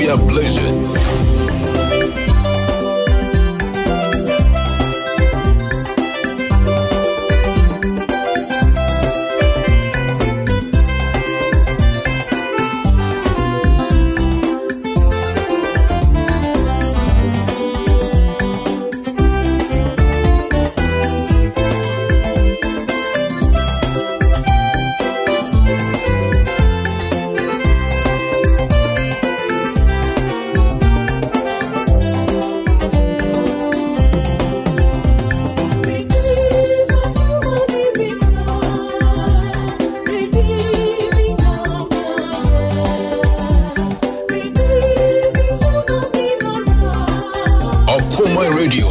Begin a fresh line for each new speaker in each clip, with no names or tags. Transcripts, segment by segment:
are blazing. Okoman Radio.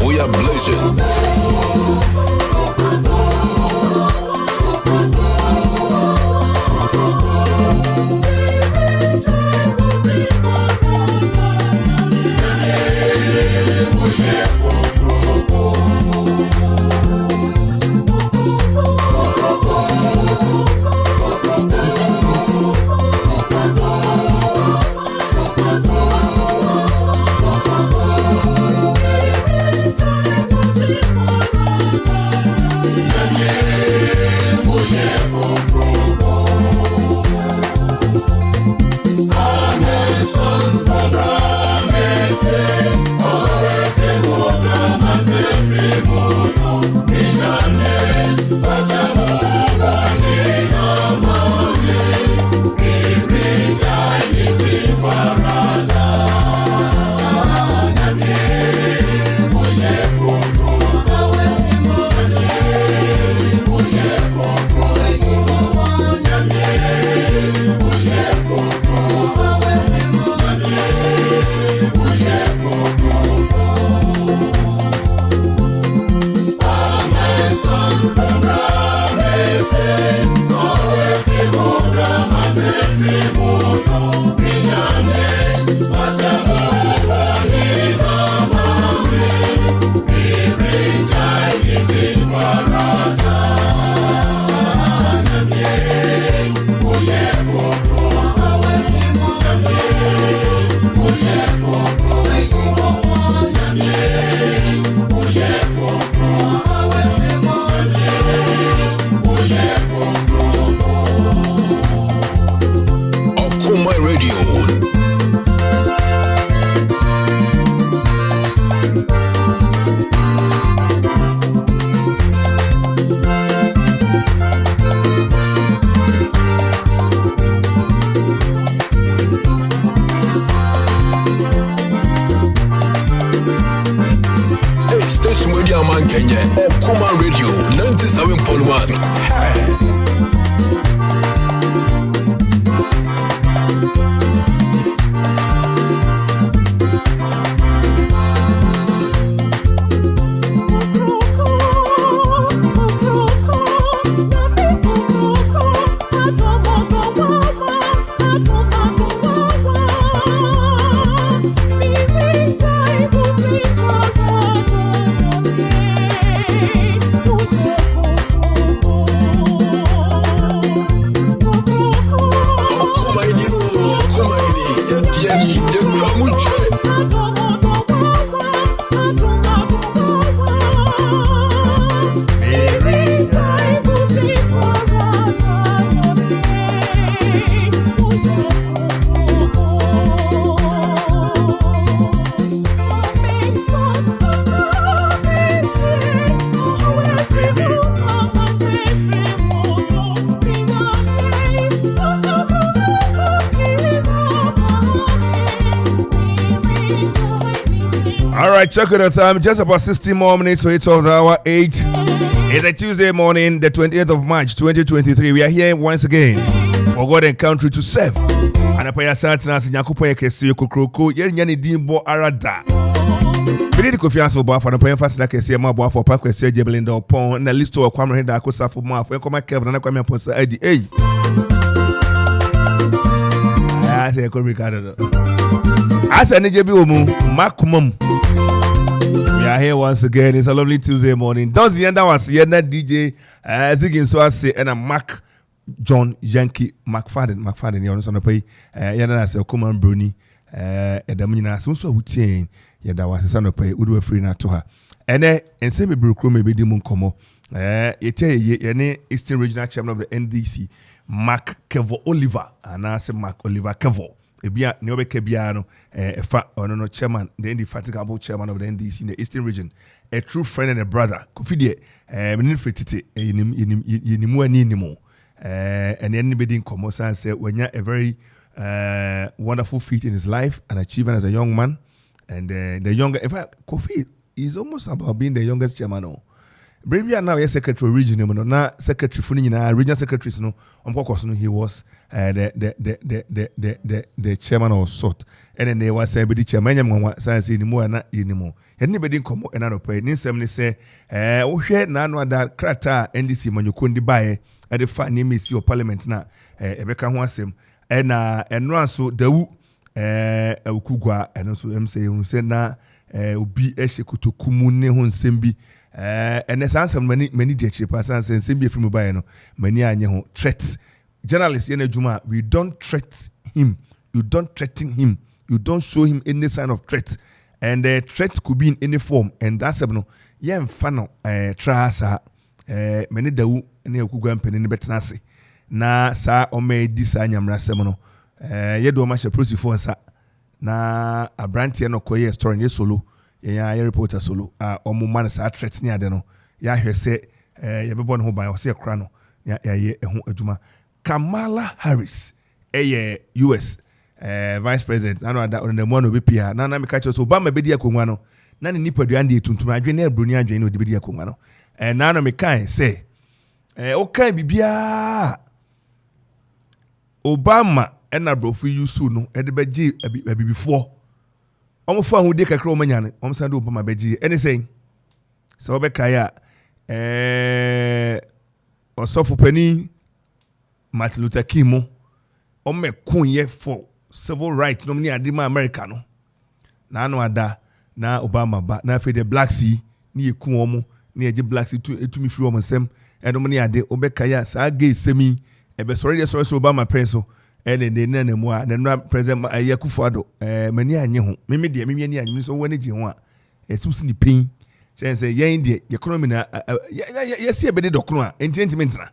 We are blazing. Station Radio Man Kenya, Okoman Radio 97.1. Hey. Okoman, you, Okoman, you,
All right, check it out. Just about 60 more minutes to 8 of the hour 8. It's a Tuesday morning, the 28th of March, 2023. We are here once again for God and country to serve. And I pay a certain as Akuffo Kroko, Yen Dimbo Arada. We need to go for the paying fast like I say, my boy for Park, say Jebelinda upon and the list of Kwame Henda Akosa for Mark. When come Kevin and I come and post IDA. I say, I could Ricardo. I said, Makumum. We are here once again. It's a lovely Tuesday morning. Does the end was here that DJ Zigin so I say and a Mac John Yankee McFadden you understand pay yana say Okoman Bruni edamina so hutin ya da was say no pay we do free na to her and say me bro me be di mun komo ye Eastern Regional Chairman of the NDC Mark Kevo Oliver and I say Mark Oliver Kevo ebia ne obeka bia no efa ono no chairman the indefatigable chairman of the NDC in the Eastern Region, a true friend and a brother kofidie me fitete yinimu ani nimu and anybody in Komosa say when you a very wonderful feat in his life and achievement as a young man and the younger in fact Kofi is almost about being the youngest chairman. No Barima now is secretary region no na secretary for regional secretaries no he was the chairman of sort and then there was somebody chairman science anymore na anymore anybody come and not pay ni say oh hwe na no da krata NDC manyokundi bae at the fa ni mesi of parliament na ebeka ho asem na enro so dawu okugwa eno so say na obi ehye kotokumu ne ho nsem bi and the answer many dear chipas and send me from mobile no many anye threats. Journalists in Juma, we don't threat him, you don't threaten him, you don't show him any sign of threat. And the threat could be in any form, and that's no yam fano trasa many dawu any okugan pen in the betnasi. Na sa ome disanyam rasemono yedo ma she prosifo sa na abrantie no koye story ye solo. Ya reporter solo omo man sa threat ni ade no ya hwese ye bebo no ho ban o se kra no ya ye ho adwuma Kamala Harris US vice president anu ada on the one obi pia na me catch so Obama be di akonwa no na ni nipadua ande tuntum adwe na broni adwe no de be di akonwa no na no me kan say o kan bibia Obama na brofu yusu no e de be gi bibifo omo fa hu de kakra omo nyane omo sande Obama beji anything so obeka ya osofo pani Martin Luther King omo kunye for civil rights no ni adima America no na anu ada na Obama ba na fe the Black Sea ni ekun omo ni eje Black Sea etumi free omo nsem enom ni ade obeka ya sa gay semi ebe sorry Obama penso ene ne na mu a na president Akuffo mani anye ho meme de meme ani anye so wani ji ho a esusu ni pin say yen de economy na yesi ebede dokono a entertainment na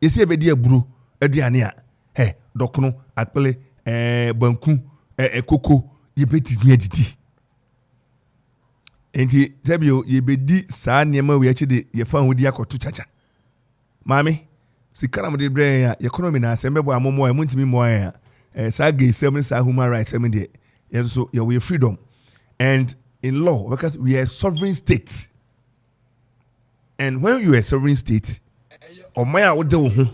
yesi ebede aburo aduane a dokono akpele banku ekoko yebeti ni adidi enti sebio yebedi saa niema we achi de yefa ho di akoto chacha mami sikana mo de bre ya economy na asembebo amomo e muntimi mo ya sa ge sem sa human rights em de yes so we freedom and in law because we are a sovereign state and when you are a sovereign state o maya wo de wo ho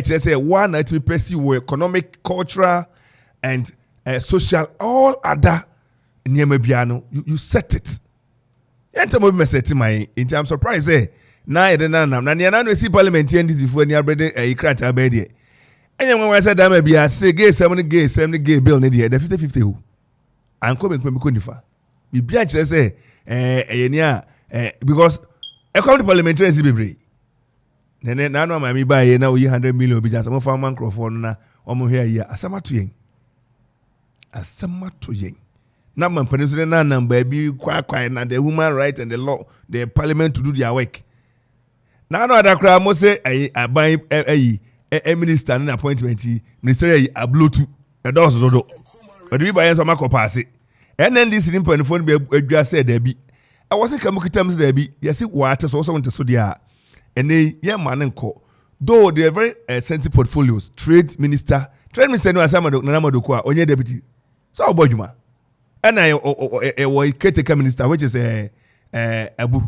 say one that we pursue economic cultural and social all other niema biano you set it yentamo be set my in I'm surprised na ede na na no si parliament NDC fu ani abrede ikrata abede enye nwa say da ma bia say gay gay bill ne de 50-50 ho anko be ko nifa bi bia kire say eyeni a because economic parliamentary si bebre nene na no ma mi ba ye na oyi 100 million bi jasa mo fa man microphone na omo hwe ayi asama to yen na man panisu na number bi kwa na the human right and the law the parliament to do their work. Na no adakra mo say aban minister na appointment minister ablotu edos dodo odi ba yen so makopase NNDC ni panifo be adwa say da bi I was say kamukitam say da bi yesi waate so so wonte so dia ene ye man nko though they are very sensitive portfolios trade minister no asama na Madoko a onye deputy so obodwuma And I was caretaker minister, which is Abu.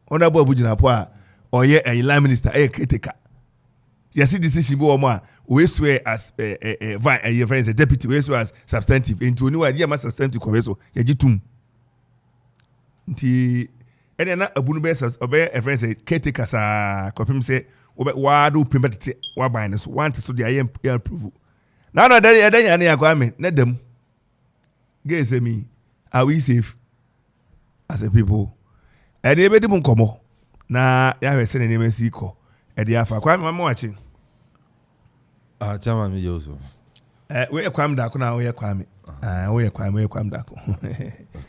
Honorable Abu Jinapua, or a line minister, a caretaker. You see, decision go on. We swear as a friend, a deputy, we swear as substantive. Into a new idea, must substantive correso. Yajitum. Nti and then Abu Bess obey a friend say caretaker sa copim say why do primitive why binders want to the I am approval. Now that I didn't any let them. Guess me, are we safe as a people? And they made them come. Na ya have seen any Mexico. And they are for quite watching.
Chairman, me also.
We are Kwame Dako now. We are Kwame. We are Kwame Dako.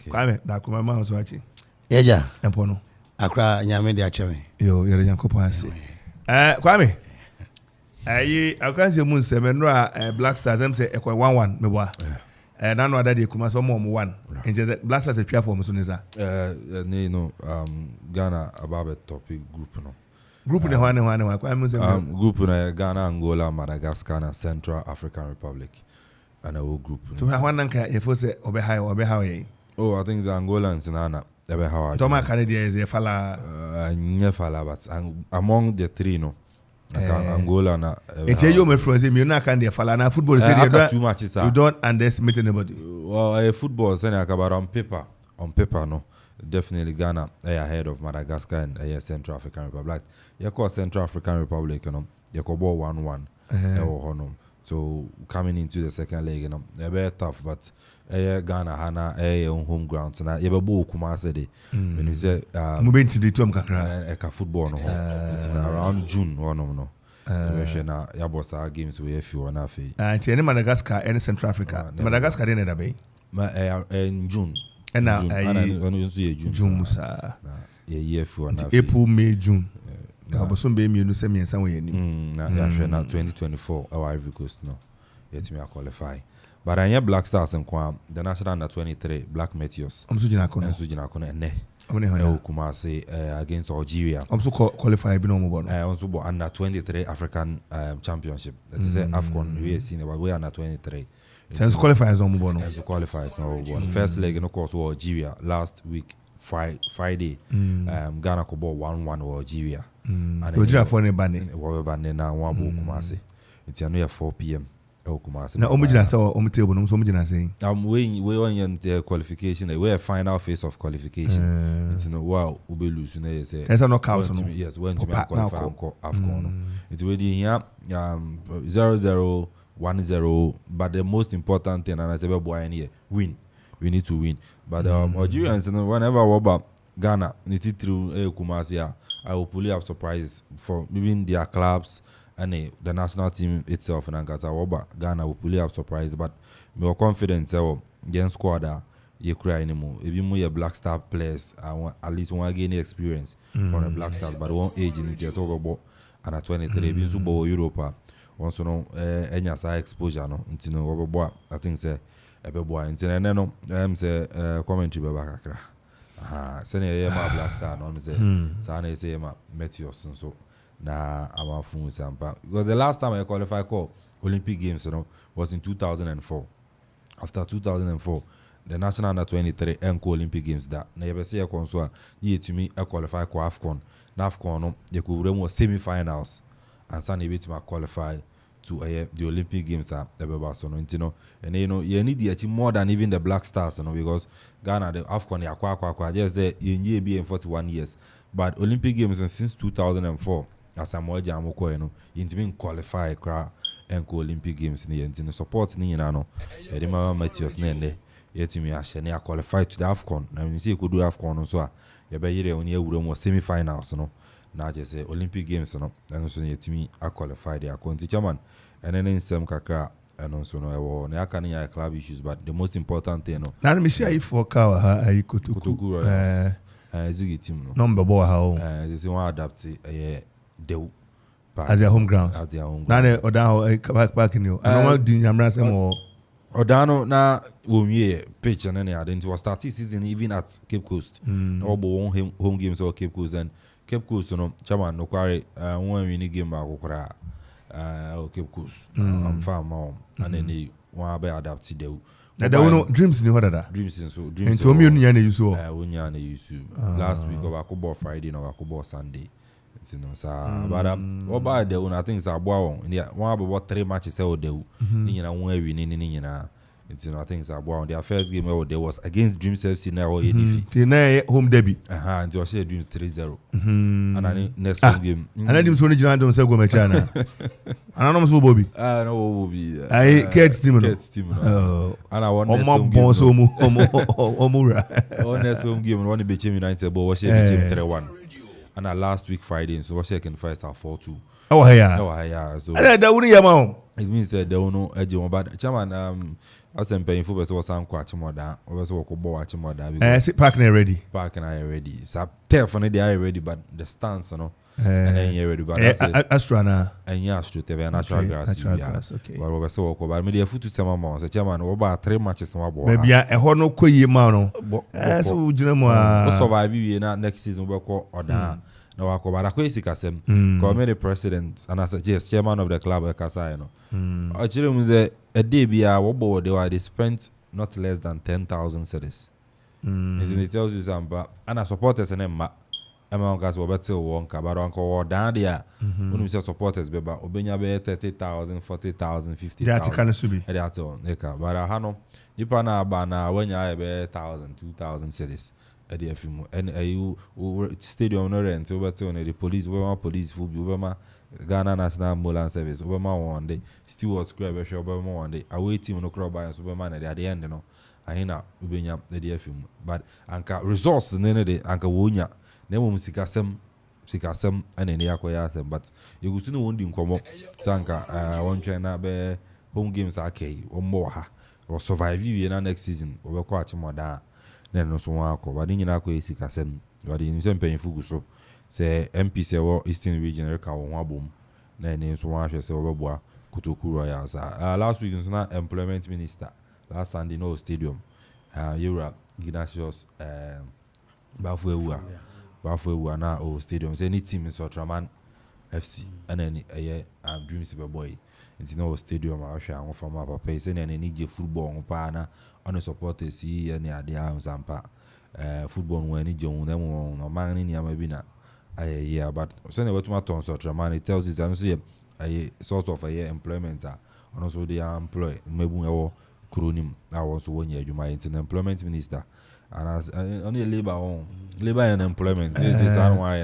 Kwame Dako, my mom was watching.
Yeah,
Empono.
Accra, Yamende Acheme.
You're a young couple. Kwame. I can't see Moon 7 Black Stars. I'm say 1-1. Me wa. And I know that they come some more 1. And just Black Stars a pure form soon as that.
Ghana about a topic group no.
Group in the one.
Group in Ghana, Angola, Madagascar, and Central African Republic, and a whole group.
To have one anchor, if you say Obehawe.
Oh, I think the Angola and Sinana.
Thomas Canada is a fella.
Fala, but among the three, no. Angola na.
It's a human friends. You're not can the fella. Now football is
too much.
You don't underestimate anybody.
Well, football is about on paper. On paper, no. Definitely Ghana ahead of Madagascar and Central African Republic. You call Central African Republic, you know, you call 1-1. So coming into the second leg, you know, they're very tough, but Ghana Hana on home ground. So now you have a book when you say
moving to the Tom Kakra
football no, it's around June or no. Now you have our games with if you wanna fee.
And any Madagascar, any Central Africa. Madagascar didn't have
in June.
And now
June Musa. Yeah,
April, May, June. I was soon be me send me somewhere.
Now 2024 our Ivory Coast no. Yet me qualify. But I Black Stars and Kwam, the national under 23 Black Meteors.
I'm Sujina
Kone and ne. Kumasi against Algeria.
I'm so qualified no more.
I also under 23 African championship. That is AFCON we seen about we under 23.
Since qualifiers on Mubono.
As qualifiers now. First leg, of course, was Algeria last week, Friday. Ghana could ball 1-1 with Algeria.
Algeria for any banning.
We're banning now 1 Kumasi. It's near 4 p.m. Kumasi.
Now, Omijina saw Omitable, no Somijina saying.
We on the qualification. We're final phase of qualification. It's no wow, Ube lose.
There's a knockout.
Yes, when to qualify AFCON. It's already here 0-0. 1-0, but the most important thing, and I say, win. We need to win. But Algerians, whenever we about Ghana, need through Kumasi, I will pull up surprise for even their clubs and the national team itself. And Ghana will pull up surprise, but we are confident against squad. You cry anymore. If you more Black Star players, at least one gain experience from the Black Stars, but one age in it is over and at 23, being Super Europa. Also no any side exposure no nti no obobo I think say ebebo nti na no say commentary be bakakra say na ma Black Star no say say na say ma Meteors so na Amanfo sampa because the last time I qualified for Olympic Games was in 2004. After 2004 the national under 23 enko Olympic Games that na you say konso ye to me qualify for AFCON na AFCON no they could remo semi-finals and Sunday bit to qualify to the Olympic Games at Barcelona. And you need the achieve more than even the Black Stars, because Ghana the AFCON just there in be in 41 years. But Olympic Games since 2004, as Samuel Jamoko, you been qualify and Olympic Games in the support ni no. Barima Matthias Nende, yet me ashene qualify to the AFCON. Now you see you could do AFCON so you be here on here was semi-finals, Now just say Olympic Games, and also to me I qualify there. Chairman, and then in some kakra, and also no, I can't club issues, but the most important thing,
now let me share if for cow, I could
Ziggy team,
number boy how
this one adapt the
as their home ground,
as their home
ground. Now or down back in you. I don't want to embrace them or
Odano na pitch and then it was starting season even at Cape Coast. All home games or Cape Coast and Cape Coast, chairman, no quarry, one winning game back Cape Coast. I'm far more, and then they want to adapt to
na da wono dreams ni hodada
dreams in so dreams
enti omi onu ya na yusu
wonya na yusu last week of akobo Friday na akobo Sunday you know sa but oba de una things aboa won one about 3 matches o de ni nyina won awi ni nyina you know I think aboa on their first game where there was against Dreams FC na o yedifi
na home derby
and you say Dreams 3-0 and next game
and Dreams only jina don say go match na ananom so Bobby
no Bobby
ai Kate team
no and I won
next game so omura
on next game one be Team United but was Team 3-1 and last week Friday so was second first half 4-2
oh yeah
so
da woni yama
it means that they no eje won bad chairman asem paying for so san kwa chimoda obeso wokobo chimoda
because park na ready
so tell for they are ready but the stance no and then you ready but that's
Astra na
and yeah Astro TV natural grass
okay
but obeso woko but me dey futu sema ma so chairman wo ba 3 matches ma bo
maybe e ho no koyi ma no so ujina mu
a survive we na next season we ko oda na wako bara ko isi kasem committee president and as yes chairman of the club kasa you know actually muze a day bia wo bo they spent not less than 10,000 cedis it tells you something and supporters and ma among us wo betel won ka bara anko wo dan dia when say supporters beba obenya be 30,000 40,000 50,000
that kind of subi
e that on eka bara hano nipa na ba na wanya be 1,000 2,000 cedis ADFM and you stadium no rent over to the police full Obama Ghana National Ambulance Service Obama one day Stewart Square Obama one day away team no crowd by Obama at the end no ahina ubenya ADFM but anka resource nene de anka wonya na mo sikasem ene ne yakoya asem but you go no wondi nkomo sanka one trainer be home games akei ommo ha or survive you na next season obekọ achimoda no so wako but nyina ko esi kasem but ni se mpanyinfu guso se MP se wo Eastern Region ka wo abom na ni so wa hwe se obeboa Kotoku Royals last week na employment minister last Sunday no stadium Europe Ignatius Bafuewa na o stadium say any team in Sotraman FC and then Dreams be boy it's no stadium I share on from papa say any je football on pa na on supporters see any adia sampa football when je on them no man ni am bi na yeah but say na wetu maton Sotraman it tells you say a sort of a employment and also they are employ mebu ewo kronim I was one year adwuma in employment minister and as only labor and employment this why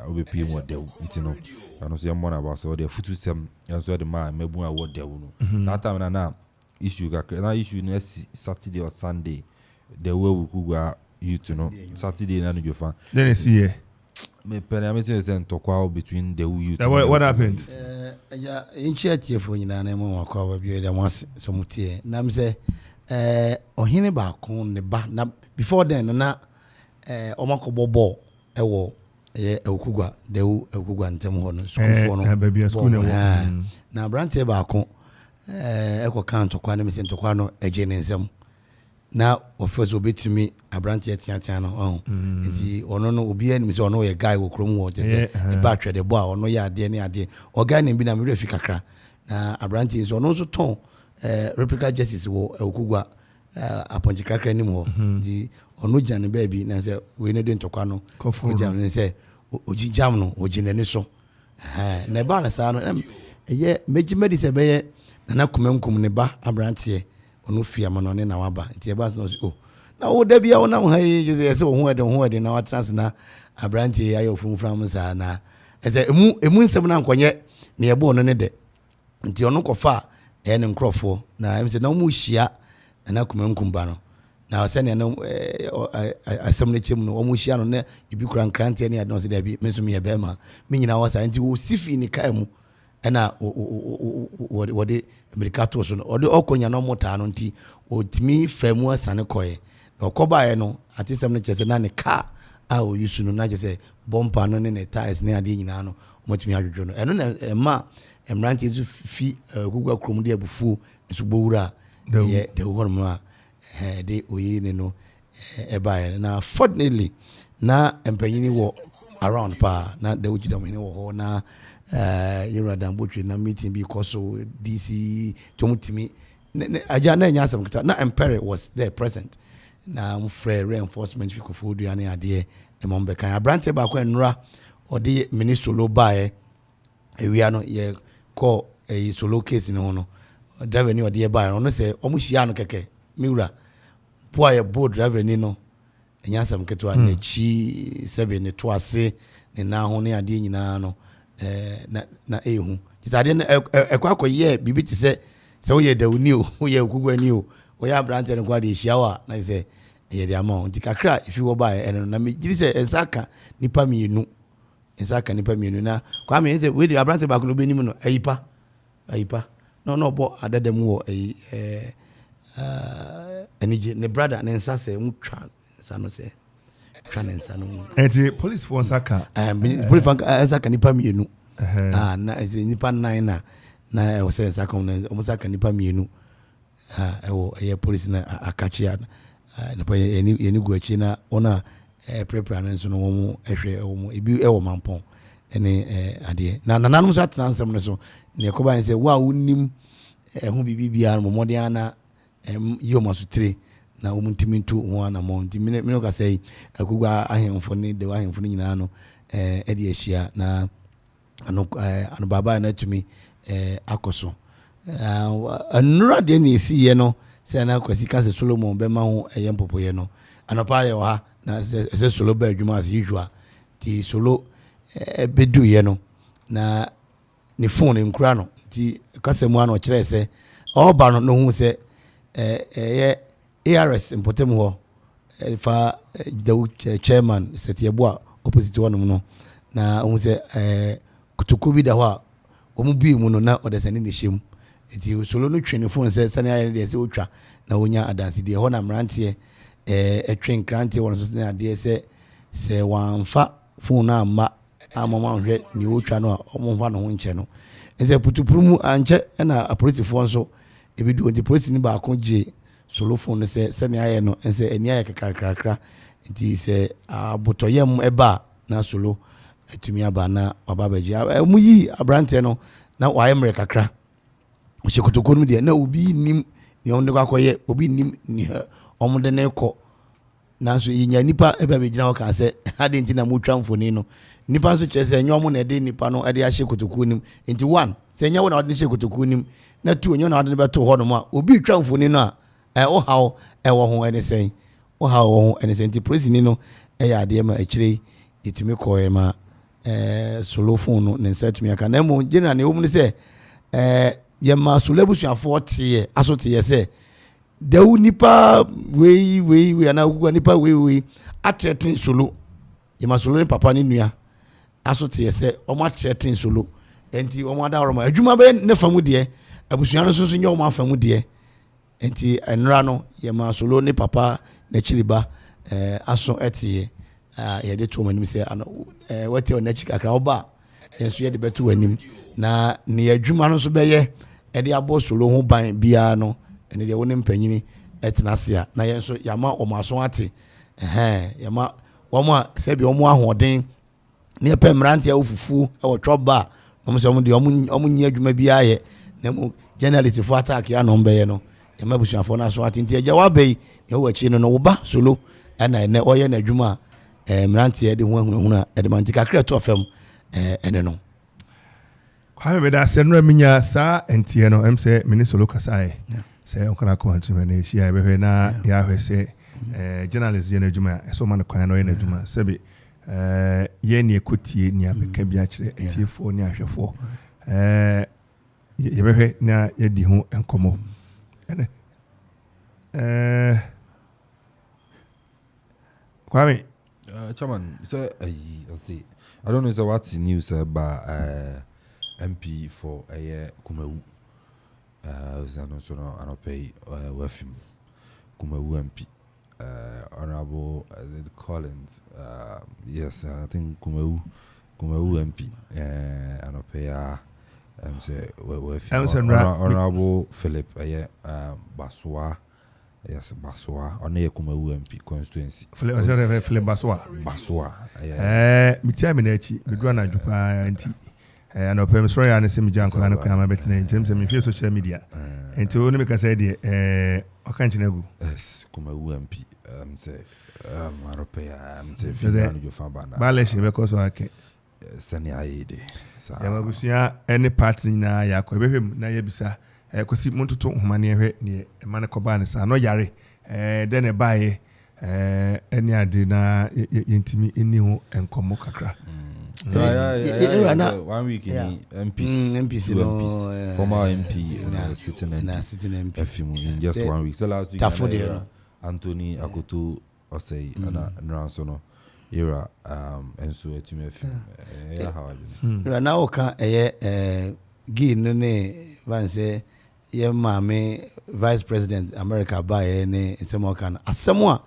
we pay more deal no and also more about so the futu sem and so the man mebu award deal no that time na issue na issue next Saturday or Sunday the way we could go you know Saturday na no jofa
then see here
me permit send to between the youth
what happened
yeah in church for nyina na mo akwa bi dem was so mutie na me say ohene ba kon ne ba na before then na omakobo ball ewo okugwa de okugwa ntem ho no school for no
baby school no
na branche ba kon eko kan tokwa na me say tokwa no eje ne nsem na ofezo betimi abranche tiatia no nti ono no obi ani say ono ye guy wo krom wo je say e ba twede bo a ono ye ade ne ade oga ne bi na me refi kakra na abranche so ono so ton replica jerseys wo okugwa aponji kakra ni mo di ono jane baby na say we ne de ntokwa no ojam ne say oji jam no oji ne so na ba na sa no ye meji medise be ye na kumenkum ne ba abranche ono fia ma no ne na waba nti e ba no oh na wo da bia wo na ha ye se wo ho ede na wa trans na abranche ayo funfram sa na ese emu nsem na nkonye ne ye bo no ne de nti ono kofa e ne nkrofo na em se na mu hia na kumenkum ba no na se ne no asem ne chem no o mu hia no na ibi kura nkrante ne ade no se da bi me so me ye be ma me nyina wa sa nti wo sifi ni kai mu ena wode Americato so ode okonya no mota no nti otimi famu asane koye okoba ye no atisem no chese na ne car a o yusu no na chese bumper no ne tires ne ade nyina no motimi adwodwo no eno na ma emrante zu fi gugwa krom de abufu so bowura ye de horma de oyi ne no eba na fortunately na empanyini wo around pa na de ujidam ne wo na Yura Dambotri na meeting because so DC tomutimi aja na nya asem kita na Empire was there present na mfrɛ reinforcement fi Akuffo duane ade emom be kan abrante ba kwa nnura ode mini solo bae ewia no ye call a solo case no no driver ni ode bae no say omuhia no keke miwura poa ye board driver ni no enya asem keto na chi 7 ne to ase ne na ho ne ade nyina no na ehu titade na ekwa ye bibi ti se wo ye dawuni o wo ye okugwani o wo ya abrante no kwa de hia wa na say ye de ama nti kakra ifi wo bae eno na me giri se ensaka nipa mienu na kwa me say we de abrante ba ko no benim no ayipa no bo adadam wo enije ne brother ne nsa se mu twa nsa no se twa ne nsa no
enti police for saka
police for saka nipa mienu na nipa 9 na wo se saka no saka nipa mienu ewo police na akachi ya na pa yeni guachi na ona prepare na nso no wo ehwe wo ebi ewo mampon ene ade na nananum so atena nsem no so ne ekoba ne se wa unim ho bibia no modern na yoma so 3 na wo ntimi ntu ho ana mo ntimi me ka sei akugwa ahemfo ne de ahemfo nyina no ede ahia na ano baba na tumi akoso anura de ne siye no se na kwasi ka se Solomon be ma ho yempopoye no anopa ye wa na se solo ba adwuma as usual ti solo bedu ye no na ne phone nkura no ti kasemu ano kire se oba no hu se ARS impotem ho fa the chairman setiebo opposite one no na hu se kutuku bi da ho omu bi mu no na odesani ne hyem eti solo no twene phone se sane aye de se otwa na wonya adansi de ho na mrantie etwen krante won so na de se wanfa phone na ma amama hwe ni otwa no omfa no ho nche no ense putupurumu anche na apolice phone so ebidu onti police ni ba ko je solo phone se sane aye no ense eni aye kakrakra enti se abotoyem eba na solo etumi aba na obabaji mu yi abrante no na waye mre kakra oshekotokonu de na obi nim ni onde kwakoye obi nim ni omde na ekọ na so yinya nipa eba begina ho ka se ade nti na mutwa mfoni no nipa so chese enyo mo na ede nipa no ade ahye kotokonu nti 1 se enya wo na ode shekotokonu na 2 enyo na ade beto ho no ma obi twa mfoni no a o hawo wo ho ene sen o hawo ho ene sen nti president no ya ade ma akire itimi koye ma solo phone no ne setumi aka na mo general ne wo mu se ye ma solo busuafo tie asote ye se dawu nipa we ana gugu nipa we atretin solo ye ma solo ni papa ni nua asote ye se o ma atretin solo enti o ma da oro ma adwuma be ne famu de abusuan no so nye o ma famu de enti enra no ye ma solo ni papa na chiriba aso etie ye de to manim se wati on nachi kakra oba yenso ye de betu wanim na ne adwuma no so beye e de abo solo ho ban bia no ene de woni mpanyini etenasia na yenso yama o maso ate yama omo a se bi omo ahoden ne pe mrante ofufu e wo twoba omo se omo de omo nyi adwuma bia ye na mo journalist fo attack ya no mbeye no yama busuafo na so ate nti eja wa bei ne wo achi no no wo ba solo ana ene oye na adwuma mrante de hu de manti kakra to fam ene no
kwa me da senra minya sa entie no em se minisolo kasae se onkana ko antime na ehia be hwe na ya hwe se journalist ye na adwuma so man kwan no ye na adwuma se bi ye ne ekotie ni abeka bia kire etiefo ni ahwefo ye be hwe na ye di ho enkomo ene Kwame
Chairman, so I see. I don't know so what's the news about MP for Kumewu. So no, I don't pay with him. Kumewu MP. Honorable Collins. Yes, I think Kumewu MP. I don't pay. Say with Honorable Philip. Baswa. Yes, Baswa. On the Kumewu MP constituency.
Philip Baswa. Mitia Minechi, the Dwana Jupa, and I know Pem Sroya and Simi Janko and Okama Betty in terms of social media. enti wo ne me ka say de aka nchinagu
yes kuma UMP say say fianu jo fa bana
ba le she be ko so ake
sani ayede sa
ya mabusia any party na ya ko behwem na ya bisa kosi montoto homane ehwe ne ma ne ko ba ne sa no yare de ne baaye any ade na yentimi eni ho enkomo kakra.
1 week in MPs no former MP sitting MP in just 1 week. So last week Anthony Akoto Osei and Ransono era and so etime FM how are you
now ka gi no ne van say ye maame vice president America ba ye ne nsemo kan asemo a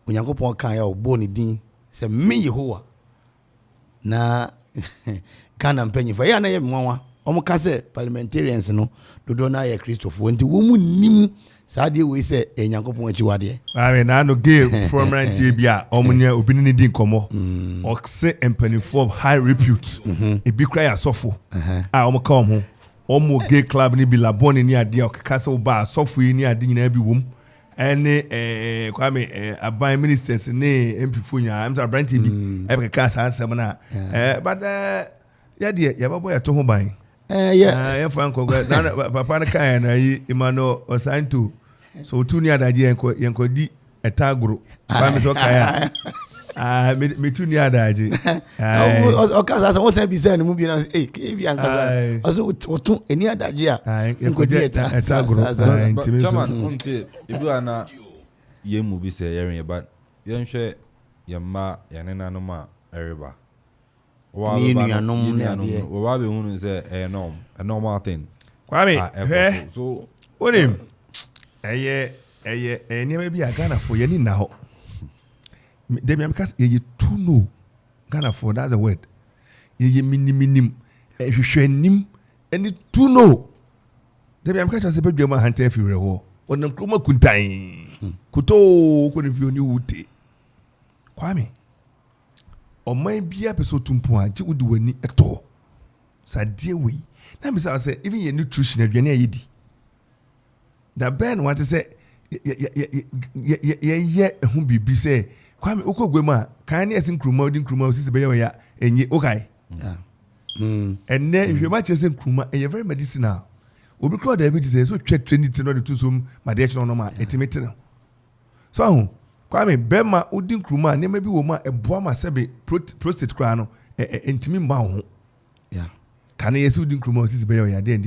onyankopon kan ya obo ne din say me Yehowa na kana mpanyifa ya na ye nwanwa omo ka say parliamentarians no dodo na ye Christopher nti wo mu nim saade we say enyankopon achiwade
awe na no gay from rantie bia omo ne obi ne din komo okse empanifo of high repute e bi cry asofo omo ka omo gay club ni bi labone ni ade okaka say oba asofo ni ade nyina bi wom ene kwame aban ministers ne MP fonya am say branch bi e be ka sa ansem na but ya de ya babo ya to ho ban ya fan ko papa na kan na yi imano osanto so tu ni adaje yenko di etagro ba me so kaya me tu ni adaje
o ka sa won say bi say ni mu bi na ke bi an ka so tu eni adaje a yenko di etagro
chairman unti ibu ana yemu bi say yerin but yenhwe yemma yanena no ma ereba
ni nuanom na de
wa be hunu say a normal thing
kwame
so
onim eni ma bi Ghana for ye ni na ho dem yam kas ye to know Ghana for that's a word ye minim hwehwenim eni to know dem yam kas say bedwam hantan fi re ho onam kroma kuntan kuto ko ni fi oni wuti kwame oman bia peso tumpo a ji wudi wani eto sadie we na me say even your nutrition aduane ayedi da ben want to say ye hu bibi say kwame okogwem a kan ne esin kruma odin kruma osisi be ya enye okay enne hwema chese kruma eye very medicinal obi kro diabetes say so twa trinity no de tusum madiache no ma etimete no so ahu kwame bema odin kruma ne ma bi wo ma eboa ma sebe prostate kra no entimi mba ho kan yesu odin kruma osisi be ya de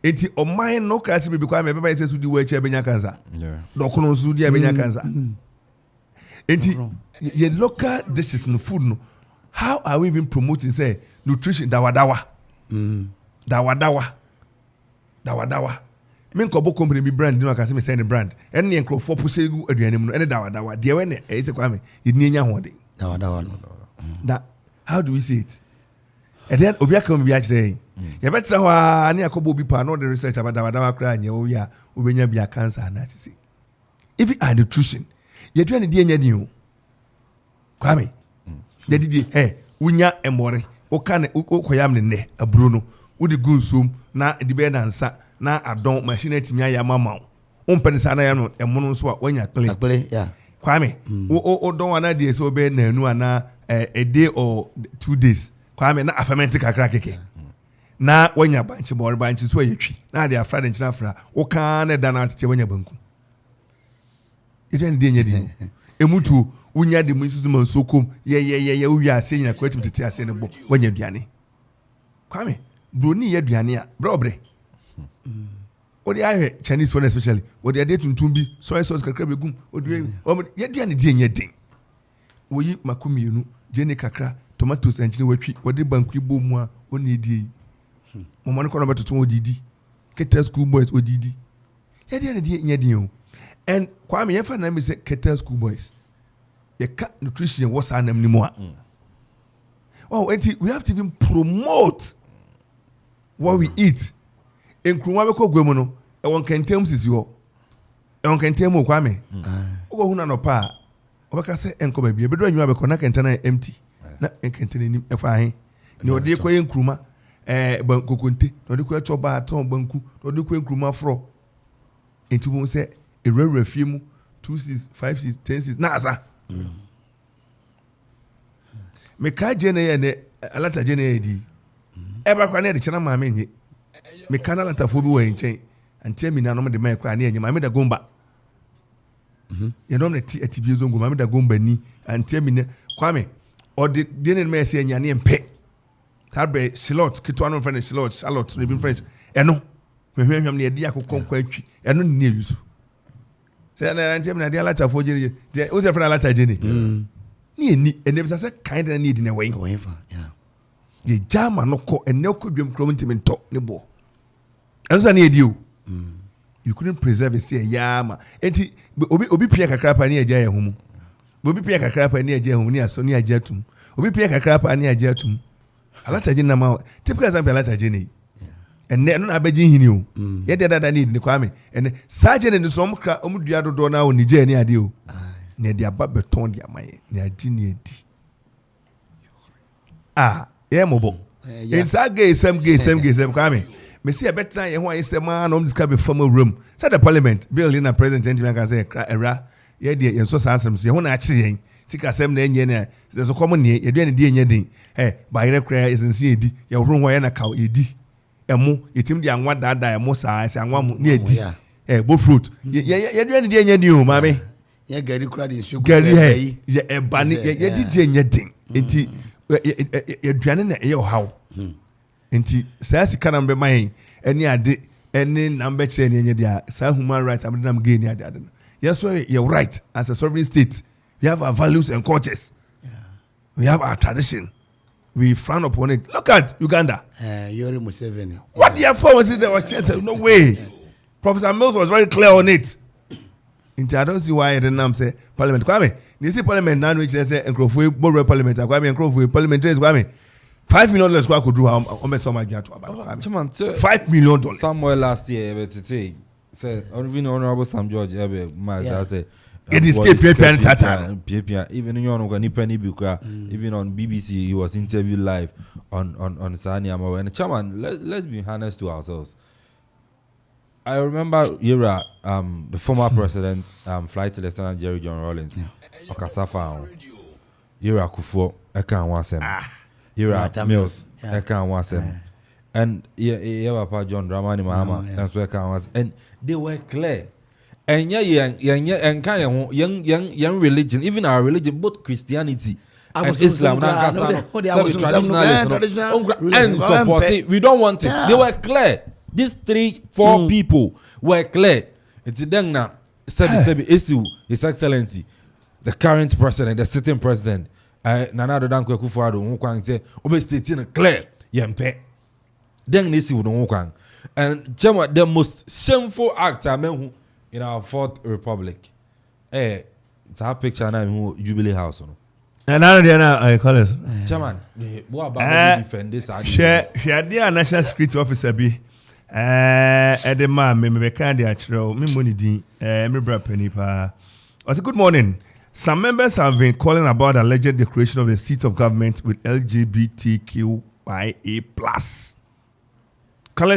enti oman no ka se bi kwame beba yesu di wo eche benya kansa dokono nsu di benya kansa enti ye local dishes no food no how are we even promoting say nutrition dawadawa men ko bo company bi brand no ka se me say ne brand ene enkrofo posegu aduanem no ene dawadawa de we ne e se kwame idni enya hode
dawadawa no
that how do we see it and then obi aka obi akire ye betra ho ani akobo obi pa no the research about dawadawa kra anya wo ya obenya bia cancer na sisi if it nutrition ye duane de enya din o kwame ye didi unya emore o kan o koyam ne aburo no wo de gunsum na de be na nsa na adon machine atimi aya mama o mpenisa na ya no emono so a wanya
akple
kwame o don wana de so be na anu ana a day or 2 days kwame na ferment kakra keke na wanya banchi so yetwi na de afra de nchina afra o kan na da na tete wanya banku eden de nya di emutu unya de mususu man sokom ye uwi ase nyina kwatim tete ase ne bo wanya duane kwame broni ye duane a brobre odi ahe Chinese one especially odi ade tuntum bi soy sauce kakra begum odi ye duane de nya den woyi makomienu jeni kakra tomatoes enchine watwi odi banku ibo mu a oni die mo no kono beto odidi Kettle School Boys odidi ye de ne nya den o and kwame ye fa na me say Kettle School Boys ye ka nutrition was anam ni mo a we have to even promote what we eat enkruma be ko gwemu no e won kentem sisi ho e won kentem o kwame o hu na no pa o be ka se enko ba bi be do anwa be ko na kentena empty na enkentena nim e fa hin ni odi ko enkruma banku kunte no de ko choba aton banku no de ko nkruma fro enti won say ewura fie mu 2 6 5 6 10 6 na asa me ka je ne ye ne alata je ne di eba kwa ne de chena ma me nye me kana alata fo bi wo nchen antia mi na no de mai kwa ne nye ma me da gomba ye no ne ti ati bi zongo ma me da gomba ni antia mi ne kwa me o de ne me se nya ne mpe tabe shilot kitwa no friend shilot charlotte no bin french eno me hwehwem ne de akokon kwa atwi eno ne yusu se na antia mi na de alata fo je je o se friend alata je ne ni ene bisa se kind na need ne wen
fa yeah
ye jama no ko ene ko dwem krom ntimento ne bo eno sa ne edi o you couldn't preserve it say yama enti obi pia kakra pa ne agya ye ho mu obi pia kakra pa ne agya ho mu ni aso ne agya tum obi pia kakra pa ne agya tum alata je na ma typical example alata je ne ene no na abeji hini o ye de dada need ne kwame ene saje ne so omkra omdua dodo na o nije ne ade o ne de aba beton de amaye ne adi ne edi ye mobo in sa game kwame me see a better ye ho ayese ma no discuss be formal room say the parliament bill in a president can say era ye de ye so sansem ye ho na achi yen sika asem na enye na so come ne ye de ne de enye din ba ye kra is nsi edi ye ho ho ye na ka edi emu yetim de anwa dada emu sa se anwa mu ne edi bo fruit ye de ne de enye din o ma me
ye gari kra de nsugu
gari ye eba ne ye di enye din enti ye duane na ye hawo enti saa sika na mbe man eni ade eni number chain enye dia saa human right am na mge ni ade ade yes so you're right as a sovereign state we have our values and cultures we have our tradition we frown upon it look at Uganda
Yoweri Museveni
what the for was it there was no way Professor Mills was very clear on it enti I don't see why the name say parliament kwame ni see parliament now which say Akropong borrow parliament kwame Akropong parliamentarians kwame $5 million I could do how so much to about $5 million.
Somewhere last year, but today, say, even Honorable Sam George, say,
it is
PPN. Even in your penny buka, even on BBC, he was interviewed live on Sani Amo. And chairman, let's be honest to ourselves. I remember era the former president, Flight Lieutenant Jerry John Rawlings, Okasafa, era Akuffo, Ekan Wasem. Here are Mills, Ekan Wasem, and Papa John Dramani Mahama, and so Ekan was, and they were clear. And and kind of young religion, even our religion, both Christianity and Islam, and support it. We don't want it. They were clear. These 3-4 people were clear. It's then now, Sebi issue, His Excellency, the current president, the sitting president. Nana Danko Akuffo do nkwan say obe state in clear yempe then nisi wo nkwan and the most shameful act amenhu in our fourth republic that picture na who Jubilee House no
and now they na call us
chairman what about defend this
share dia national security officer bi edema me kan dia chiro me money din me bra pani pa I say good morning. Some members have been calling about alleged decoration of the seats of government with LGBTQIA+.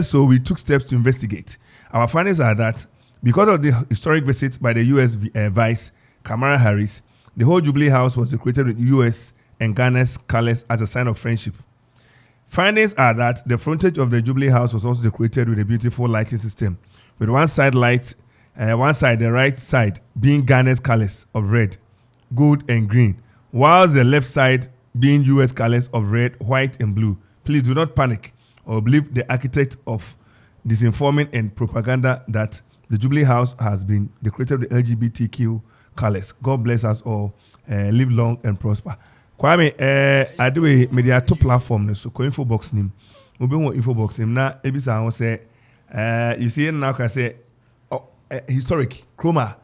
So we took steps to investigate. Our findings are that because of the historic visit by the U.S. Vice Kamala Harris, the whole Jubilee House was decorated with U.S. and Ghana's colors as a sign of friendship. Findings are that the frontage of the Jubilee House was also decorated with a beautiful lighting system, with one side, the right side, being Ghana's colors of red, gold and green, whilst the left side being U.S. colors of red, white and blue. Please do not panic or believe the architect of disinforming and propaganda that the Jubilee House has been decorated with LGBTQ colors. God bless us all. Live long and prosper. Kwame, I do a media to platform so ko info box nim. Obi won info box nim na ebisa won say you see now can say historic chroma.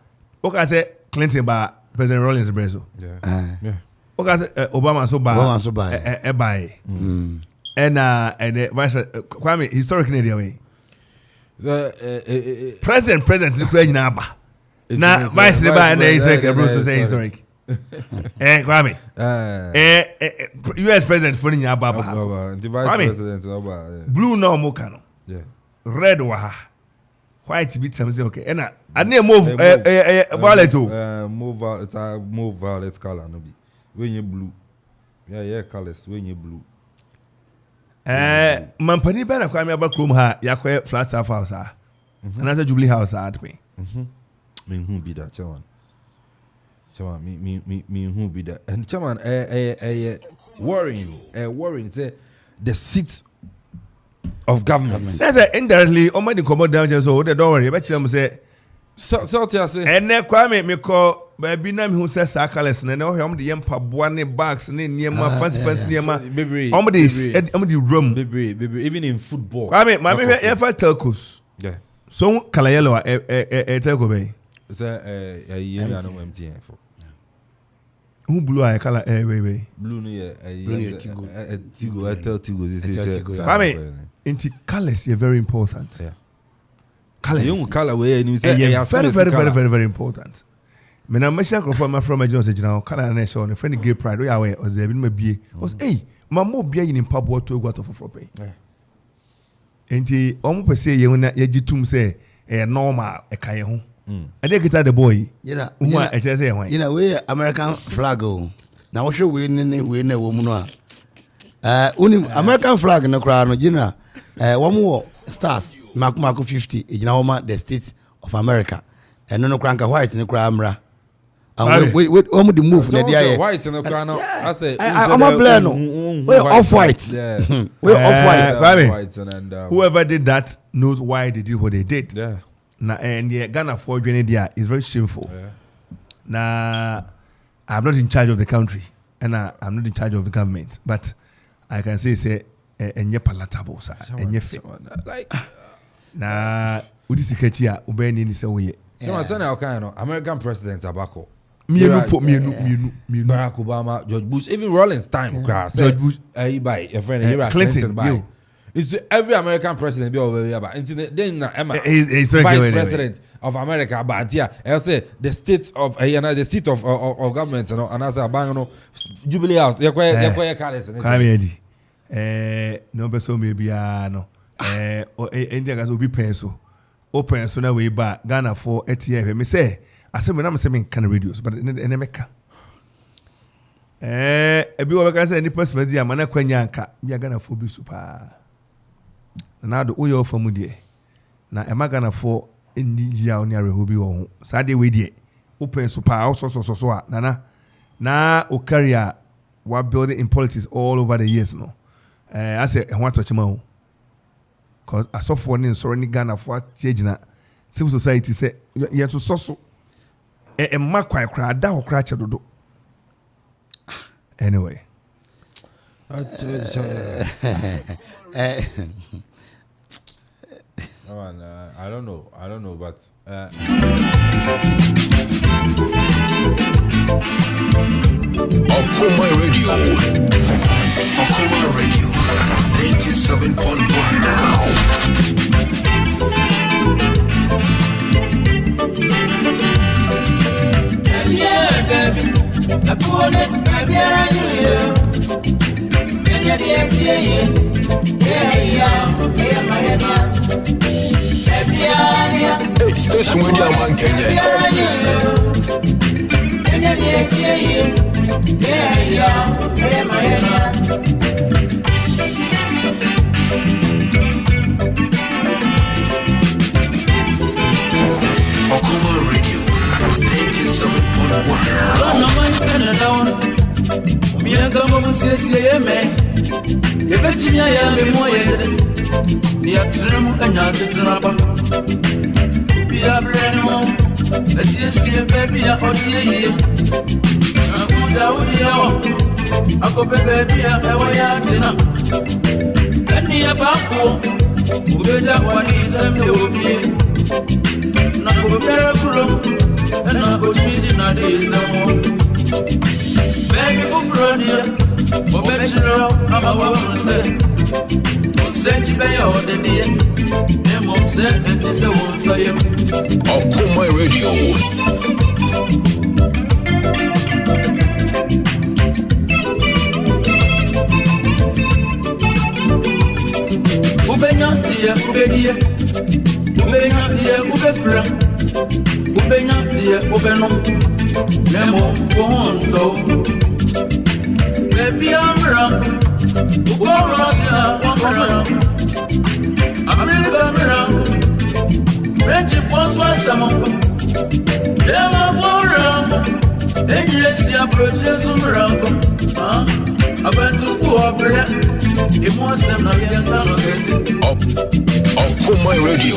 Okay say Clinton ba President Rawlings Brezo.
Yeah.
Okay say Obama so ba. And the vice Kwame historic in the way. President the question na ba. Na vice ba na historic Brezo say historic. Kwame. US president for ni ababa.
The vice president
blue no mo kano.
Yeah.
Red wa ha. White bit say okay. And I move violet o.
Move violet color no be. When you blue. Yeah, colors when you blue.
Mampani be na Kwame Abakrom ha yakwe Flagstaff House ah. And as a Jubilee House at me.
Me who be that chairman? Me who be that? And chairman, worrying. Say the seats of government.
That's indirectly. Omani come down just so don't worry. But you say.
So say.
And then Kwame me call baby na me who says sakaless. And now I'm the yempa boane bags ne niema fancy niema. I'm the room.
Baby, even in football.
Kwame, my me ever telcos.
Yeah.
So color yellow telco bay.
Say you know MTN for.
Who blue eye color baby?
Blue no yeah. Tigo. I tell Tigo this is.
Kwame, into colors are very important.
Yeah.
Colors.
You color way and you say
very important. Me na mention Akropong from my Jones now color na show on friend gay pride we away or there be be. Was hey, my mo bia in pabo to go to for pay. Enti omo pese ye na ye gitum say normal e kan ye ho. I dey get the boy. You know
we American flag o. Na wo hwe we na wo mu no a. American flag no kra no gina wo mo stars mako 50 gina wo ma the state of America. And no kra nka white no kra amra. And we omo the move na dia
white no kra no I say
I'm a blend no. We off white. We off white.
And
whoever did that knows why they did what they did.
Yeah.
Na and the Ghana for there is very shameful.
Yeah.
Now I'm not in charge of the country and I'm not in charge of the government, but I can say enye palatable sir, enye fit.
Like
na udisi ketia ubeni ni se we.
You know say na kind of American president abako. Barack Obama, George Bush, even Rollins time
George Bush
by a friend Clinton by. It's every American president be over there, but then Emma,
he's
vice president of America, but yeah, I say the state of the seat of government, and as a bang, Jubilee House, you're quite careless.
No, but so maybe no, India guys will be pencil, open so now we back Ghana for ATF. Me say, I said, when I'm saying kind of radios, but in America. A bit of a say any person, I'm not Kwanyanka, we are Ghana for be super. Now the oil for Mudie. Now am I gonna for India near Rehobi or Saturday with ye? Open super also so Nana. Now o career we're building in politics all over the years no. I said I want to touch him because I saw for in sorry Ghana for Tiagina civil society say you have to so a macquarie crowd down cratch do. Anyway.
I don't know, but
Okoman Radio 87.1.
Yeah, baby, I pull it, baby, I
Station with your man Kenya. Okoman Radio 87.1.
Me and come on, say, man. You bet me I am more. The Atrim and Yatrapa. Be a brand home. Let's just get baby up on here. I'm good out here. I go baby up our yard dinner. Let me about home. Who did that one is a movie. Not go very good. And I go to the days no more. Baby, go run here. Oh, bet you know, I'm a woman, say. Don't send you by all the day. Them won't say, and this I won't say.
Okoman Radio
deɛ wobɛfira wobɛnya deɛ wobɛnom na mmom wo ho ntɔ baabi amra wokɔwɔ sɛ wɔmmra America mra French force wasam Dema wora English ya project mra Abantu ko abra e mo sem na ye nta no kesi
Okoman Radio.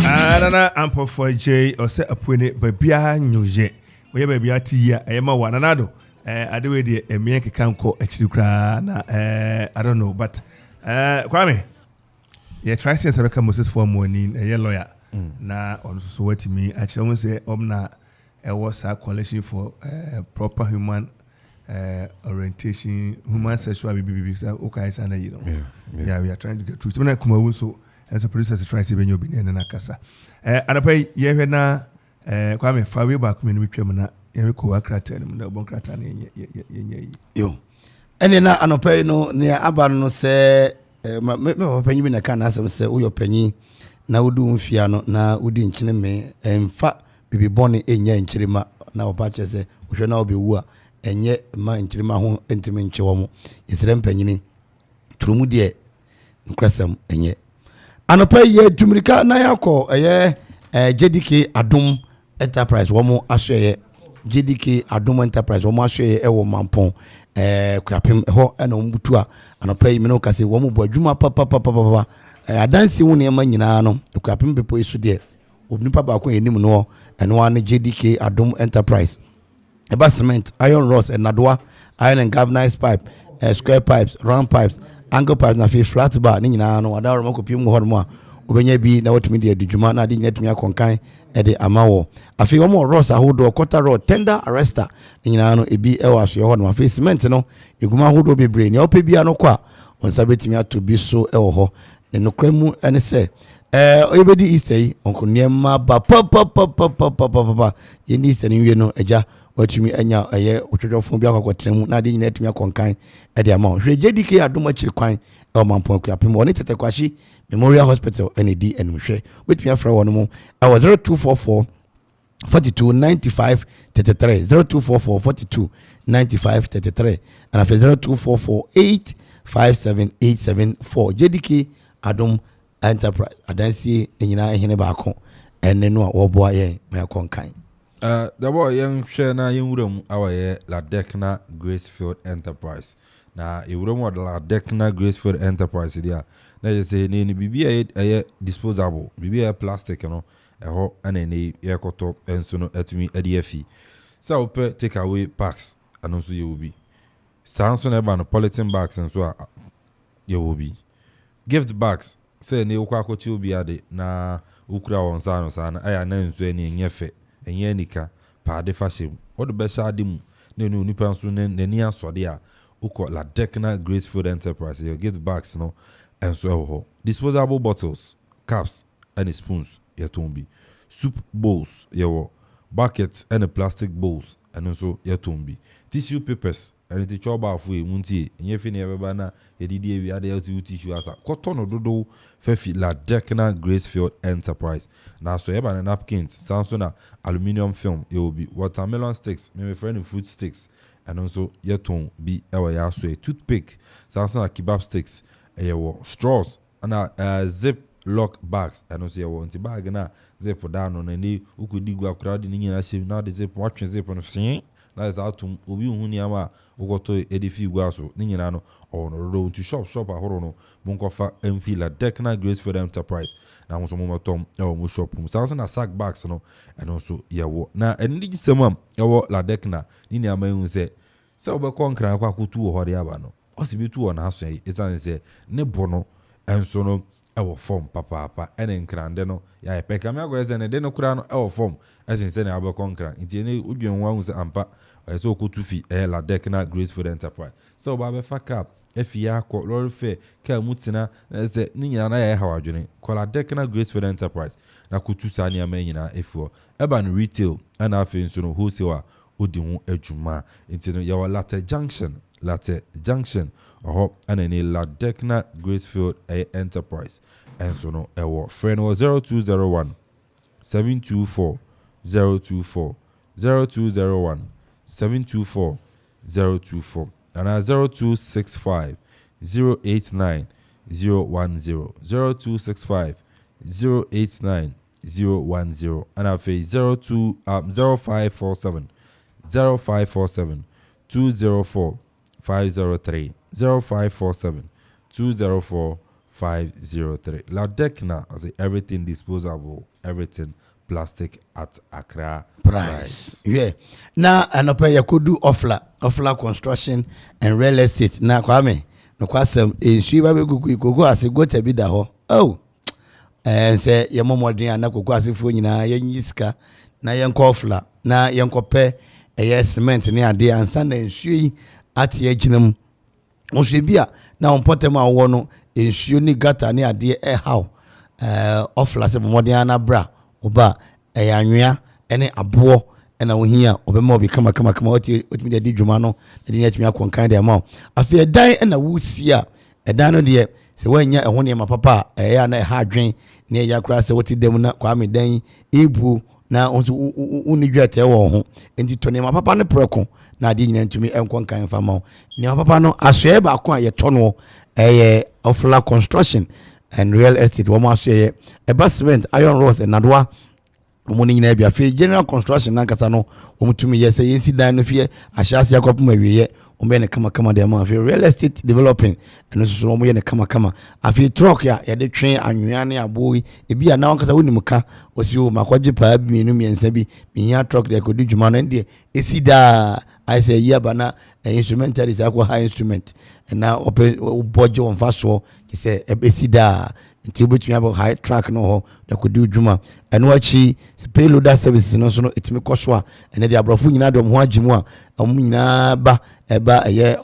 Anana ampo for J or set up when it babia nyuje. We baby atia ema wananado. Ade we de emien kekan ko achiru kra na I don't know but Kwame yeah try sense Rebecca Moses for morning a lawyer na on so what me actually say omna was a coalition for proper human orientation human sexual baby okay sana you know yeah we are trying to get through so kuma so and the producers try to be your opinion na kasa anapai ye hwe na Kwame fa we back me no twam na ye ko akrata no na bon krata na ye
yo ene na anopai no ne aba no se me panyi bi na kan asem se wo yo panyi na wodu mfia no na wodi nkyene me emfa bibi bone enya nkyirima na opa chese wohwe na obewu a enye ma nkyirima ho entime nkyewo mo yesere mpanyini turumu de nkrasam enye anopai ye tumirika na yakọ eye JDK Adom Enterprise womo ahweye JDK Adom Enterprise womo ahweye ewo mampon Akuapem ho ena ombutu a anopai me no kase womo bo adwuma papa adansi wo ne ma nyina no Akuapem pepo isu de obnipa ba ko enim no eno ane JDK Adom Enterprise eba cement iron rods and nadwa iron and galvanized pipe square pipes round pipes angle pipes na flat bar ni nyina no ada ro makopim ho no a obenya bi na watumi de adwuma na de nyatumi akonkan e de amawo afi wo mo rods ahodo quarter rod tender arrestor ni nyina no ebi e wa so ho no afi cement no eguma ahodo bebre ni ope bia no kwa onsa betimi ato bi so e wo ho ne nokramu ene se oyebedi easter onkonniema ba pa yendi easter ni wie no eja watumi anya eye otwodwofo bi akwakwatemu na de nyina atumi akonkan e de amawo hwe JDK Adom akiri kwan e mampon Akuapem woni tetekwashi Memorial Hospital NAD and Mhwe wetumi afra wono mu 0244 42 95 33 0244 42 95 33 and after 0244 857 874 JDK Adom Enterprise adansi enyina ehene baako enne no a woboa ye me akonkan
the boy young share na yewuram awaye La Decna Gracefield Enterprise na yewuram wa La Decna Gracefield Enterprise dia na je say ni bibia ye disposable bibia plastic no eho ana ni yekoto enso no atumi ade afi so pe take away packs anonso ye obi sanso na ba no polythene bags enso a ye obi gift bags say ni ukwa akochi obi ade na ukura wonsa no sana aya na enso ani enyefe enye nika pa de fashion odo be sha ade mu ne no nipa nso ne ni asode a uko La Decna Gracefield Enterprise your gift bags no enso ho disposable bottles cups and spoons yatombi soup bowls yawo buckets and plastic bowls and also yatombi tissue papers and the choba afu emuntie enye fi ne beba na yedidi ewi ade yasi tissue asa kotono dodo fefi La Decna Gracefield Enterprise na so yeba na napkins sanso na aluminium film yobi watermelon sticks me friend fruit sticks and also yaton bi ewa ya so toothpick sanso na kebab sticks ewo straws and zip lock bags and also you want bag na zip down on any ukudi gwa crowd ni nyina shim na the zip watch zip on fin na is out to obi hu ni ama ugoto edifi gwa so ni nyina no on road to shop ahoro no munkofa emfi La Decna Gracefield Enterprise na so mo tom e mo shop mu sanso na sack bags no and also yewo na eni gisema yewo La Decna ni ni ama hu se obe konkran kwa kutu ho de aba no osibitu wona aso yi esan se ne bono enso no ewo form papa ene nkrande no ya epeka me agweze ne de no kura no ewo form esin se ne abekọ nkran nti ne udwenwa hu se ampa so okutu fi La Decna Gracefield Enterprise so ba be faka efia akọ lorry fair ka mutina se ni nyina na ya hawadwene ko La Decna Gracefield Enterprise na kutu sani ama nyina efuo eba no retail ana afi nso no wholesale odi ho adwuma nti no yawa latte junction and any Ladekna Greatfield Enterprise and so no friend was 0201 724 024 0201 724 024 and 0265 089 010 0265 089 010 and I face 0547 204 503 0547 204 503. Ladekna, I say everything disposable, everything plastic at Accra price.
Yeah. Now, and up you could do offla construction and real estate. Now, Kwame, no question. Shiba go as a go to be the ho. Oh, and say your mom would na go as if you na yiska na yankofla na yankope a cement near there and Sunday and shui at Yajinum. Oshibia na ompotema wono ensuo ni gata ni ade how offla se bomodiana bra oba anwea ene abo ena ohia obema obi kama otimi de dwuma no de nyatimi akonkan de ama afi edan ena wusia edan no de se wanya eho ne mapapa ya na ha adwen ne ya kura se woti dem na kwa me dan ebu na uni dwete wo ho enti to ne mapapa ne preko na ade nyina ntumi enkonkan fama ne mapapa no asoe ba ko aye to no offla construction and real estate wo ma asoe cement iron rods and nadwa omoni nyina bia fe general construction na kasa no omutumi yese yensi dan no fie ahyase akopoma wiye ombe ne kama de ma fe real estate developing and so omo ye ne kama afi truck ya de twen anwea ne aboyi ebi na kasa wonimuka osi o makwaje pa bienu miensa bi minya truck de ko di dwuma no de esida I say yeah bana instrumentalist akwa high instrument and now budget on fast so say esida until between about high track no ho that could do juma and wachi payloader services no so no etimi koswa and the abrofo nyina dom ho agimu a nyina ba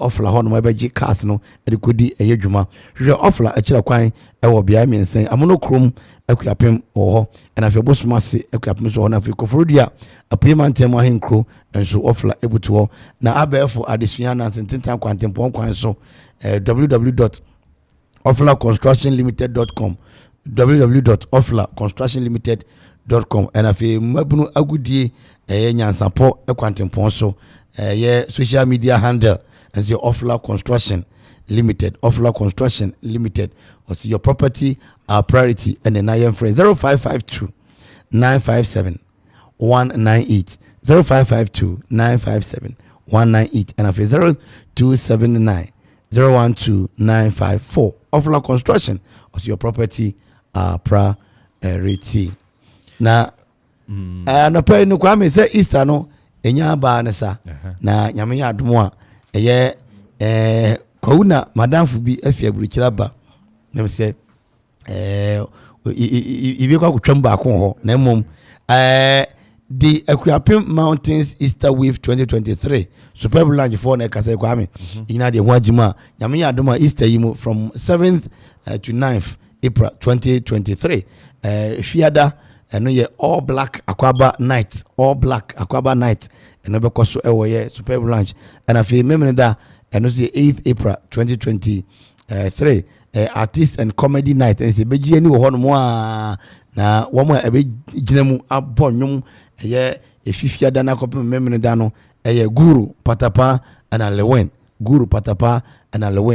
offla ho no be cars no e could di eye juma hwe offla a kira kwan e wo bia mensen amono krom Akuapem ho and afi bosmase Akuapem so na afi koforudia apayment tem ahen kro enso offla ebuto na abefo adesua na sententan kwantempon kwan so www.offlaconstructionlimited.com www.offlaconstructionlimited.com and afi mabunu agudie nyansapo kwantempon so social media handle and your Offla Construction Limited, Offla Construction Limited, or see your property our priority and then I am friend 0552 957 198 0552 957 198 and I feel 0279 012 954 Offla Construction or see your property our priority. Now, no pay no kwame say Easter no enya ba ne sa na nyame ya adomo a kwauna madam fu bi afia burukira ba nem se ibi kwa kutwam ba ko ho na mom the Akuapem Mountains Easter Wave 2023 superb lunch for na kasa kwame ina de ho agima nyame ya adomo Easter yimo from 7th to 9th April 2023 fiada and ye all black Aquaba night and be koso ye superb lunch and I feel memory that and it's the 8th April 2023 artist and comedy night and say beji ani wo ho no na wo mo ebe ginemu abonnwom ye efifia da na kopem memory da no guru patapa and alewen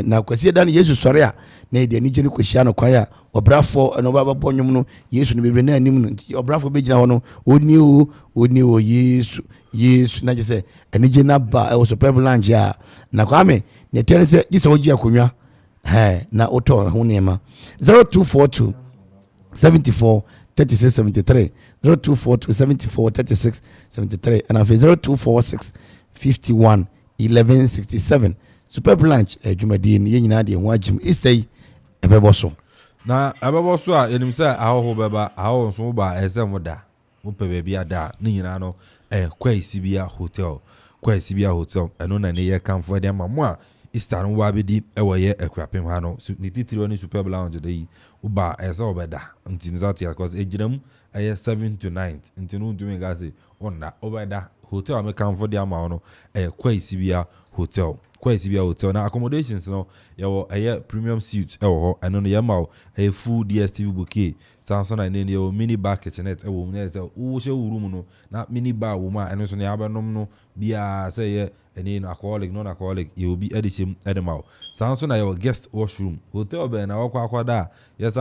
na kwesi da no Yesu sori a na de ani gene kwesi no kwaya obrafo no baba bonnwom no Yesu no bebre na anim no obrafo be gina ho no oni o Yesu na je se ani gene ba e so people lunch ya na kwame ne tere se gisa oji akonwa na oto ho nema 0242 74 3673 0242 74 3673 and after 0246 51 1167 superb lunch jumadi ni nyina de ho agim isei ebeboso
na ebeboso a enim se ahoho beba ahoho so ba esemoda mo pe be bia da ni nyina no kwa isibia hotel eno na ne ye kamfo de mammo a Easter no wa bedi ewo ye Akuapem ha no so ni titiri oni Super Lounge dey uba esa obeda nti nzati because ejinam 7 to 9 nti no ndumi ga say onna obeda hotel American for the amount no kwa isibia hotel na accommodations no yawo premium suite ho eno no yama full DSTV bouquet Samsung and then mini bar kitchenette wo mu na say wo she room no na mini bar wo ma eno so na abanom no bia say any alcoholic non alcoholic you will be edition edema Samsung na your guest washroom hotel be na wakwa da yes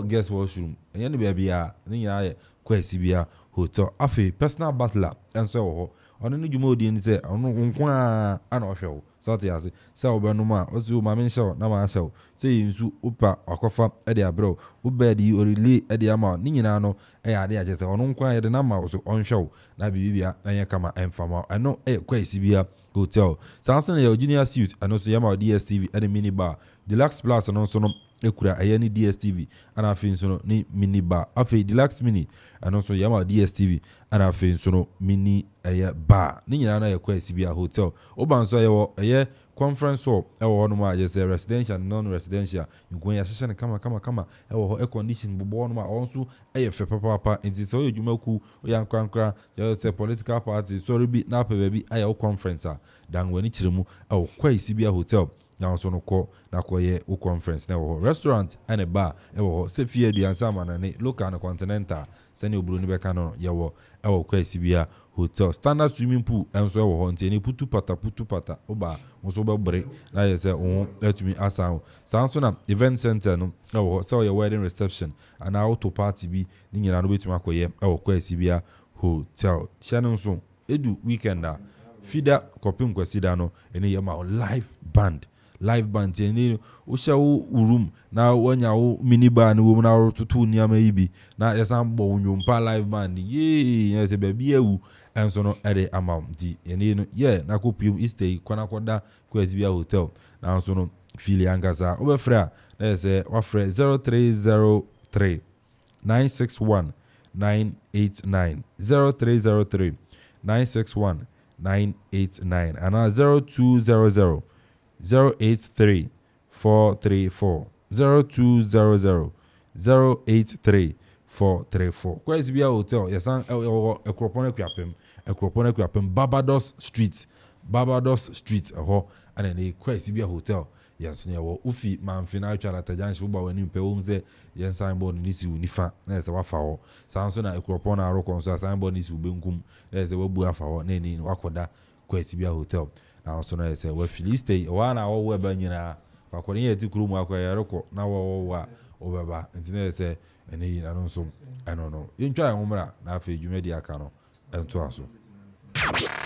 guest washroom enye ne bia ni ya kwa isibia hotel afi personal butler enso ho ono no dwuma odi ni se ono nkwa ana ohwe so te ase se obanum a osu ma men show na ma show se yinsu upa akofa e de abro ubedi orili e de ama ni nyina no e ade aje se ono nkwa ye de na ma so onhwe na bibia enye kama enfama eno kwa isibia hotel Samsung ya junior suite eno so yama DSTV e de mini bar deluxe plus no so no ekura ayani DSTV ana afin so no ni mini bar afi deluxe mini ano so yama DSTV ana afin so no mini bar ni nyina na yakwa sibia hotel oban so ye conference hall ewo no ma yes residential non residential nkon ya hyehyɛ ne kama ewo air condition bobo no ma onso fe papa nti so yejumaku ya nkwankra just political party so bi na pa bi ayo conference dan wani kyeremu ewo kwa sibia hotel na so no ko na koye o conference na wo restaurant and a bar ewo se fie aduansa mana ne local and continental sani oburu ni beka no yewo ewo kwa sibia hotel standard swimming pool enso ewo ho nti ni putu pata oba so be bre na yese o etumi asan sanso na event center no ewo so your wedding reception and auto party bi ni nyina no betumi akoye ewo kwa sibia hotel channel so edu weekend fida kopim kwasida no ene yema live band ni o shawo room na wanya wo mini bar ni wo na tutu niama yibi na yesan bo onwompa live band yese baby ewu enso no ede amount di ene no na kopim stay kwana koda kwazibia hotel na enso no fili angasa obefra na yese wafre 0303 961 989 0303 961 989 and 0200 083 434 0200 083 434 kwa isibia hotel yasan Akropong-Akuapem Barbados Street ho ana ne kwa isibia hotel yasun yawo ufi manfina atwala tajanshi uba wani mpe wonze yen signboard ni si unifa na se wafa ho sanso na Akropong na arokon so signboard ni si ubenkum na se wabu afa ho na ni wakoda kwa isibia hotel na so na se wa filiste wa na wo we ba nyina akwani yeti kurumu akwa yaroko na wo obeba ntine se eni na no so ano no yintwa enwumra na afa dwumadi aka no ento aso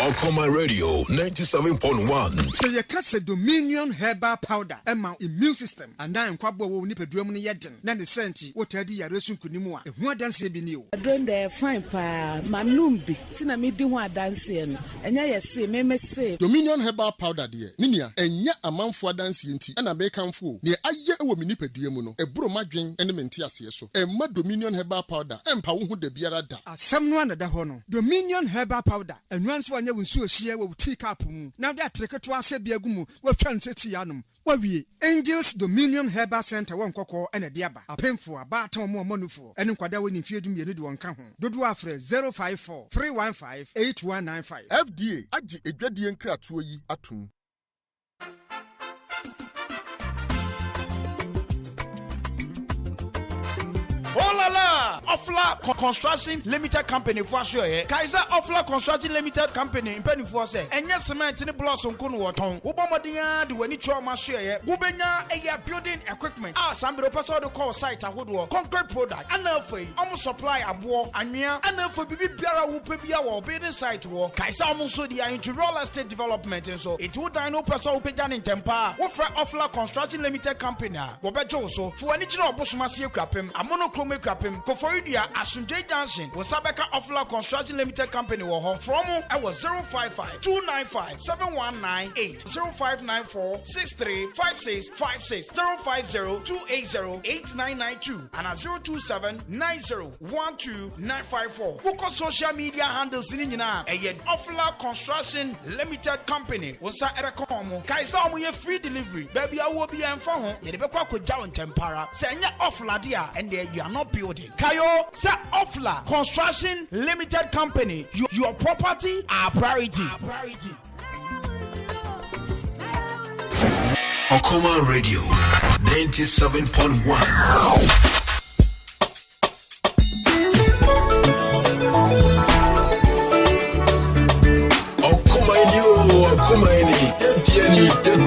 Okoman Radio 97.1.
Say you can say Dominion Herbal Powder Emma immune system and then kwabo wo nipadua mu ne yeden na ne senti wo tadi yare sun kunimu a ehu adanse bi ni o
adron dey fine pa manum bi tina me di ho adanse no enya yese me say
Dominion Herbal Powder de ninia enya amanfo adanse enti na be kanfo ne aye ewo me nipadua mu no eburo madwen ene mente ase so emma Dominion Herbal Powder empa wo hu da biara da
asem no anada ho no Dominion Herbal Powder enwanso anya wonsu ohie wo tea cup mu na de atreketo ase bia gumu wo twa nseti yanum wawie Angels Dominion Herbal Center won kokko ene de aba apemfo aba aton mo manufo ene nkwada woni fiedum ye ne de wonka ho dodo afre 054 315 8195
FDA agi edwadie nkratoɔ yi atum.
Oh la la! Ofla Construction Limited Company for sure. Kaiser Ofla Construction Limited Company in penny for say. Enya cement ni blossom kunu waton. Ubomodia di weni choma share. Gubenya eya building equipment. Sambiro person do call site ahodo. Concrete product. Anafo omo supply abo anwea. Anafo bibi biara wo pebia wo building site wo. Kaiser omo so dia into real estate development and so. It would dino person wo peja in tempa. Wo fra Ofla Construction Limited Company. Wo bejo so. Fu ani chiro obosoma sie kwapem. Amono Akropong-Akuapem, Kofori Fridua Asunjay Junction, Wasabeka Offla Construction Limited Company from I was 055 295 7198 0594 635656 050 280 8992 and 027 90 12954. Book on social media handles in Offla Construction Limited Company. Once I Erekomo, Kaisa we free delivery. Baby, I will be in phone. You never quite down tempera. Say Offla dia and there you are not building. Kayo, say Offla Construction Limited Company. Your property, our priority.
Okoman Radio 97.1. Okoman, Etienne, the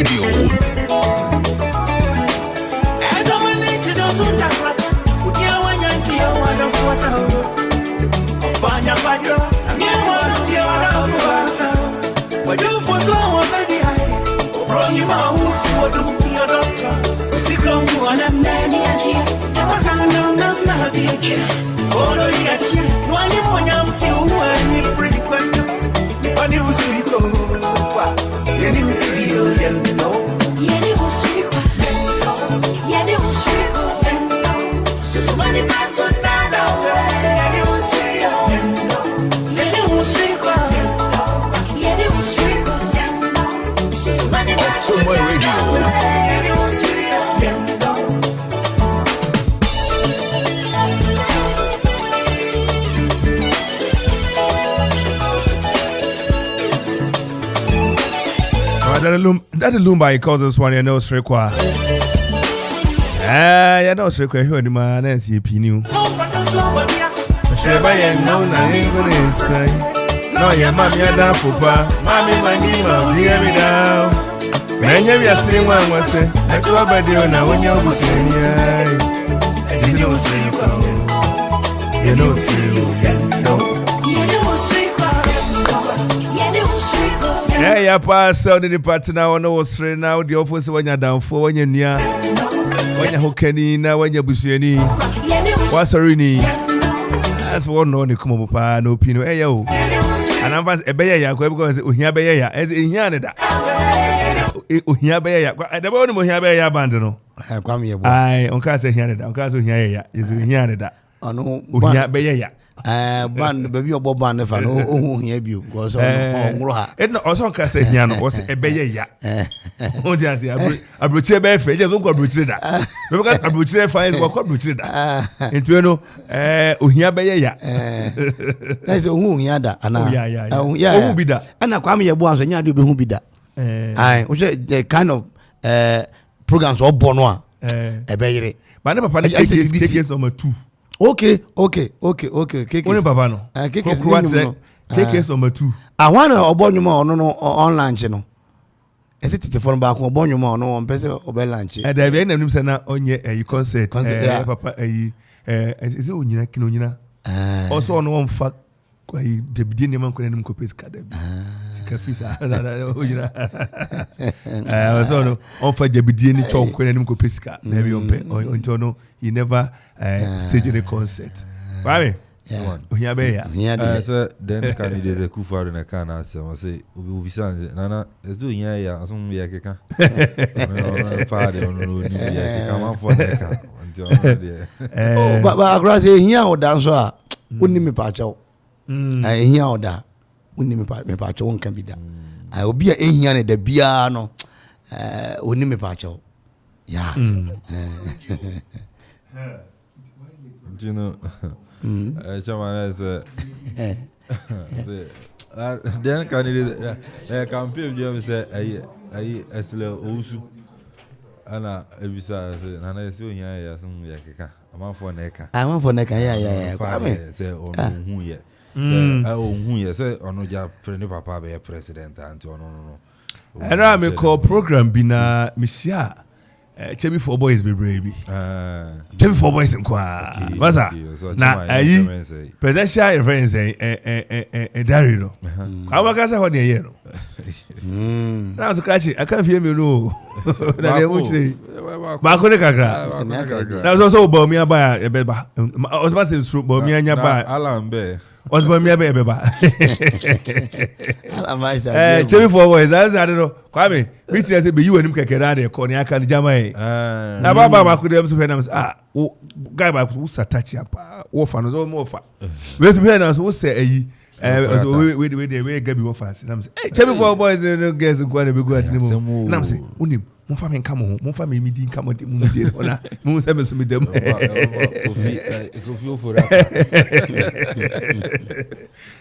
Radio.
That Lumba he calls us one, you know, Srekwa. You know, Srekwa, you heard the man, and see Pinu. Sheba, you know, I ain't gonna say. No, your mammy, I don't papa. Mammy, my name, I'll be every down. Man, you are saying one was it. I go by the owner when you're saying, you know, Srekwa. You know, yeah, pass out the partner on the street now. The office when you're down for when you're near. When you're hooking now, when you're busy. What's a rini? That's one no, come up, no pino. Hey, yo. And I'm fast a bear, because Uhia Bear, as in Yanada. Uhia Bear, at the bottom of Yabaya Bandano. I, on Casa Yanada, on Casa Yaya, is Yanada. I know Uhia Bear. Band baby or Bob and Fan, oh, you was on also Casa Yano was a bear. Oh, just a butcher bear, just don't go butcher that. Because a butcher finds what got butcher that. Into Uhia Bear. That's a who yada, and yeah, who be that? And I come here once and you who be that. I was the kind of programs or Bonois, a baby. But never panic, take number 2. Okay. Only Papa no. Cake number 2. I want to born you more no online channel. Is it the phone back or born you more no one person or lunch? And the end of them say na on your concert. Papa is it Unina Kinuna? Also on one fact. The beginning man couldn't copy his card. I was on for the beginning talk when him copy his card. Maybe on until no, he never staged a concert. Right? Yeah.
So then candidates a Akuffo in a can answer. I say, we be saying, Nana, as do ya, as we are can. Father, Amanfo
but I grass here or dancer wouldn't me patch out. I hear all that. Wouldn't me patch one can be done. I will be a here the piano. Wouldn't me patch out. Yeah.
You know, someone has then candidate campaign James say I slow also. Ana ebisa say nana say onya ya some yakeka Amanfo neka yeah say onu hu ye say hu ye say onu ja friend papa be president anti no
era me call program bi na misia chebi for boys be baby chebi for boys nkwa wasa na ayi presidential reference diary no kwa ka say ho ne ye no na so kachi aka fie me no na dem uchire ba ko ne kakra na so bo mi aba e be ba o so ba se so bo mi anya ba
alan be
o so bo mi aba e be ba chebi for boys as I don't know kwa me bi ti say be you anim kekere na ko ne aka ne jama e na ba ko dem so fe na o guy ba wo satachi apa wo fa no so mo fa we so fe na so wo say ayi we get be fast. I'm say, hey, chebi for boys, no guys go and be good anymore. And I'm say, unim, mon famille come home, mon famille me din come on, mon din, ona, mon say me so me dem. Kofi for that.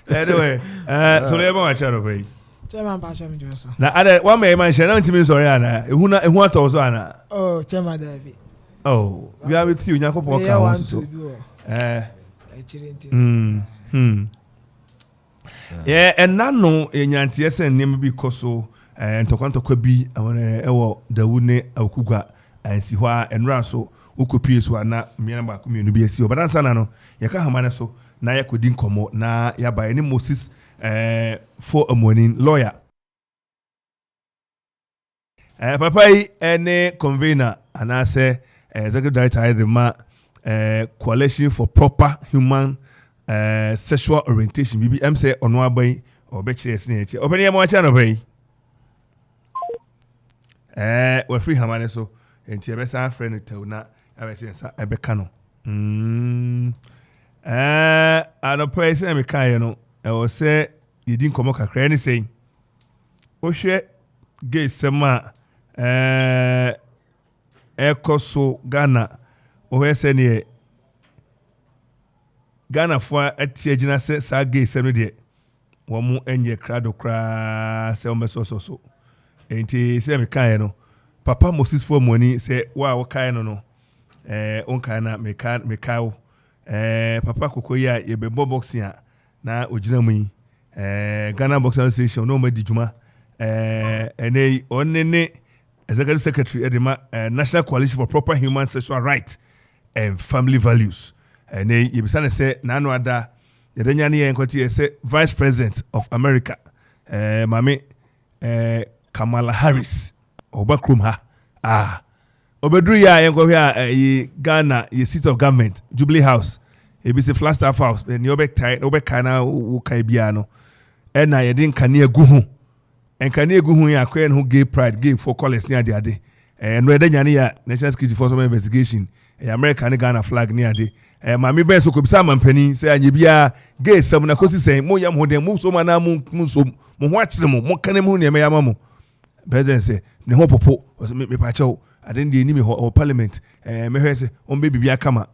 Anyway, so le ba channel pay.
Chairman pa chama Johnson.
Na ada one man man share na ntimi sorry ana. Ehu ato so ana.
Oh, chairman David.
Oh, we are with you, Yakopon ka so. Yeah, and now no enyantie say name bi koso ntokwa bi ewo dawune akugwa ansi hɔ a enra so ukopie so na mmea ba ko mienu bi asi obadansa na no yɛka hamane so na yakodi nkomo na yaba ni Moses for a morning lawyer papa yi ene convener anase executive director the ma coalition for proper human sexual orientation bibi em say ono aban obekire ese eche obani e mo acha no bai we free hamane so enti ebe sa friend tawna abese sa ebeka no anopa ese me kan no e wo se yedi nkomo kakra ni sei wo hwe gay sema ekoso Ghana o hese ne Ghana fo atie gina se sa gay sema de wo mu enye krado kra se o meso so enti se me kan no papa Moses for money se wa kan no on kan na me kan papa kokoya ye be boxing na ogina mu Ghana Boxing Association no ma di djuma ene onene executive secretary edema National Coalition for Proper Human Sexual Rights and Family Values ene yebisane se na no ada yedanya ne yenkoti se Vice President of America mame Kamala Harris obakrum ha obedru ya yenkwo hwe Ghana ye seat of government Jubilee House ebi se Flagstaff House ni obeka na ukai bia no ena yede nkane agu hu ya akwa no gay pride gay for colors ni ade no edanya ne ya National Security Force of Investigation America ne Ghana flag ni ade mami ben so ko bisa mampani se anye bia gay sam na kosi sen mo yam hoden mo so mana mo so mo ho akire mo kane mo ne me yama mo president say ne ho popo me pa chawo ade ndi ni me ho parliament me hwe se on be bibia kama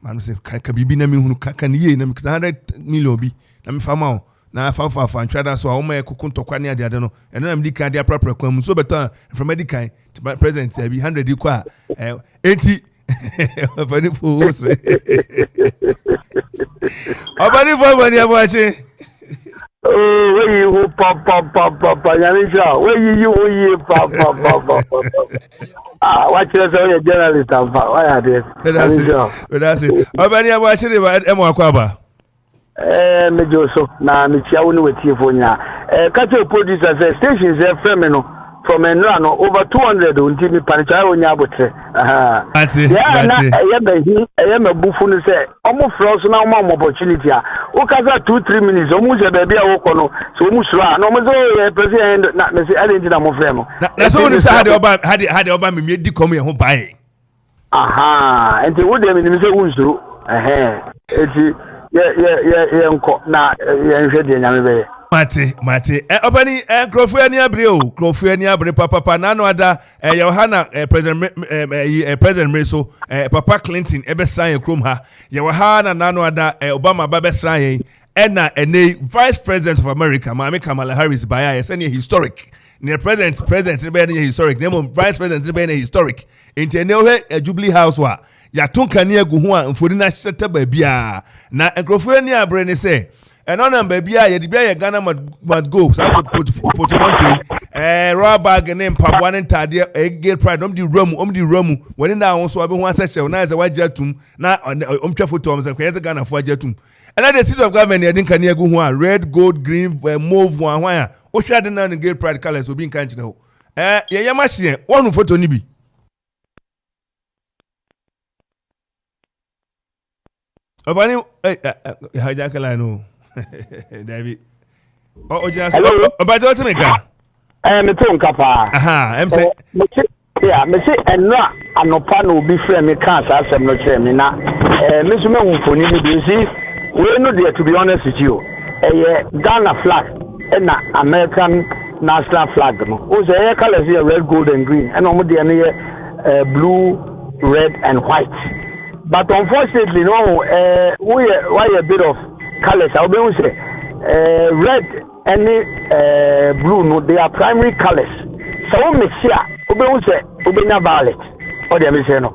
man say ka bibi na me hunu ka ne ye na me 100 million bi na me fama o na fa ntwada so a wo ma ekoko ntokwa ne ade no ene na me di kan dia prapra kwa mu so better from medical president be 100 di kwa enti Abani fo wosre Abani fo bani abache
where you papa yanisha where you papa watch us all journalist why are this
that's it Abani abache de ba emo akwaba
mejo so na me tia woni wetie fo nya catch producer say stations FM no from Enrano over 200 until me panicha onya abotre yeah me bufu no say omo frost na omo opportunity a o kaza 2-3 minutes omo je be bia wo kono so omo sura na omo zo president na me say ali na mo frame
na so oni say hade oba me di kom ye ho bae
enti wo de me say unzuru enti ye nko na ye nhwe de nyame be
Mate opani Akropong ani abre papa na no ada Yohana president Meso papa Clinton ebesran ekrom ha Yohana na no ada Obama babesran yen ena ene Vice President of America Mami Kamala Harris baya yes any historic ne president be any historic name Vice President be any historic inte ne o Jubilee House wa ya tonka ne agu ho a mfori na hyeta ba bia na Akropong ani abre ne say and on them baby ye di bia Ghana must go so put raw bag name pabwan entade gay pride di room when na won so abi ho asese na ze wajatum na omtwa photo om ze kweze Ghana fo ajatum and the city of government ye din kan egu ho a red gold green move one a o hwa de na gay pride colors obi nkan kire ho ye yama hye wonu photo ni bi obani hajakala no David. Just about what to make
me ton kapa.
I'm saying,
me say, and not an opano be friend me can't ask them no chair me na. Miss me for you see, we're not there to be honest with you. Ghana flag and American national flag. Who's the colors here red, gold, and green, and almost the blue, red, and white. But unfortunately, no, why a bit of colors? I'll be say red and blue. No, they are primary colors. So we mix here. We say we na violet. Or they say no.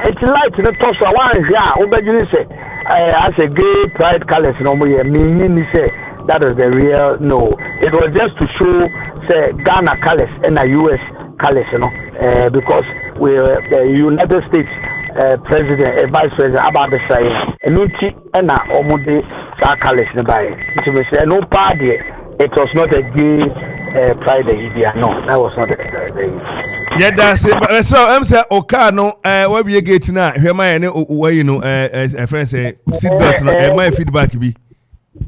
It's light. The top so one here. We say as a gay pride colors. No, we meaning say that was the real no. It was just to show say Ghana colors and the US colors, because we were the United States president, vice president about the say and omude colors nearby. To say no party, it was not a gay pride idea. No, that was not the
yeah, that's it. So I'm saying Okano, where we get now, here my friend say seatbelt, my feedback be.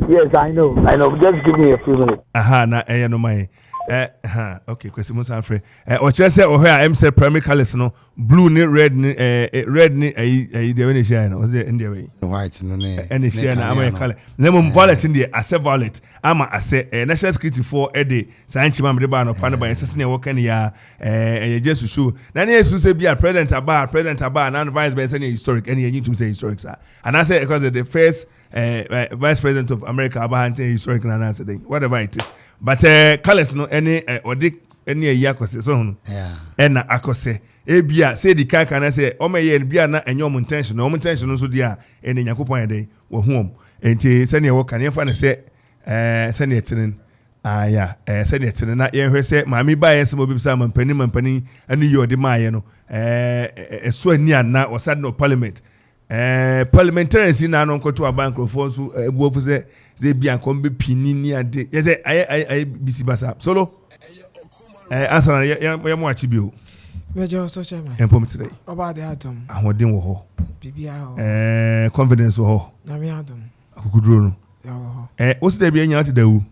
Yes, I know. Just give me a few minutes.
Aha, na no my. Okay, question most afraid. Or just say, I'm say primary colors, no blue, ni red, ni the way shine. Was it in the way?
White, no,
any share na American color. Lemon violet in there. I say violet. I say national security for a day. Science man, the bar no pan by assassinate working ya. Just to show. Then yes, to say be a president about, and vice president historic. Any you to say historic, sir. And I say because the first vice president of America about historic and answer whatever it is. But colors no any or dick any yakose so and akose ebia say the car can say o me bia na enyo intention no intention so dia ene yakopon dey wo home enti se ne wo kan yefan say se ne tinin se ne tinin na ye hwe say maami ba yes mo bi sa mampani anu yo de maaye no so ani ana o sad no parliament parliamentarians na no nkoto abankrofo so ebuofu say they be and come be pinini ade yes I bisi basa solo answer ya mo achi bi o
mejo so chairman
empom today
about the atom
ahoden wo ho
bibia ho
confidence wo ho
na me atom
akukuduro no
ya wo ho
o se be anya atidawu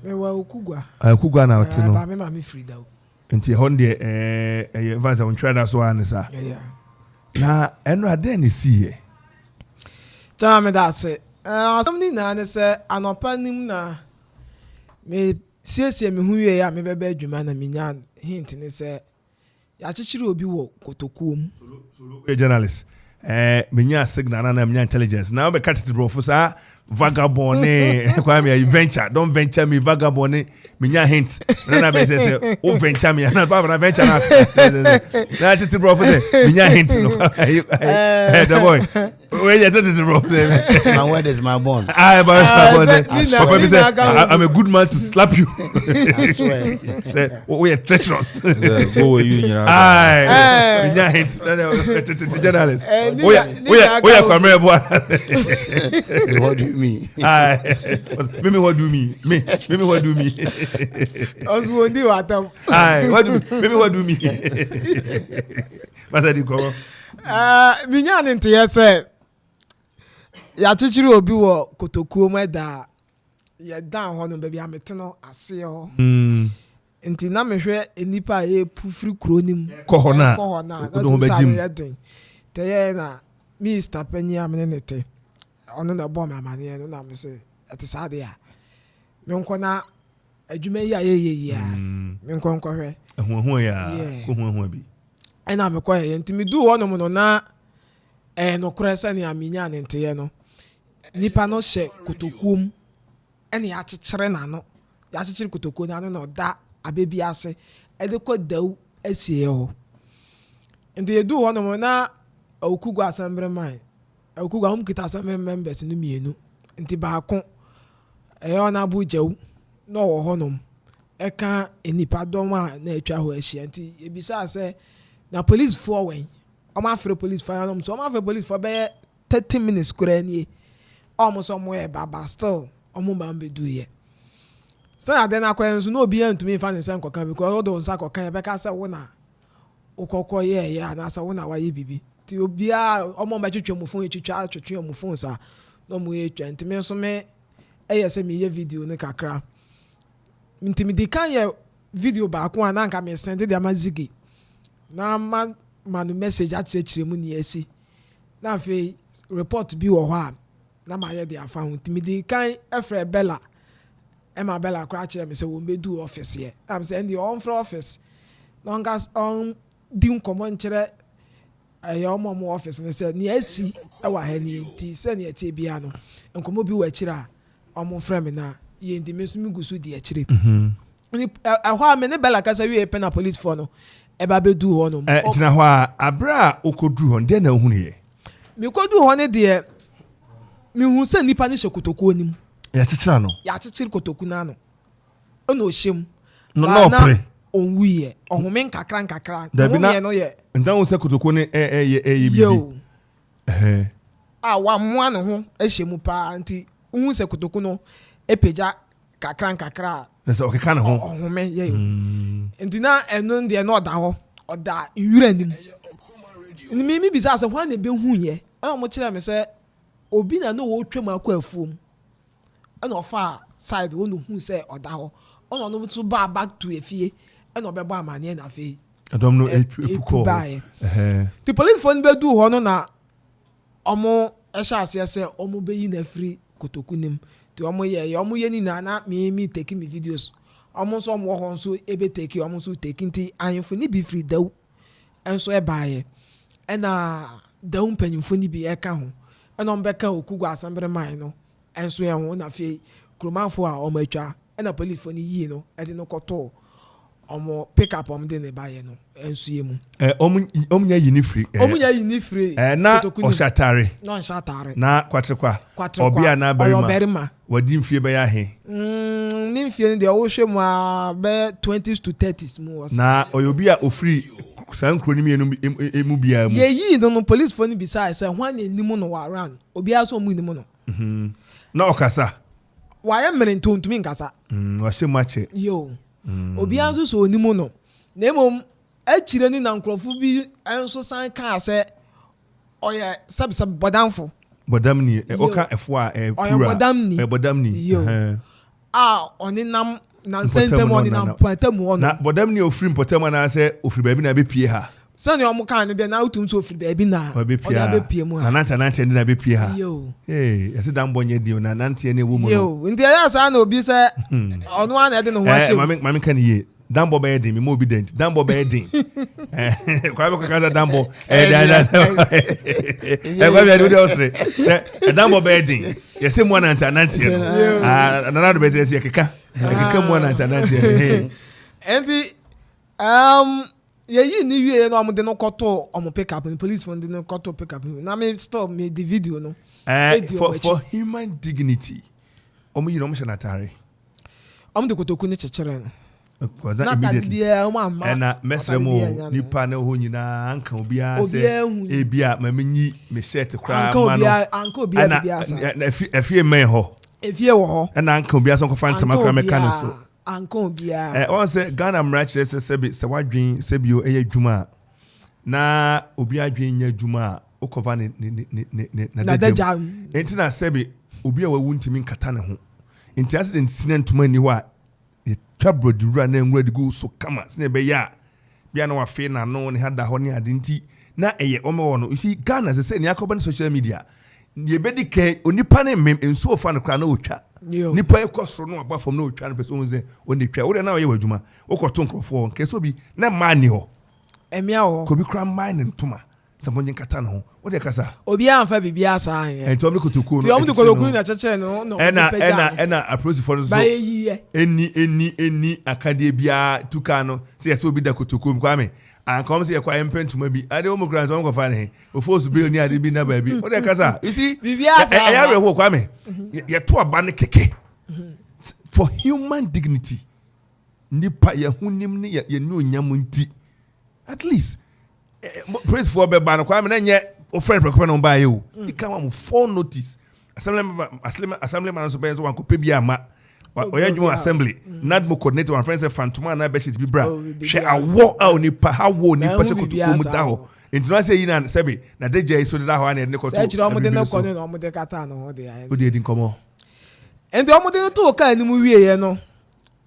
me wa okugwa
akugwa na oti no
ba me ma me free dawu
nti hon de advance on trader so an sa na eno ade ni siye
ta me da se something na ne say anopa nim na me siesie me hu wie ya me bebe adwuma na me nya hint ne say ya chichiri obi wo kotokuom
solo journalist me nya signal na me nya intelligence na be cat it bro for sa vagabond kwa me venture don't venture me vagabond me nya hint na be say o venture me na ba venture na it bro for say me nya hint no the boy where you that is bro
my word is my bond
I'm a good man to slap you
I swear
say we are treacherous
go where you
me nya hint journalist we are camera boy
what do you mean
Mimi what do me Mimi what do me
oswondi watam
what do Mimi what do me Masa di ko
minya nte yese ya chichiri obi wo kotokuo meda ya dan ho no ba bia meteno ase ho nti na mehwe enipa e pufri kronim
ko hona
do bejim te na Mr. Penny amenete ono na bom amane no na me se ete sade ya me nko na adwuma yi ayeye ya me nko hwe
ho ya ko ho bi
ena me ko ye nti me du ho no mo no na no kresa ni aminya ne nte no nipa no hye kotokuom ene ya chichire na no ya chichire kotokuo na no da abebi ase ede ko daw asie ho nti edu ho no mo na okugwa asambre man okugwa hom kita asambre members no mienu nti baako ona bujew no wo ho no eka enipa dom a na atwa ho ahia nti ebisa ase na police for wen afro police for no so afro police for be 30 minutes kurani almost somewhere baba still ba mbedu ye so na den akwa nso no obi antumi fa ne sen kokan because odo nsa kokan be ka se wo na ukokọ ye ya na sa wo na wa ye bibi ti obi a ba twetwe mu phone twetwe mu phone sa no mu ye twa ntimi nso me se me ye video ne kakra ntimi di kan ye video ba ko na nka me send de amazigi na manu message achire mu ni esi na fe report bi wo ho a na ma ye de afa hu ntimi di kan efre bella Emma Bella crachire me say we be do office here am say the on for office no gas on di nkomo nkyere ayo mo office ne say ni asi e wa ha ni ti say ni eti bia no nkomo bi wa kyira omo frame na ye ndi me so mi gusu di akyire ni ho a me ne Bella ka say we pen na police for no e ba be do ho no
tina ho a abra okodu ho de na hu ne ye
me kodu ho ne de mi hu say nipa ni hyekotokuo nim
ya chichira no
ya chichiri kotoku na no ono hyem
no pre
onwuye ohome nkakra
dabi na
no ye
ndan wo se kotoku ne bibi
yo wa moa no ho ahyem pa nti hu se kotoku no epeja kakra
nse okeka ne ho
ohome ye nti na eno de no da ho oda yura nim ni mi bisa se hwan na be hu ye mo kire me se obi na no wo twam akọ afuom ana ofa side wo no hu se oda ho ono no to back to efie ana obebo amane na fe
adom no efuko
the police phone be do ho no na omo ehya ase se omo be yi na free kotoku nim ti omo ye ni na me take me videos omo so omo ho so ebe take omo so take nti anfo ni be free daw enso e baaye na daw mpanyimfo ni bi eka ho na mbeka okugu asambere man no enso ye ho na fe kromanfo a omo atwa na police phone yi no e de no koto omo pick up om de ne baaye no enso ye mu
nya yi ni free na oshatare
no oshatare
na kwatrekwa obia na barima wadi mfie be ya he
ni mfie ne de wo hwe mu a be 20s to 30s mu
na oyobia ofri san kroni emu bia mu
ye no police phone beside say hwan enimu no wa around obia so mu enimu no
na okasa
wa ya mere ntontumi nkasa
wa hye mache
yo obia so onimu no na emom achire ni na nkrofo bi enso san kan say oye sabisa
bodamni oka efo a pura bodamni
yo oninam na sentem oninam patam ono
na bodamni ofiri potam na say ofiri ba bi na be pie ha
sani omo kan ne de na utum so ofiri ba bi na
be pie mu ha na nanta na be pie ha
yo
yesi dan bonye di na nante ne wo mu no
yo ndi ya sa na obi say ono ana de no ho ahye
mami kan ye dambo be edin mi mo obedient dambo be edin kwa be kaka dambo kwa be do osre dambo be edin yesi mo na nante no na do be say keka mo na nante
enti ye ni wie no amde no koto omo pick up police from the koto pick up na me stop me the video no
for human dignity omo yi no mo shanatare
omo de kotoku ni chechere no
na immediately na mesre mo nipa na ho nyina anka obia se ebia mamenyi me shirt kra ma no
anka obia bia sa
na efie men ho
efie wo ho
na anka obia so nkofa ntama kra meka no so
anka obia
on say Ghana mrachre se wadwen se bio eye dwuma na obia dwen nya dwuma okova ne na dajam enti na sebi obia wawu ntimi nkata ne ho enti accident sinentuma ni ho a tabro dura na ngura digo so kama sine be ya bia na wa fe na no ne hada ho ne adenti na eye omo no you see Ghana se ne akoba ne social media ye bedi ke onipa ne mem enso ofa no kra na otwa nipa ekosoro no aba fam na otwa no person ze oni twa wo de na ye wadwuma okoto nkrofo nke so bi na mani ho
emia ho
ko bi kra mine ntuma samonye nkata no ho wo de kasa
obi anfa bibia sa an
ento me kotoku no
ti omo de kotoku na chechere no
ena approach for so
ba yiye
eni akade bia tuka no se yesi obi da kotoku kwa me an come se kwa empentuma bi ade omo grant omo kwa fa ne ofosu bi oni ade bi na ba bi wo de kasa you see
bibia sa
ya rewo kwa me ye to aba ne keke for human dignity nipa ye hunim ne ye nu onyam nti at least praise for be ban kwa me na nye o friend prekope no ba ye o e kan am for notice assembly man so be so wan ko pe bi ama oya dwuma assembly nadmo coordinator one friend say fantoma na be shit bi bra she awo a oni pa hawo ni pa che kotoku mu da ho intuna say yin say be na deje so da ho na ne koto
say chira omo de na kono na omo de kata no ho de
ayi o de din komo
ende omo de to ka ni mu wie ye no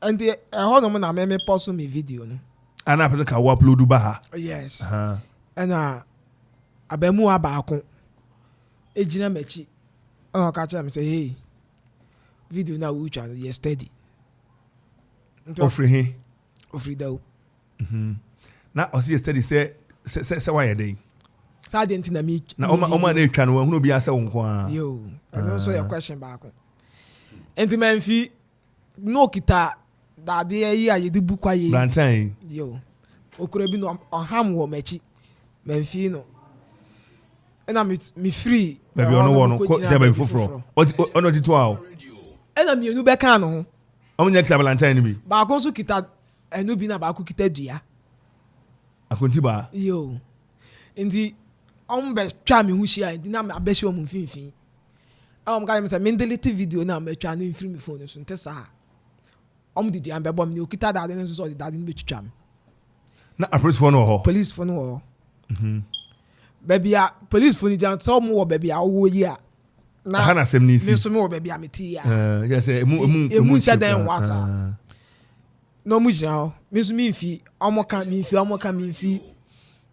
ende ho no mo na me post me video no
ana pese ka upload ba ha
yes ana abamu abaako ejina machi o ka cha me say hey video na we try yesterday ofri daw
na o see yesterday say why day
sergeant na me
na o ma na etwa no hunu bia say wo nko a
yo and also your question baako enti man fi no kita da de yi a ye de bukwa ye
plantain
yo okura bi no ham wo machi man fi no na me free
baby ono wo no ko ja ba foforo ono di to a
ɛna mmienu bɛka no ho
ɔmo nyɛ kita valentine ni bi
baako nso kita ɛnu bi na baako kita dua
akonti baa
yo nti ɔmo bɛ twa mi ho hyia nti na abɛhyɛ ɔmo mfimfini ɔmo ka yɛ mi sɛ me delete video na mɛtwa no mfiri mi phone so nte saa ɔmo didi an bɛbɔ mi ni okita daade ne nso sɛ ɔde daade no bɛtwitwa mi
na apolisifoɔ no wɔ hɔ
polisifoɔ no wɔ hɔ baabi a polisifoɔ no gyina sɛ ɔmo wɔ baabi a ɔwɔ yi a na
aha na asɛm ne si
me nso me wɔ baabi a me ti ya
yɛ sɛ emu
nhyɛ dan wɔ asa na ɔmo gyina hɔ me nso me mfi ɔmo ka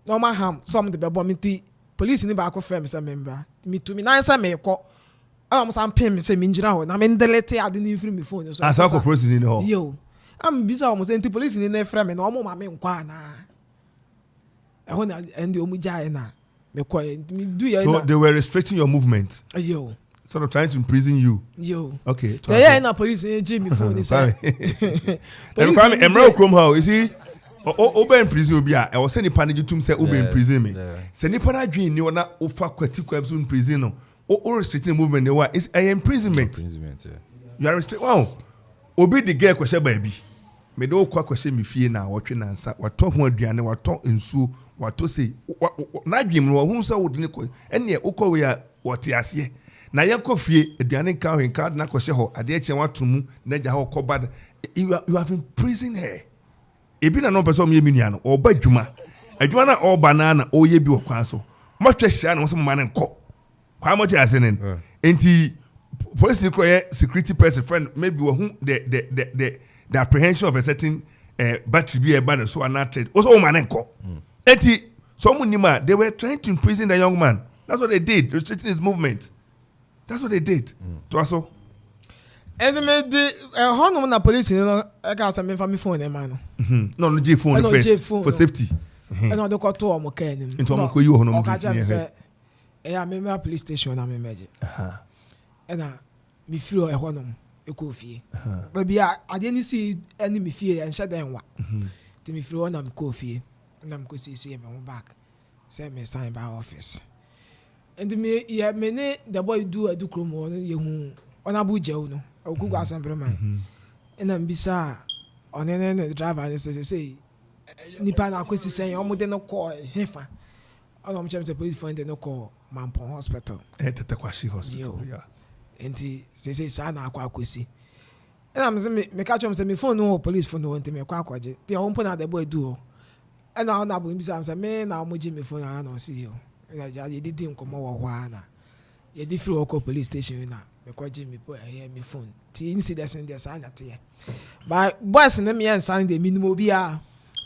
na ɔmo aham so ɔmo de bɛbɔ me ti polisi ni baako frɛ me sɛ membra me tu me nan sɛ meekɔ ɛna ɔmo san pin me sɛ me gyina hɔ na me ndelete ade ne mfiri me phone so
asa kɔ polisi ni hɔ
yo am bisa ɔmo sɛ nti polisi ni na frɛ me na ɔmo ma me nkɔ ana ɛhɔ na ɛnde ɔmo gyae na me kɔ me du yɛ na
so they were restricting your movement
yo
sort of trying to imprison you
yo
okay
the year na police ni gye me phone
sorry
police
emra okrom how you see obe in prison obi a e wo se nipa ne gitum se obe in prison me se nipa na dwen ni ona ofa kwati kwa so in prison no o restricting movement no is imprisonment you are restricting wow obi the girl kwahye baabi me do kwa kwahye me fie na wotwe nansa wato ho aduane wato nsuo wato sei na dwen no ho so wo de ne ko ene ukọ we a wote ase na yɛnkɔ fie aduane nka ho nka na kɔhyɛ hɔ ade akye wato mu na gya hɔ kɔba you have imprisoned her ebi na no person me minua no ɔba adwuma na ɔba na ɔyɛ bi wɔ kwan so mɔhwɛ hyia na wɔsɛ mma ne nkɔ kwa mɔte ase ne enti police security person friend maybe who the apprehension of a certain battery bi eba na so ana trade also mma ne nkɔ enti so munima they were trying to imprison the young man. That's what they did, restricting his movement. That's what they did. To us all.
And they made the honor na police no I got some family phone man.
No J phone first for safety.
And no go to am okay nim.
Into am ko you hono
mo say eh me police station na me meje. And me feel e hono e ko fie. Baby ade ni see any me fie and sha den wa. Ti me feel na me ko fie. Na me ko see me back. Say me sign by office. And me ne the boy do krom on ye hu on abuja no okugu asambere man na mbisa on the driver say nipa na akwesi say omo de no call hefa on am chem say police find no call Mampon hospital
Tetekwashi hospital yeah
enti say sa na akwesi na am say me catch am say me phone no police phone no enti me akwaje the omo na the boy do and na na bo mbisa am say me na omo ji me phone na no see you ya didi nkomo wo hwa na ya di free Oko police station na me kwaje me po me phone ti incident in there sa na te but boys na me yan de minimum obi a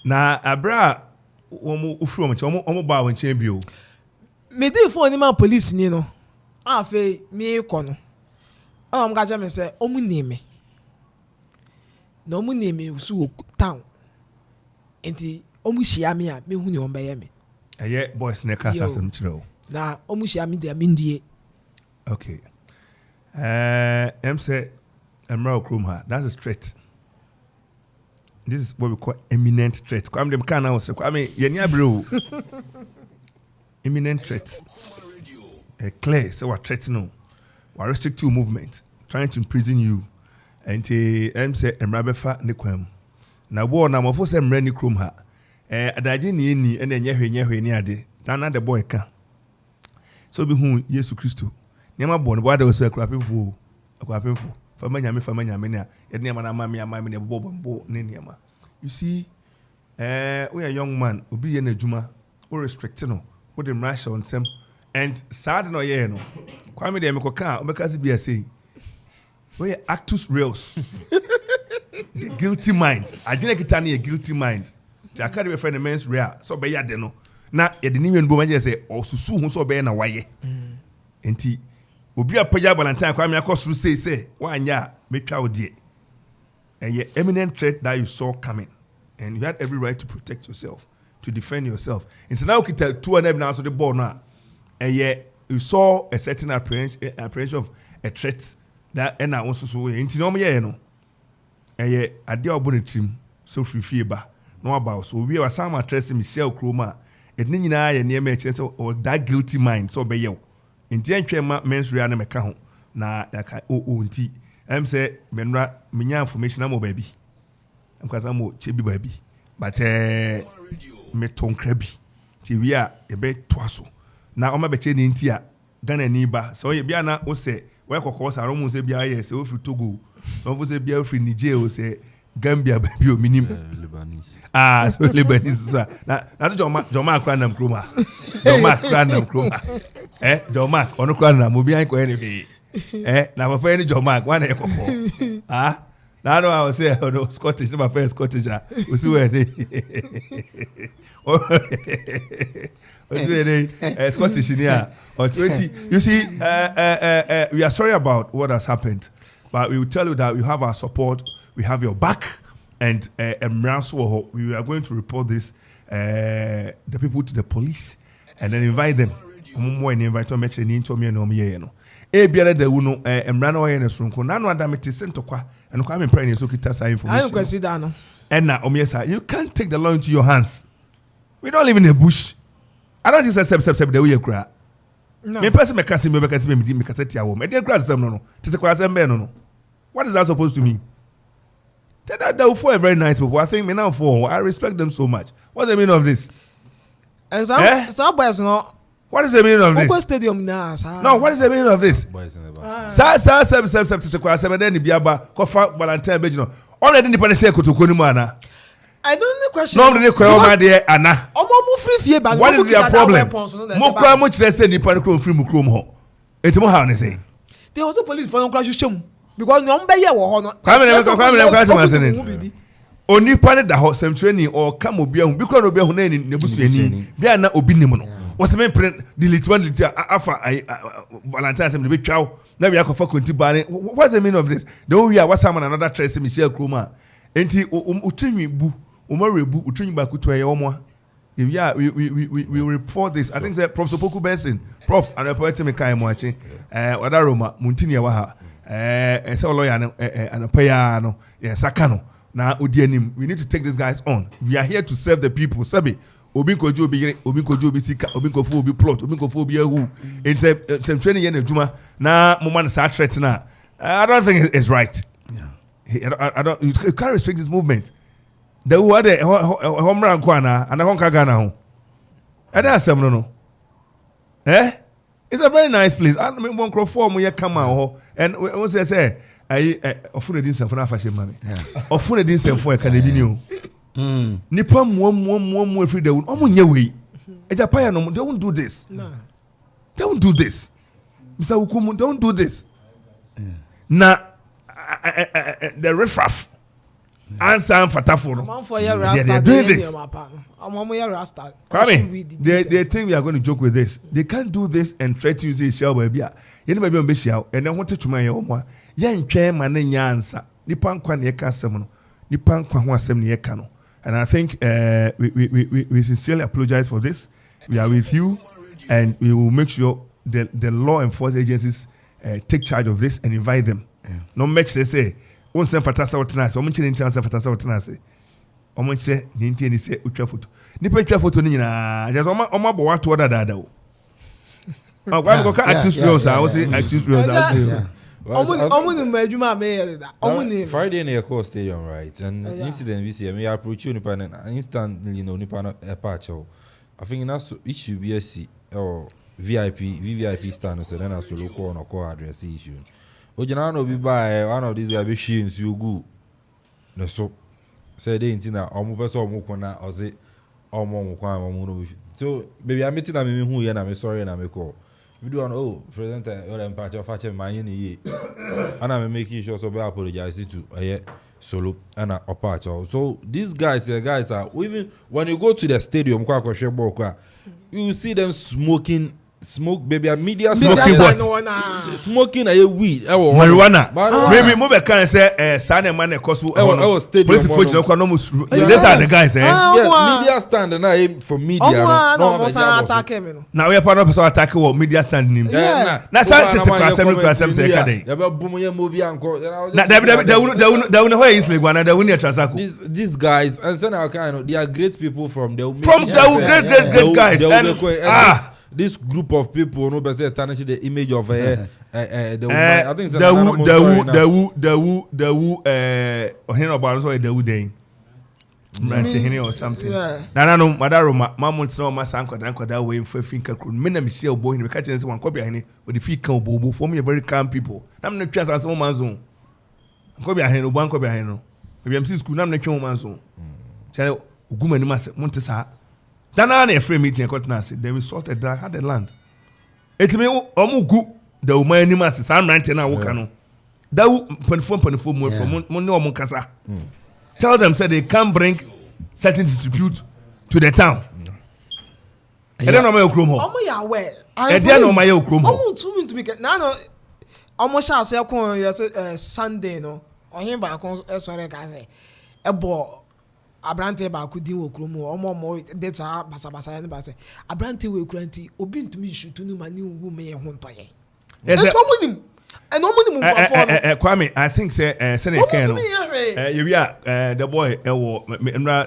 na abra omo ufru omo ba won chen bi o
me di phone ni man police ni no afa me ko no am gaje me say omu ni me no omu ni me usu town enti omu hia me a me hu ni on be ye me
eye boys ne kasa asem kire
na omu hia me de mindie
okay say Emerald Krumha, that's a threat. This is what we call imminent threat. Kwame dem kana o se Kwame yenya bro. Imminent threat. Clear so what threat no. We restrict your movement, trying to imprison you. And say Emerald befa ne kwam. Na wo na mofo se Emerald ni Krumha. Adaje ni eni ene nyehwe ni ade. Tana the boy ka. So be hu Yesu Kristo. Nyama bon bo ade so Akuapem fama nyame na ye nyama na mama ne bobo ne nyama. You see we a young man obi ye na adwuma o restrict no wo dem rush on sem and sad no ye no Kwame de mekoka o beka se bia say we actus reus the guilty mind adwene kita na ye guilty mind the academy friend men's real so be ya de no na ye de niwe nbo ma je say osusu hu so be na waye enti obi apaja Valentine Kwame akosuru say wanya metwa odie a eminent threat that you saw coming and you had every right to protect yourself, to defend yourself. And so now you tell 200 now so the ball now and you saw a certain apprehension of a threat that and I also so into no me no and I did our team so free ba no about so we are some address Michelle Kroma it ni na ye near me chance or that guilty mind so be you in the men's real na meka ho na aka o nti say menra minya information am baby am kwasa mo chebi baby but me tonkra bi ti wi a e be toaso na o ma be che ni ntia Ghana ni ba so ye bia na o se we kokko sa romu se bia ye se o fi Togo so o se bia o fi Niger o se Gambia baby o minim
Lebanese
so Lebanese sa na to Joma akra nam kroma Joma akra nam kroma Joma ono kwa na mo bia ko ene na papa any Joma one e kokko na no I say no Scottish my first Scottish we see where they Scottish in here or 20 you see we are sorry about what has happened but we will tell you that we have our support we have your back and we are going to report this the people to the police and then invite them more and invite them to me no me no e biara da wu no emra na oye ne sonko na no adamete sentokwa and kwa me pray so kita sa information
I consider no
and na omiesa you can't take the law into your hands we don't live in a bush I don't just accept the way you cry no me person me kasi me kaseti awo me dey cry sem no tete kwa sem be no what is that supposed to mean that for a very nice people I think me now for I respect them so much what's the meaning of this
and some boys no
what is the meaning of this?
Stadium now,
no, what is the meaning of this? Already the police kotoko ni mu ana.
I don't know question.
No, the question ma dey ana. What is their problem? Mo kwa mo kire say nipa no krom free mu krom ho. Enti mo how ne say?
They also police for no crash sham because no be here wo ho no.
Kwame onipa ne da ho sem training or kam obi ahu because obi ahu na ni nebusuani bia na obi nim no. Was the main print delete one delete afa Valentine sem be twaw na we Akuffo konti ba ne what's the meaning of this don't we are what's some another trace Michelle Kroma enti utwenwi bu umarebu utwenwi ba kuto ye omo yeah we report this I think say Prof Sopoku Benson Prof and report me kai mo achi wada Roma muntini ya wa ha say lawyer no anapaya no yes sakano na odi anim we need to take these guys on we are here to serve the people sabi obi koju obi sika obi kofu obi plot obi kofu obi ahu in some training yen adwuma na mo man sa threat na I don't think it's right I don't you can't restrict this movement the who are the homran kwana and honka Ghana ho and that's some no it's a very nice place and me won crofo mo ye kama ho and we say ofuna din sem fo na fashion mami ofuna din sem fo e kan ebi ni o nipa mo every day omo nya we ejapaya no don't do this don't do this Mr. Ukumu don't do this na the riffraff answer fatafo no
Amanfo ya rasta
doing this
Amanfo ya rasta
they think we are going to joke with this they can't do this and try to use it shell baby you know baby on be shell and then want to tuma ye omo ya ntwe ma na nya ansa nipa nkwa na ye ka asem no nipa nkwa ho asem na ye ka no. And I think we sincerely apologize for this. We are with you, and we will make sure the law enforcement agencies take charge of this and invite them. No make sure say, "One send fatasa otana say, omunche ni chance fatasa otana say, omunche ni nti ni say utwa photo. Nipa utwa photo ni nyina, just oma bo wa to order dada o. Why go can active reels? I will say active reels.
Friday in your stadium, right? And incident we see, I mean, I approach you instantly, nipa patch. I think that's it should be a C or VVIP stand. So then I should look on or call address issue. Ojana no be by one of these guys machines you go. No so say they intina omo person omo kona or say omo kwa omo. So baby, I'm meeting me who here na me sorry na me call. We do an present or patch of fatch my ye. And I'm making sure so I apologize to solo and a patch. So these guys are even when you go to the stadium, you see them smoking baby media
smoking what?
Smoking a weed
marijuana. Maybe move can say Sunday man kosu
stadium.
These are the guys
media stand and for media.
Now we are part of so attack what media stand him. Na say say kade.
These guys and then our kind they are great people from the
great guys.
This group of people no be say tarnish the image of I think
Hene or something. No, Madaroma, Mammon's no Masanko, that way for Finka Crew. Men, Michelle Boy, and catching one copy with the feet come bobo for me, very calm people. I'm not just as woman's zone. Copy a hen, one copy a hen. Maybe I'm still school, I'm not your man's zone. Tell Okoman Montesa. Dana a free meeting, they will sort it down, had the land. It's me, Omugu, the woman, Nimas, I'm 19 hour canoe. That will 24 more from Moncasa. Tell them say they can't bring certain dispute to the town. And then I'm a Okromo.
Omo ya well.
And then I'm a Okromo.
Omo to me to make na no. Omo sha say kon Sunday no. Ohin ba kon sorry ka say. Ebo abrante ba ku din Okromo. Omo data basa ya ne ba say. Abrante we kuranti obi ntumi shoot nu mani wu me ye ho ntoye.
Yes.
And no money
Kwame, I think say Senator you are the boy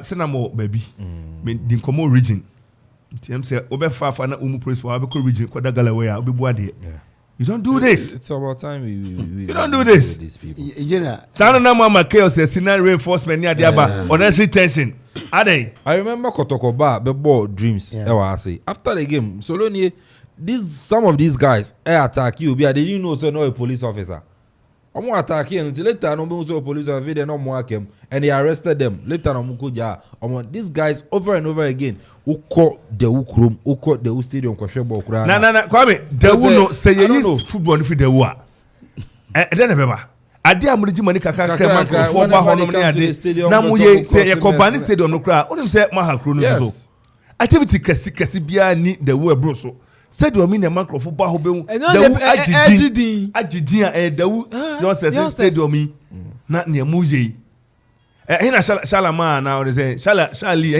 Senamo baby. The Nkomo region. TM say Obefa na umu praise for Abeko region kwada Galaway obi boade. You don't do this.
It's about time we
you don't do this.
These people.
Tana mama chaos scenario reinforcement near Diaba unnecessary tension. Are they?
I remember Kotokoba the ball dreams. I say after the game Soloni some of these guys attack you, but they didn't know so no a police officer. I'm gonna attack you until later no so a police officer they no more them and they arrested them. Later no mukoja. These guys over and over again who caught the Ukrum, who caught the stadium kwashebo kura.
Na Kwame, they will no say you football if they were. And then remember ade amuriji mani kaka krema for ba honom ne ade na muye say ye kobani stadium no kura onim say mahakro no so activity kasi bia ni the way bro so said you mean a microphone ba hobe agidin dawu no say stadium na ne muje hina shalama na o say shali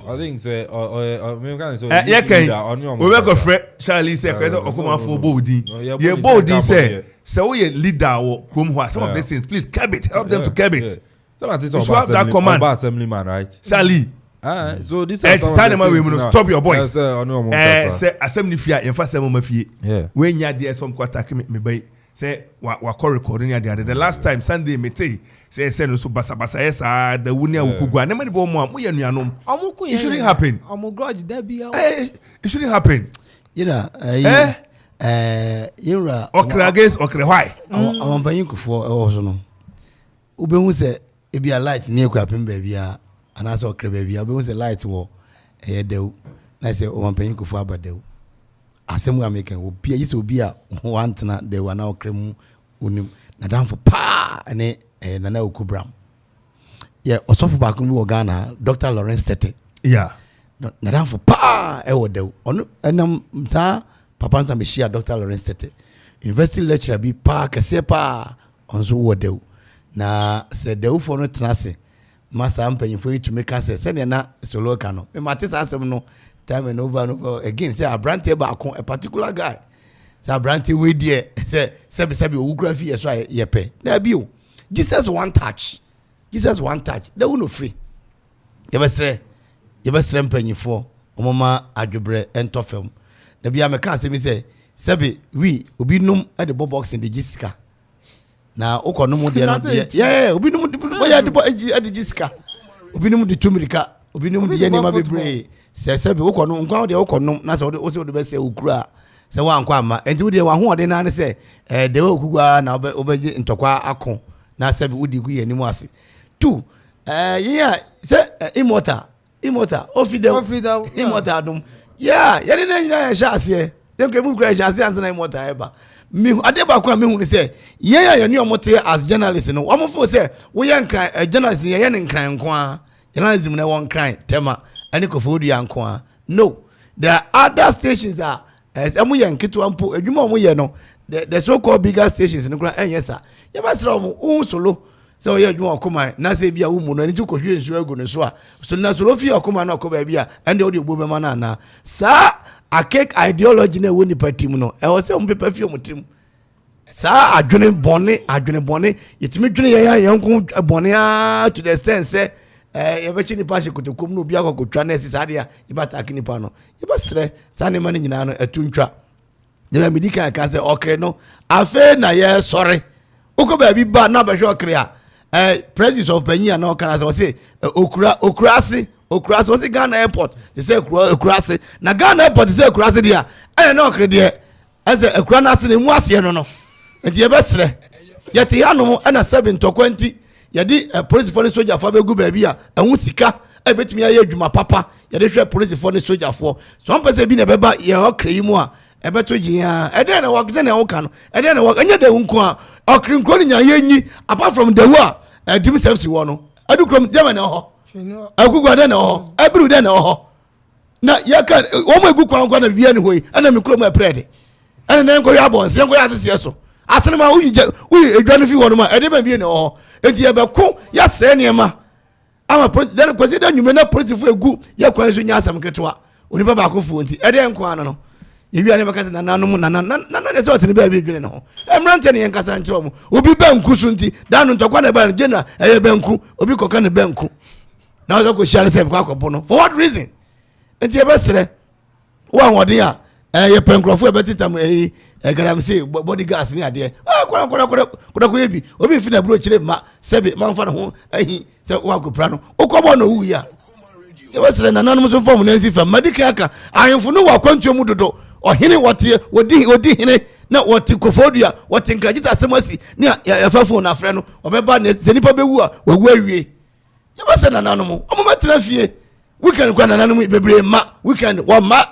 I think say me can say
we work of Charlie say Okoman bodi ye bodi say we leader or krom ho some of these things please curb it, help them to curb it.
So have that command assemblyman, right?
Charlie
so this
is stop your voice. Say assembly fia in first seven mafie when ya there some quarter me by say wa call recording ya the last time Sunday me say no so basa yes the wunia ukugwa na many bo mo ya nuanom it shouldn't happen.
Grudge there be
it shouldn't happen.
You know
okra against okra why
I'm paying for also no ube say e be a light near Akuapem baby and as okra baby ube say light wo de na say I'm paying for abade asem we make obi yi say obi a want na de wa na okra mu onim na dan for pa ene Nana Okubram. Yeah, Osofo Bakun bi Ghana, Dr. Lawrence Tete.
Yeah.
Nadam for pa e wo de. Ono enam ta papa nta me share Dr. Lawrence Tete. University lecturer bi pa kese pa onso wo de. Na se de for no tenase. Masa ampanyin for to make us say na solo ka no. Me matisa asem no time and over again say Abrante Bakun a particular guy. Say Abrante we there say sebi geography yes right yepe. Na bi o. Jesus one touch. They will no free. Yebesre mpanyifo omama adwobre entofem. Na bia me kan se mi say sebi we obi num at the box in the Jessica. Na okonum de no yeah obi num boya de Jessica. Obi num de tumirika, obi num de yanima bebre. Sebi okonum nkwa de okonum na se o de be say okura. Se wa nkwa ama enti wo de wa ho de na ne say de okugwa na obeje ntokwa akon. Na sabi udi ku ye nimu ase. Two, say immortal. Immortal dum. Yeah, ye dey na sha ase. Dem ke mu kra sha ase ansa na immortal eba. Me ade ba kwa me hu ni say ye ni omote as journalist no. Omo fo say wo ye nkran journalist ye ne nkran nko a. Journalism na won nkran tema ani ko fo odi anko a. No. There are other stations that emu ye nketu ampo adwuma omo ye no. The so-called bigger stations in the ground, yes, sir. You must have solo. So, you want Okoman, Nasa be a woman, and you could hear you go to Swa. So, Nasolofia Okoman, Okobia, and the audio woman. Sir, a cake ideology in a winning patimono. I was on perfume with him. Sir, I drink bonnet, yet me drink a young bonnet to the sense, yɛbɛkyi nipa hye kotokom no obi akɔkɔtwa na ɛsi saa deɛ a yɛbɛatake nipa no yɛbɛserɛ saa nneɛma no nyinaa no ɛto ntwa deɛ medi kan ka sɛ ɔkere no afei na yɛsɔre wokɔ baabi ba na bɛhwɛ ɔkere a president of panyin a na ɔka na sɛ ɔse okurase ɔse Ghana airport te sɛ okurase na Ghana airport te sɛ okurase deɛ a ɛyɛ na ɔkere deɛ ɛsɛ akura no ase na mu aseɛ no nti yɛbɛserɛ yɛte hanom ɛna 7 ntɔkwa nti yɛde polisifoɔ ne sogyafoɔ bɛgu baabi a ɛho sika ɛbɛtumi ayɛ adwuma papa yɛde hwɛ polisifoɔ ne sogyafoɔ so ɔmpɛ sɛ bi na ɛbɛba yɛn ɔkere yi mu a ɛbɛto gyinaa ɛdɛn na wɔkete na ɛwoka no ɛdɛn na ɛnyɛ da nko a ɔkere nkuro no nya yɛnyi apart from the wo a dim service wɔ no adu kurom deɛma na ɛhɔ akugu adɛn na ɛhɔ ɛbiriw dɛn na ɛhɔ na yɛka wɔn egu kwan na bibia ne hɔ yi ɛna me kurom ɛprɛ de ɛna na nkɔyɛ abɔnseɛ nkɔyɛ aseseɛ so asene ma woyi edwa no fi wɔ no ma ɛde ba bie ne ɛhɔ eti yɛbɛko yɛsɛɛ nneɛma ama president kwasi da nwumire na politifo egu yɛ kwan so nya asɛm ketewa onipa baako fo nti ɛde nkwa no yɛwia ne bɛka sɛ nananom nana de sɛ ɔtene baabi dwene ne ho mmerante ne yɛnkasa nkyerɛ mu obi bɛnku so nti da no ntɔkwa ne ba no gyena ɛyɛ bɛnku obi kɔka ne bɛnku na ɔsɛ kɔhyia ne sɛ bɛkɔ akɔpo no for what reason nti yɛbɛserɛ wo ahoɔden a yɛpɛ nkurɔfoɔ ɛbɛtetam galamsey body gas ne adeɛ kodakɔyɛ bi obi mfi na buro kyerɛ ma sɛbe mamfa ne ho ahi sɛ woakɔpra no wokɔbɔ no wowu yi a yɛbɛserɛ nananom so fam no ansi fam madi ka aka ahemfo no wɔ akwantuo mu dodo ɔhene wɔdi hene na wɔte kofodua wɔte nkragye sɛ asɛm asi ne yɛfa fo no afrɛ no ɔbɛba ne sɛ nipa bɛwu a wawu awie yɛbɛsɛ nananom ɔmɔmɛtena fie weekend kwa nananom bebree ma weekend wɔma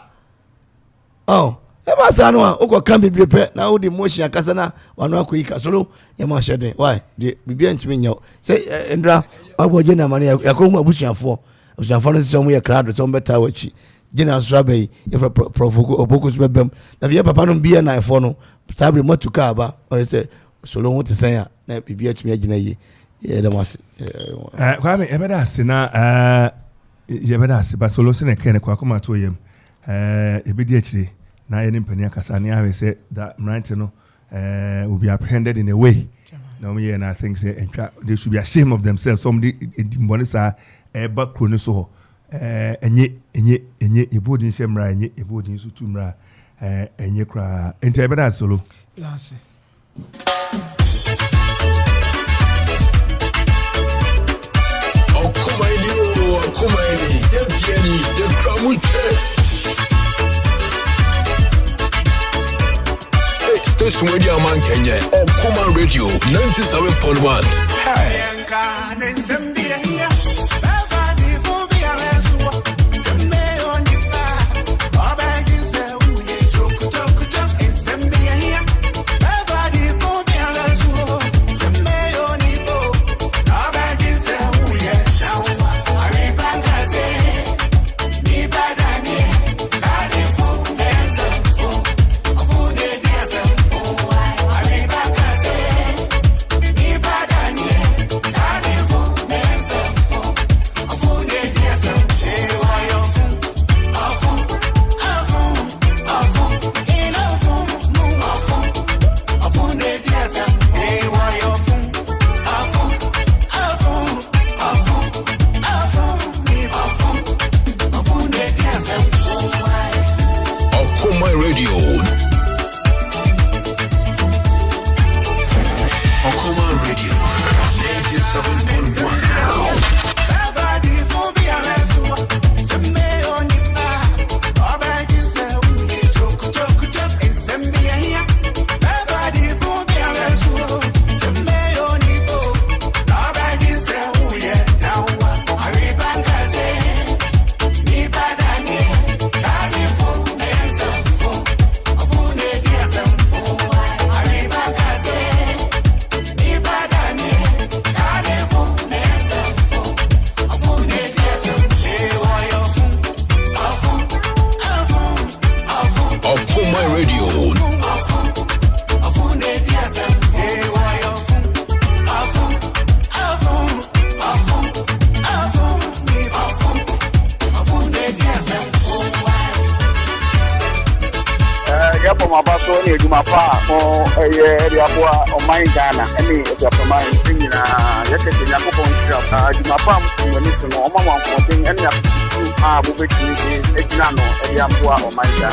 eba sa no a okɔ kan bebree pɛ na wo de motion akasa na wano akɔyi ka solo yɛ ma hyɛ den why de bibia ntimi nyɛ sɛ ndra abo gye na mane yakɔ mu abusuafoɔ no sɛ ɔmo yɛ krado sɛ ɔmo bɛta wachi gina so abai yɛfrɛ profoko oboko so bɛbɛm na fie papa no bia na ɛfɔ no sabre motu ka aba ɔyɛ sɛ solo ho te sɛn a na bibia tumi agyina yie yɛ dɛm ase
kwame ɛbɛda ase na yɛbɛda ase ba solo sɛ na kɛne kwa kɔma to yɛm ɛbɛdi akyire na yɛne mpani akasa ne ahwɛ sɛ that mmerante no will be apprehended in a way na ɔmo yɛ na I think say they should be ashamed of themselves some de mbɔne saa ɛba kuro no so hɔ enye ebodi nhyɛ mmra enye ebodi nso tu mmra enye kra enti ebeda solo yes
Okoman yebjeni yekramuche station radio man Kenya Okoman radio 97.1
Ghana, any of your command, kete na ko bon sira di ma pam mo ni so no o ma wan ko den en ya bo betimi e dina no e ya mboa o manja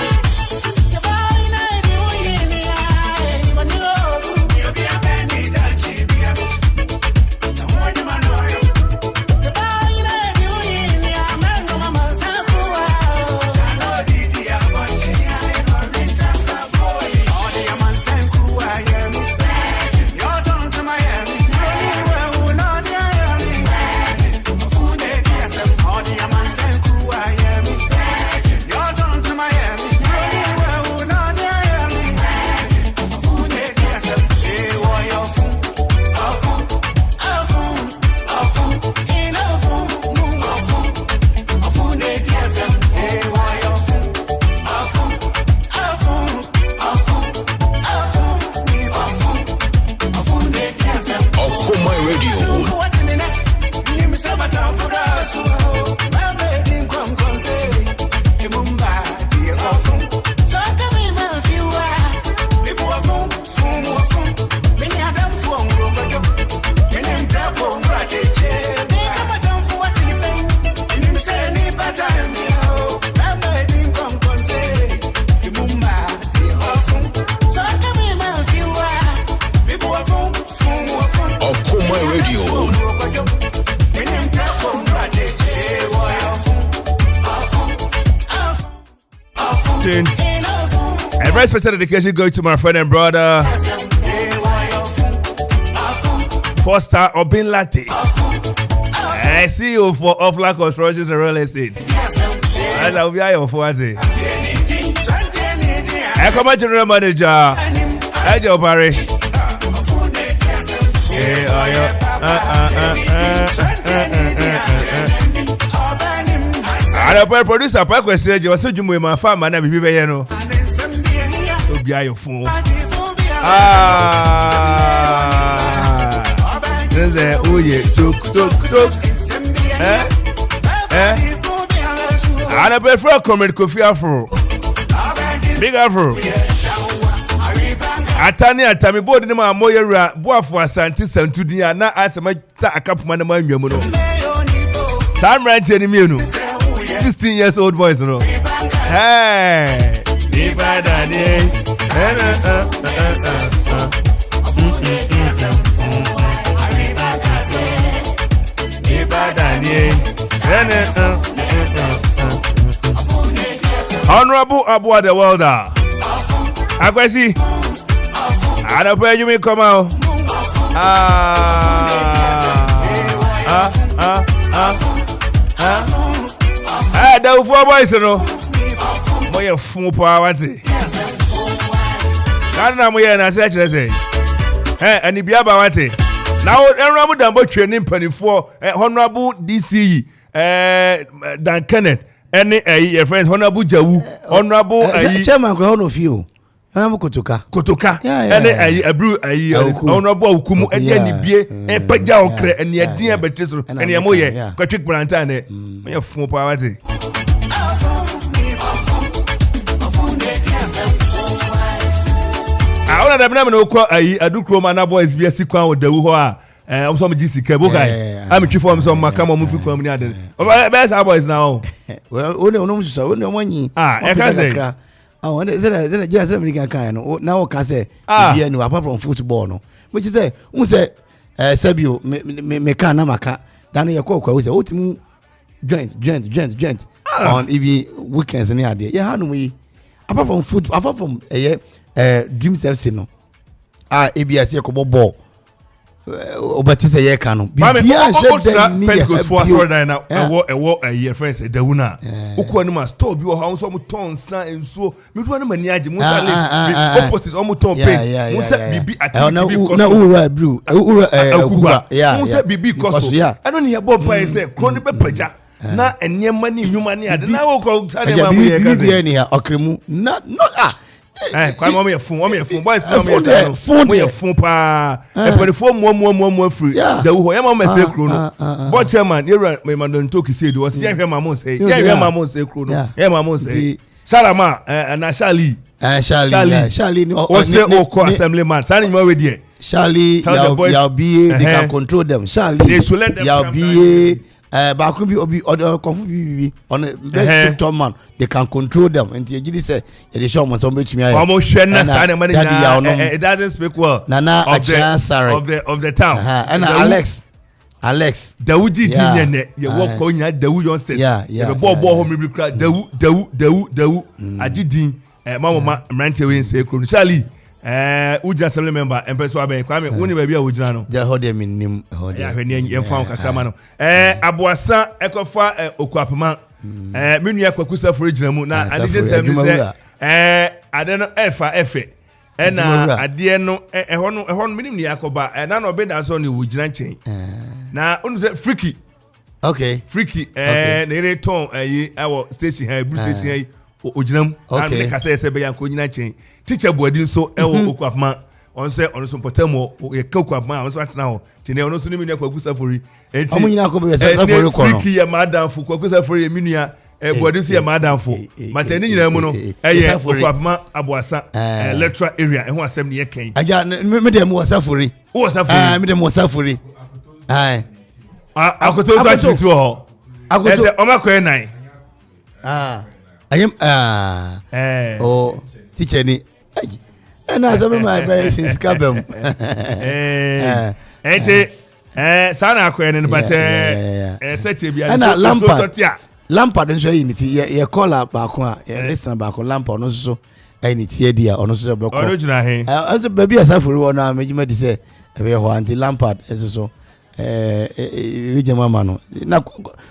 A very special dedication going to my friend and brother, 4-star Obin Latte, CEO for Offline Constructions and Real Estate. As I will be here for what? Okoman General Manager, Ejo Barry. I don't produce a pack of sage. Was so you my farm and I be here no. So be your phone. There's a tok. I don't pay for a comment coffee afro. Big afro. Atami board in my moya boafo asante santudia na asema ta akapuma na manwam no. Sam ranch any me 16 years old boys no. Hey, Honorable Abu the Welder. Akwesi. I don't pray you may come out. The 4 boys, you know. Moya full power. Canada Moya and I say, eh, and if you have a now, Honorable Dambo training penny for Honorable DC, Dan Kenneth, and a friend, Honorable Jawu, Honorable
Chairman, ground of you. Kotoka.
A brew honorable Kumu and Yenny and Paja Okre and your dear Betriso and your Moye, Patrick Brantane, your full power. I want to have no quite a do Cromana boys be a sequel with the Wuha. I'm some GC Kabuka. I'm a chief from some Macamo movie community. Best our boys now.
Well, only so no money.
I can say.
Oh, and then just American kind. Now, can say, apart from football, no. Which is say, Sabio, Mekanamaka, Daniel Coco, who say, Ultimate joint on EV weekends and the idea. Yeah, how do we, apart from foot, apart from Dreams FC, no, ABS ball. Obatisa ye kanu.
Bia Pentecost for sorry now. A year friends e dawuna. Uko ni ma store bi o ha so mo ton san enso. Me do na mani age mo sa opposite o mo ton paint. Mo sa bibi activity bi
na ura blue. Ura
mo sa bibi koso. Ano ni ye bo pa say kro ni be paja. Na enyema ni nwuma ni ade. Na wo ko sa de ma mo ye ka say.
Bi ni ya okremu. Na no
Kwa mama ya phone boys na mama ya phone pa e pon phone mo free da wo ya mama say kro no but chairman you me man don talk say do was ya hwe mama say kro no ya mama say Sharama na Charlie
Charlie
o say o ko assemblyman sani ma we die
Charlie, Yalbi, they can control them. Charlie,
they should let them
Yalbi, Bakubi, Obi, or Konfu on a big top man. They can control them. And the Gidi said, "They show me somebody to me."
It doesn't speak well.
Nana, of
the town.
And Alex.
Dawudi Tinyane, you walk on your Dawu Yonset.
Yeah.
The ball home will cry Dawu. Ajidi, Mama Mrantewe say, Charlie, Uja Assembly member, Empress Wabe, Kwame, only baby Ujano.
They hold them in him.
When you found Kakamano. Abuasa, Ekofa, Okuapem, Minya Kwakusa for Regional, and it just said, I don't know, Efe. And at the end, a horn minimum Yakoba, and none of it as only would chain. Now, freaky.
Okay.
Freaky, and they told our station here, Bruce here, Ujinam, and make us say, Sebayan chain. Teacher boarding so Okuapem, on say on some potemo, a Kokuapman, was what's now. Tine no suni minya kwakusa fori. Enti freaky ya madam for kwakusa fori minya. Body see a madam for. But any mono, Okuapem Abuasa, electoral area, and who assembly came.
I got me them was suffering.
Who was suffering?
Me them was suffering. Aye.
I could tell you to all. I could say, Oma Kwenai.
I am, oh, teacher, and as I'm my best in Scabum.
Sana Kwen, but
Lampard and Shane, you call up back one, listen back on Lampard, no so any tear dear, or no so block. As a baby, as I for one, I made you say, anti Lampard, as so. Mamma. Now,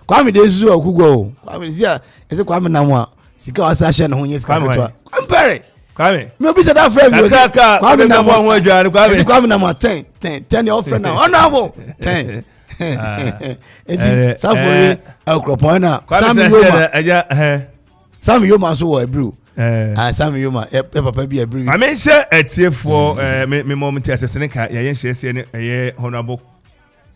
Kwame this zoo who go. I mean, yeah, it's a Kwame Namwa. Sika Sasha, who is coming to Kwame. Maybe that friend was Kwame Namwa, Kwame Namwa 10 your friend now. Honorable 10. Safari Akropong-Akuapem. Some you must so a brew. And some you might ever be a brew.
I may share a tear for me moment as a Seneca, a honorable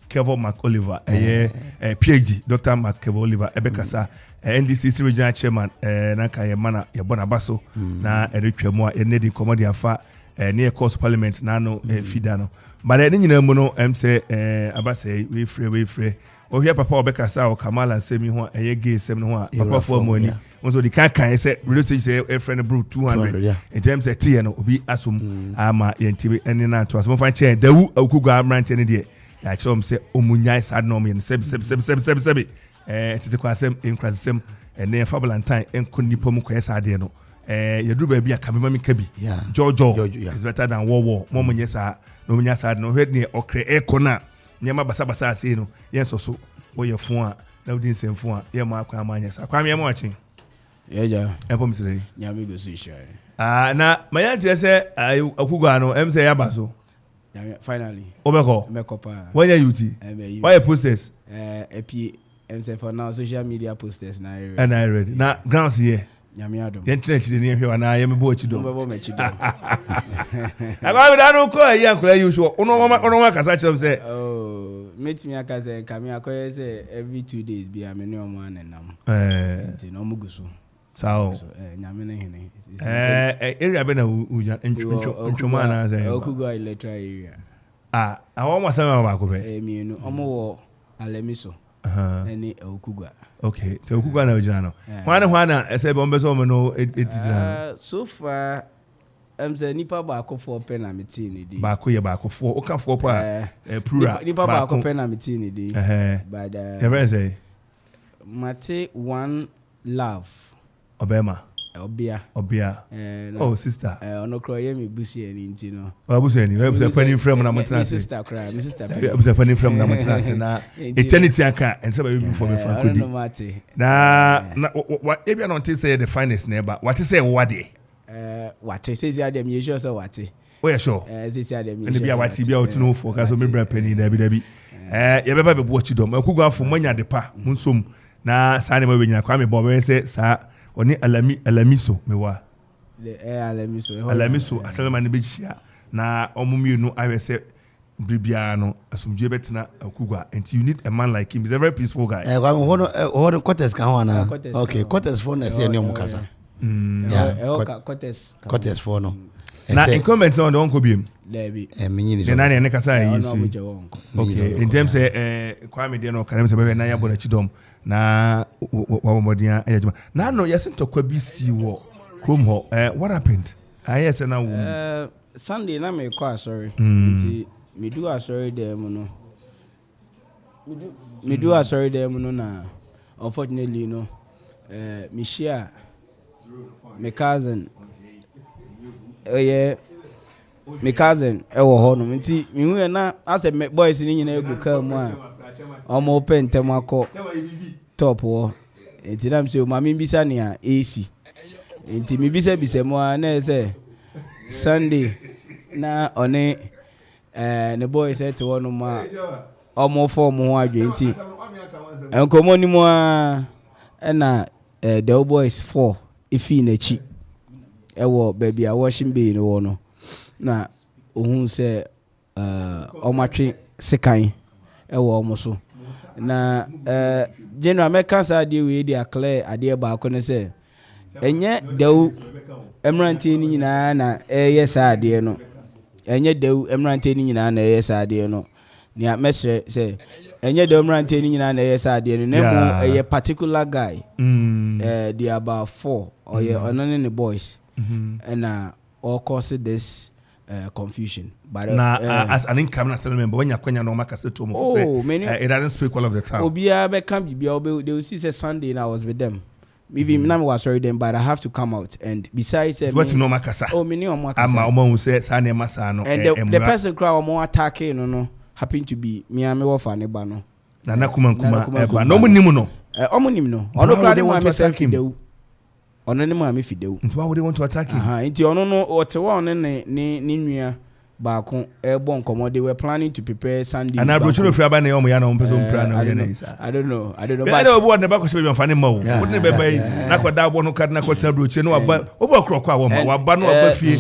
Kevin McOliver, a PhD, Dr. McOliver, Ebekasa, NDCC regional chairman, Naka Yamana, Yabona Basso, na Eric Moa, a Nedi Commodity Afa, near Coast Parliament, Nano, Fidano. But I didn't know, say, Abase, we free. Oh, here, Papa Bekasa or Kamala and Semi, a year gay, 7 Papa for money. Also, the Kaka said, reduce a friend of 200 in terms of tea and Obi Asum, Ama, Yentibi, and then to us, more fine chair, the Ukuga Brant any day. I saw him say, Omunya sad no me and sebi. To the Quasem in Crasem and then Fabalantine and Kundipomu Quesadeno. You do baby a Kamami Kabi. Jojo is better than war. Momo yes, no Munyasa, no head near Okre Ekona. Yama Basabasa, say no, yes or so. Or your phone, no didn't send phone, Yama Kwamanyas. I'm watching. Yeah, I'm saying, Yamigo Sisha. Now, my auntie said, I Okugano, M. Say Abaso.
Finally.
Obeko.
Mekopa.
Why are you tea? Why are posters?
For now, social media posters now.
And I read. Now, grounds here.
Yamiado.
The internet is near here, and I am a boy to do.
I
don't call you, Uncle. You show. Ono Casacho say.
Oh, meet me. I can say, Kamia say every 2 days be a minimum one and no Mugusu.
So, area been a Chumana.
Okuga electoral area.
I almost say about
me. Omo Alemiso. Any Okuga.
Okay, to Okuga no Jano. Juana, I say Bombeso no it.
So far, I'm the Nipa Akuffo Penamitini.
Bakuya Akuffo, Okaffo, Pura.
Nipa Akuffo Penamitini. But
never say
Mate one love.
Obama.
Obia.
Oh, sister.
Ono kroye mi busi eni ntino.
Busi eni. We be funny from na montana.
Sister cry, my sister.
We be funny from na montana na eternity anka and say we before me from kodi. Na what e be no say the finest neighbor. What say what dey?
What say say dem you sure say what?
Oh yeah sure.
Say dem.
And be what be out no for cause me bra penny da bi. You be be watch dom. Akugo afo manya de pa. Munsom na sa ne ma we nyina kwa me bo say sa oni alamiso mewa alamiso asalama ne bechia na omumienu awese bibia no asumje betina akugwa and you need a man like him. He's a very peaceful guy.
Hold quarters kan ho na okay quarters for na say any omukasa
yeah quarters
for no
na incumbent on the uncle beam
Debbie
menyini
the nani ne kasa yi
so
okay in terms kwame de no kan se be na ya bona chidom na wa modia ejuma na no yes ntokwa bi si wo krom ho what happened yes na wo
Sunday na me kwa sorry nti me do sorry dem no me do sorry dem no na unfortunately no me share my cousin my cousin ewo ho no nti me hu na ase me boys ni nyina egu ka mu a omo open tem akọ top wo nti na mse o ma me bisa ne a AC nti me bisa mu a na say Sunday na one the boys said to one ma omo form ho adwe nti enkomo ni mu a na the boys 4 ifi na chi ewo baby a washing bay no no na ohun se omatwe sekan ewo omo so na general mekasa ade we dey clear ade ba ko ne se enye dew emrante ni nyina na yes ade no enye dew emrante ni nyina na yes ade no ni a mesre se enye dew emrante ni nyina na yes ade no na mu a particular guy they about 4 or on the boys and all cause this confusion but
as an income member when you kwenya no makase to mo say it doesn't speak all of the time
obia be can be they will see say Sunday and I was with them even now was sorry them but I have to come out and besides
what no makasa
me no makasa
ama omo say sane masa no
and the person crowd omo attacking no happen to be me and me wo fa ne ba no
na kuma ba no munim no
omo nim no ono crowd mo am say fideu ono ne mo am fideu
nti why would they want to attack him
nti ono no otewa ono ne nua baako bon komo they were planning to prepare Sunday
and abroach no fraba na omo ya na omo person plan na na isa
I don't know
but I obo na ba ko se be mfane ma wo woni be bai na ko da bo no kad na ko tan abroach no waba obo krokwa wo ma waba no waba fie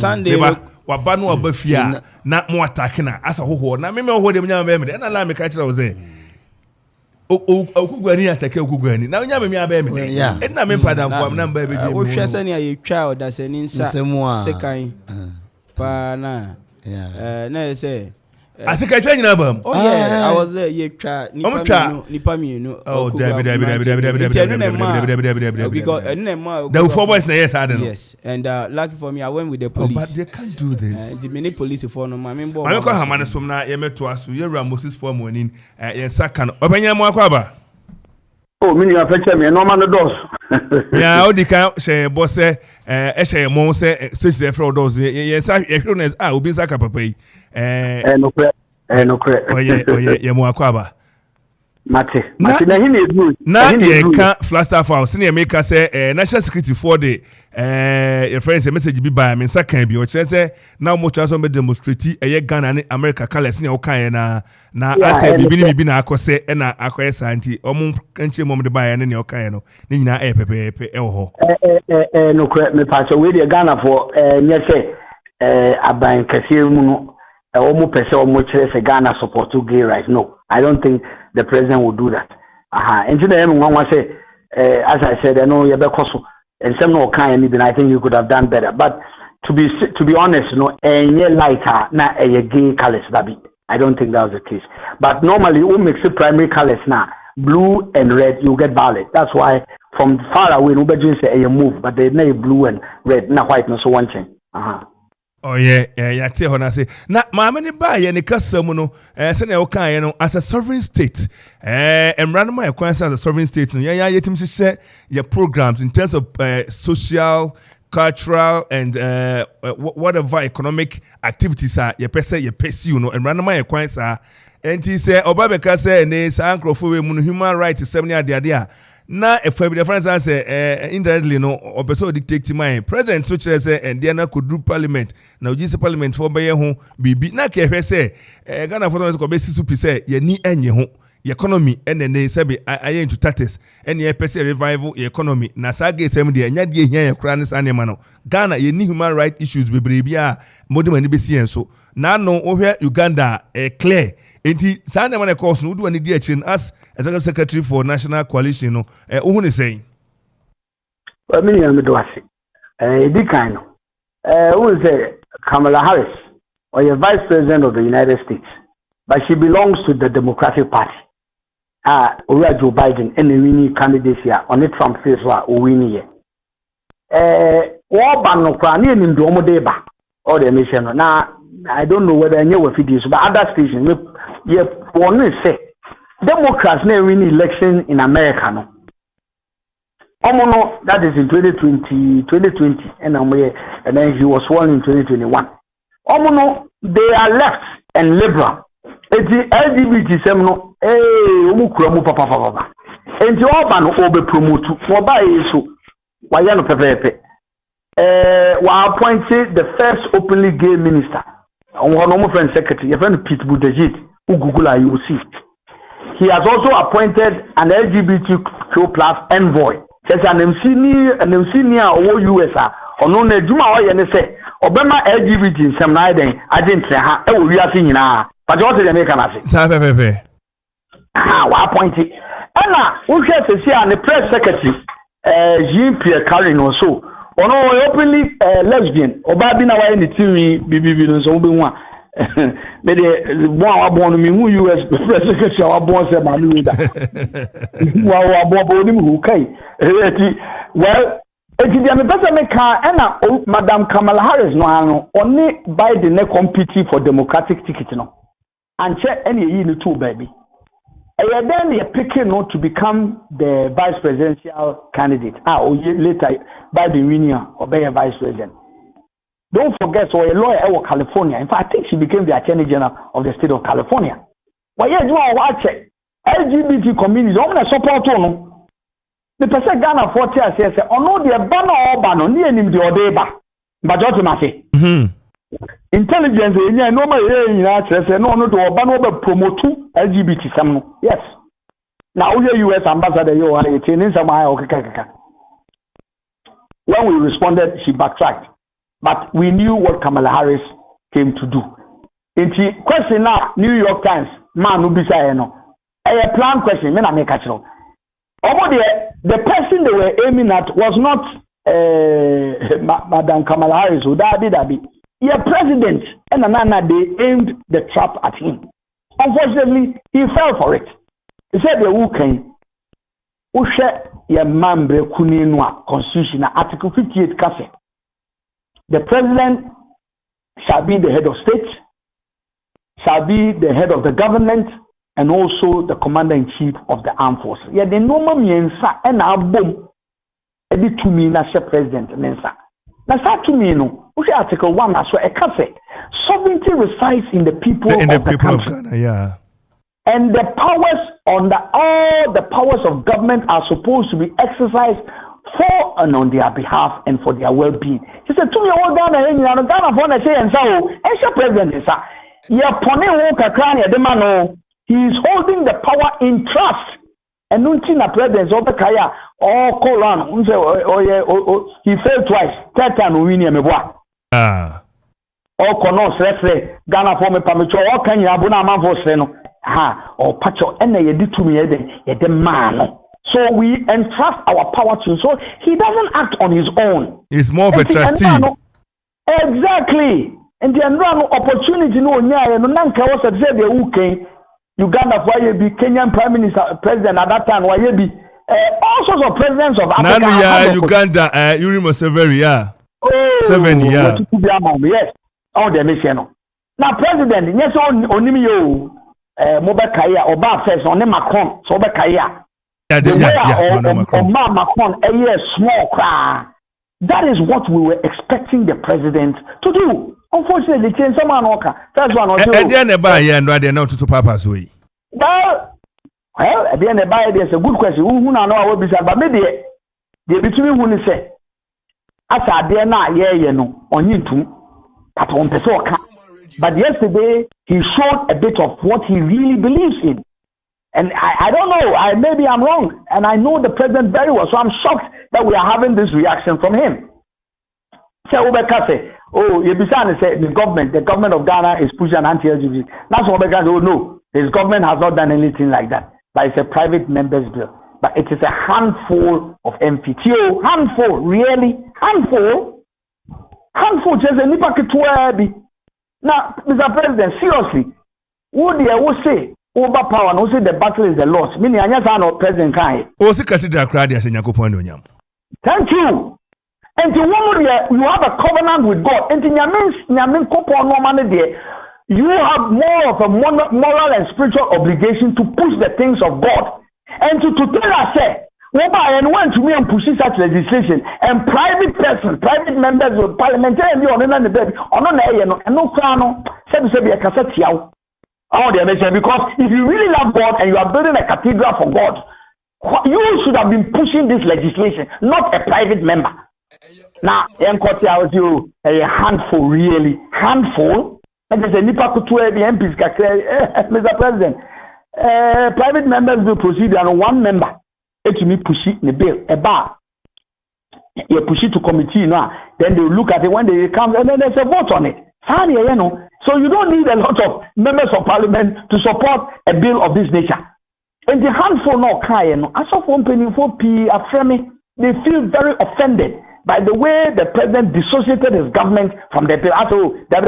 waba no waba fie na mo attack na asa hoho na me hoho de nyama be me na la me ka kira wo say okugwani atake okugwani na nya me be me na me padam fo am na ba be bi
wo hwese ne aye twa oda se ni nsa sekan pa na na say
asika twa nyina bam
oh yeah I was there ye twa nipa mi no
oh David
because
the four boys na yes I don't know
yes and lucky for me I went with the police
but they can't do this
the many police for no ma me
ko hamane som na ye meto aso ye ra Moses for mo anin ye saka no obanya mo akwaba
oh mini afeche me no man dos
ya odika she boss she mo se se fro dos ye sa ye hwoness obi saka papa yi
no kre
oye ye mo akwaba
mate na hini edu
na ye ka flaster house na ye make say national security for the your friends a message bi by me saka bi o kire say na mo twa so be demonstrate Ghana and America colors na o kan na asa bibi na akose na akoye santi o mo kanche mo de buy na ne o kan no ni nyina pepepe e wo ho
no kre me pa so we the Ghana for nye say aban kase mu no o mo pese o mo kire say Ghana support to gay rights no I don't think the president will do that. And today, one say, as I said, I know you're and some no kind, even I think you could have done better. But to be honest, no, any lighter, not a gay colors, I don't think that was the case. But normally, who makes the primary colors now, blue and red, you get violet. That's why from far away, nobody say a move, but they know blue and red, not white, no so one thing.
Oh yeah, te hona say na maame ne ba ye ne kasam no se na o kan ye no as a sovereign state emrano ma ekwan as a sovereign state no ya yetim hye your programs in terms of social, cultural and whatever economic activities are ye pese ye pursue no emrano ma ekwan sa enti se oba be ka say ne sa Akropong we mu no human rights semni ade a na if the friends say indirectly no obeso dictate my president so say and there na could do parliament na ojise parliament for be ho bibi na ke hwe say Ghana for no be sisu say ye ni enye ho economy enene say be aye into status ene ye pese revival economy na saga sem de enya de hia ye kra ne sa ne ma no Ghana ye ni human right issues bebre a modem ani be si enso na no ohwe Uganda clear enti sa na man course no do ani di achin as executive secretary for national coalition no who is saying
me am do ase di kan no who say Kamala Harris, or a vice president of the United States, but she belongs to the Democratic Party. We are Joe Biden and the winning candidates here on the Trump face or winning here. No crani in the deba or the mission. Now, I don't know whether I know if it is, but other stations, you want to say Democrats never win election in America. No. Omono, that is in 2020, and then he was sworn in 2021. Omono, they are left and liberal. It's the LGBT semino, umukuramu papa. And the Oban obe promote for by so, wayano pepe. We appointed the first openly gay minister. On one friend secretary, your friend Pete Buttigieg, who Google you will see. He has also appointed an LGBTQ plus envoy. Says an MC or USA or no Juma or say Obama LGBT some night I didn't say how we are seeing now. But what did they make an answer? Appointed. Anna, who says to see the press secretary, Jean-Pierre Carin or so. Or no openly lesbian or Babina in the TV, BB, so be one. Maybe one born me who US press secretary or born said Manuda. Well, it is a better maker and Madame Kamala Harris no only Biden competing for Democratic ticket no. And check any in two baby. And then they are picking not to become the vice presidential candidate. Or later Biden winning or be a vice president. Don't forget, so a lawyer in California. In fact, I think she became the attorney general of the state of California. Why you watch LGBT community? I'm gonna support you. The person Ghana 40 says, "Oh no, the banner or near him the odeba." But what you say? Intelligence, normal no to banner promote LGBT some. Yes. Now we US ambassador you are in some when we responded, she backtracked. But we knew what Kamala Harris came to do. In the question now, New York Times, man who beside no. A plan question, men are make a show. The person they were aiming at was not Madame Kamala Harris, who that be. Yeah, president, and they aimed the trap at him. Unfortunately, he fell for it. He said, the who came. Ushe ya mambre kuninwa constitution article 58 kase. The president shall be the head of state, shall be the head of the government, and also the commander-in-chief of the armed forces. Yeah, the normal miensa and boom. Ebi to me na president mensa. Na sa to me no. Which article 1 as well? Sovereignty resides in the people of the country. Of Ghana, yeah. And the powers all the powers of government are supposed to be exercised for and on their behalf and for their well-being. He said, to me, all Ghana for the say and so, president is he is holding the power in trust. And Nuntina president over Kaya or Koran, he failed twice. Third time we win him. Or Konos, let's say, Ghana for me, Pamicho, or Kenya, Abuna Amanfo Seno, or Pacho, and they did to me, the man. So we entrust our power to him. So he doesn't act on his own.
He's more of a trustee.
Exactly. And the opportunity, no, Nanka was at the Uganda, why you be Kenyan Prime Minister, President at that time, why you be all sorts of presidents of Africa.
Uganda, Yuri Museveni, yeah. 7 years.
Yes. Oh, the mission. Now, President, yes, only you, Mobakaya, or Bafes, on the Macron, so Bakaya. Macron, a year small cry. That is what we were expecting the president to do. Unfortunately, change someone. That's one or two.
At the end of the year, no, they're not to Papa's way.
Well, at the end of the year, there's a good question. Who know what we say, but maybe the between who say, as I dare not, yeah, no, on you too, but on the soca. But yesterday, he showed a bit of what he really believes in. And I don't know, maybe I'm wrong, and I know the president very well, so I'm shocked that we are having this reaction from him. So Obeka say, oh, Yebisane say the government of Ghana is pushing anti-LGBT. That's what Obeka say, oh no, his government has not done anything like that. But it's a private member's bill. But it is a handful of MPTO. Handful, really? Handful? handful just a nipa ketewa bi. Now, Mr. President, seriously, would you say over power and say the battle is the loss? Meaning, I just know President Kai.
O se cathedral crowd ya senyako pondo nyam.
Thank you. And the woman you have a covenant with God. And the nyamin kopo no there. You have more of a moral and spiritual obligation to push the things of God. And to tell us, and went to me and push such legislation, and private members of parliamentarians on the bed, on no crown, said to be a cassette. Because if you really love God and you are building a cathedral for God, you should have been pushing this legislation, not a private member. Now, you a handful, really. Handful? And there's a nipa kutuwe the MPs, Mr. President. Private members will proceed and one member. To me push it the bill, a bar. You push it to committee now, then they look at it when they come and then there's a vote on it. So you don't need a lot of members of parliament to support a bill of this nature. And the handful no crying, as of one penny for P, they feel very offended by the way the president dissociated his government from the bill. Also, yes,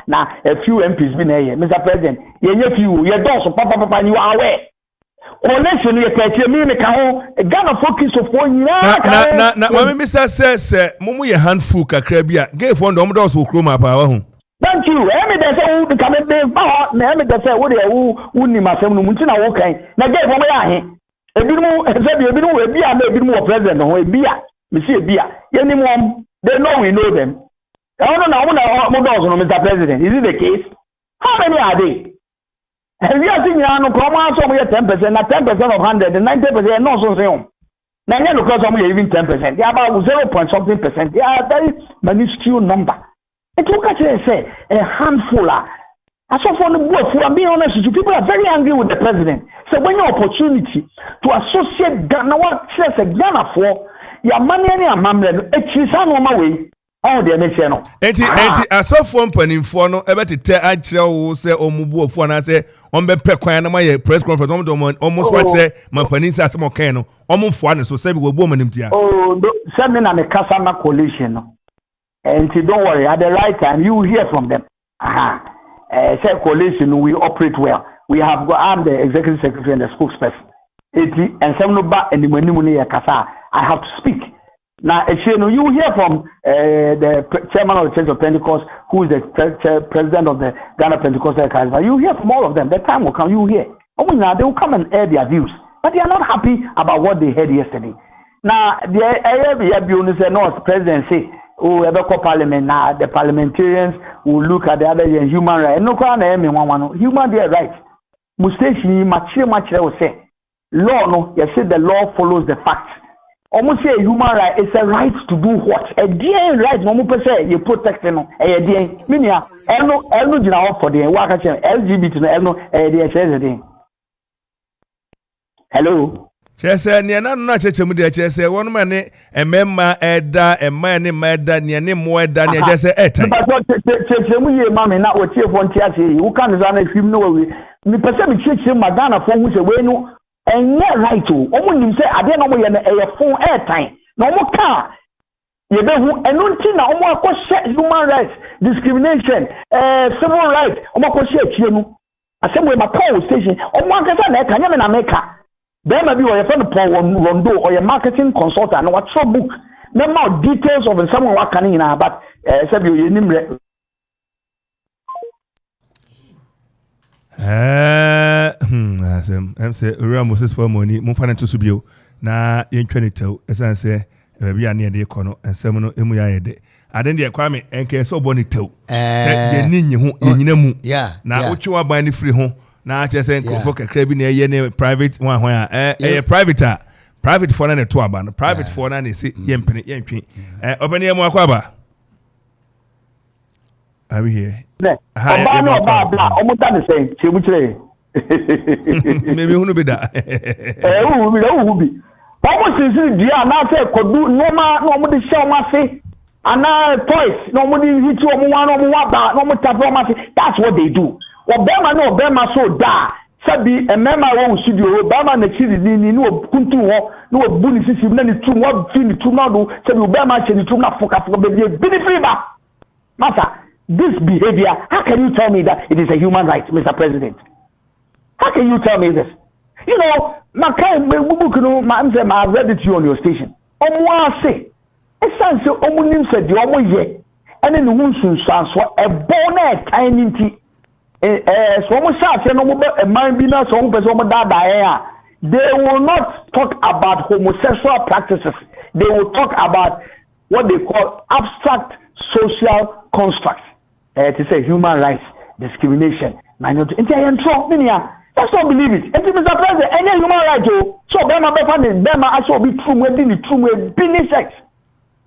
now a few MPs been here, Mr. President. You don't so papa, you are aware. Election ye pete me ka ho Ghana focus of one
na Mr. says mumu ye handful kakra bia gay for ndom do so kroma pa wa hu.
Thank you. Emi dey say who come dey ba na emi dey say wo dey who ni masem no munti na wo kan na gay for ya he ebinumu ebinumu ebia na ebinumu president ho ebia me see ebia ye ni mom they know we know them. I don't know mo do so Mr. President, is it the case? How many are they? And we are seeing no come out some 10%, not 10% of 100, and 90% no so say. Now you because some even 10%. They are about 0 point something percent. They are very minuscule number. And look at it say a handful. As of for the board, for being honest with you, people are very angry with the president. So when your opportunity to associate Ghana, what says a Ghana for your money and your mamma, it's on my way. Oh, they make no.
Enti asofo mpanimfo no ebetete akire wo se omubuofo na se ombe pe kwan na my press conference almost what say mampanin say asem okan no omfo ane so say we bu manimtia. Oh,
send me na me kasa na coalition no. Enti don't worry, at the right time you will hear from them. Say coalition we operate well. I'm the executive secretary and the spokesperson. Enti and some no ba animanimu ne kasa. I have to speak. Now, you hear from the chairman of the Church of Pentecost, who is the president of the Ghana Pentecostal Council. You hear from all of them. The time will come, you hear. They will come and air their views. But they are not happy about what they heard yesterday. Now, the president say, parliament, now the parliamentarians will look at the other human rights. No, human rights. Mustache, will say, law, no, you say the law follows the facts. Almost say human right is a right to do what? A dear right, no more say you protect no. A dear, minia, elno jina for the waka LGBT no elno a dear says hello.
Chese ni na no cheche mu de chese won ma ne emema eda ema ne meda ni ne mo eda ni chese etan.
But cheche mu ye ma me na o tie fo ntia se you can za na film no we. Me pese me cheche magana fo hu se we no and yeah, right too. Omu say I didn't know a phone airtime. No more car. You know, and nothing now. Human rights, discrimination, civil rights. I said, my power station. Can you America? There may be your friend Paul Rondo or your marketing consultant. What's your book? No more details of someone working in but said you name.
I'm say Ura Moses for money, Mufana to Subio, na in 22, as I say, we are near the econo, and Semono Emuya. I didn't acquire and can so bonito.
Yeah,
now what you are buying the free home. Now just saying, for a crab in a private one where a private for an tour, private for an is Yempen. Open your Mwakaba. Are we here? Maybe who be that?
Who be? Almost is the answer could do no more show mercy. And now toys, nobody hit you one no more tap. That's what they do. Obama no Obama so da. sabi a mema wo studio Obama na chiri ni no kuntu ho no bu ni sisi na ni tum wa fi ni tum na do sabi Obama che ni tum na foka be be ba master this behavior how can you tell me that it is a human right Mr. President how can you tell me this you know makai bubu no ma am say ma read it to you on your station omo ase esanse omo nim se de omo ye ene ni hunsun so e bona tiny nti so mo say no mo be man bi na so mo person mo da they will not talk about homosexual practices they will talk about what they call abstract social constructs to say human rights discrimination minority let's not believe it and Mr. President any human right so Barima be fan Barima aso be true we be true we be sex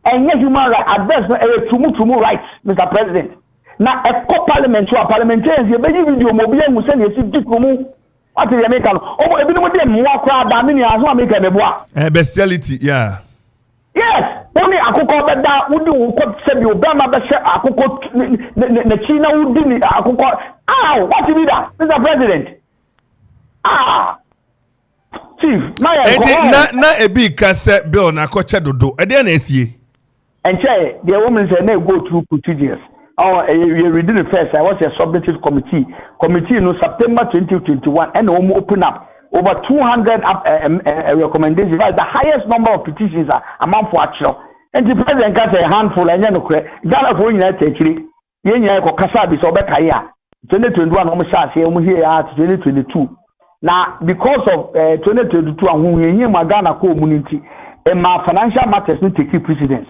and human right address true rights Mr. President na a parliament to parliamentarians you be video mo bi emu se na esi dikumu what is America o ebi no dey mo akwa da me aso America be boa
bestiality yeah
yes only akoko be da wudi wo ko se bi Obama be se akoko na China wudi ni akoko what is that Mr. President Chief
na ebi kase bill na koche dodo e dey na esie
enche the woman say na go through procedures we reading the first I was a submitted committee in September 2021 and open up over 200 recommendations the highest number of petitions Amanfo actual and the president got a handful and no credit Ghana for United States yenya ko kasa bi so be kai a 2021 no say here at 2022 now because of 2022 ahunhie ma Ghana ko community and my financial matters no take precedence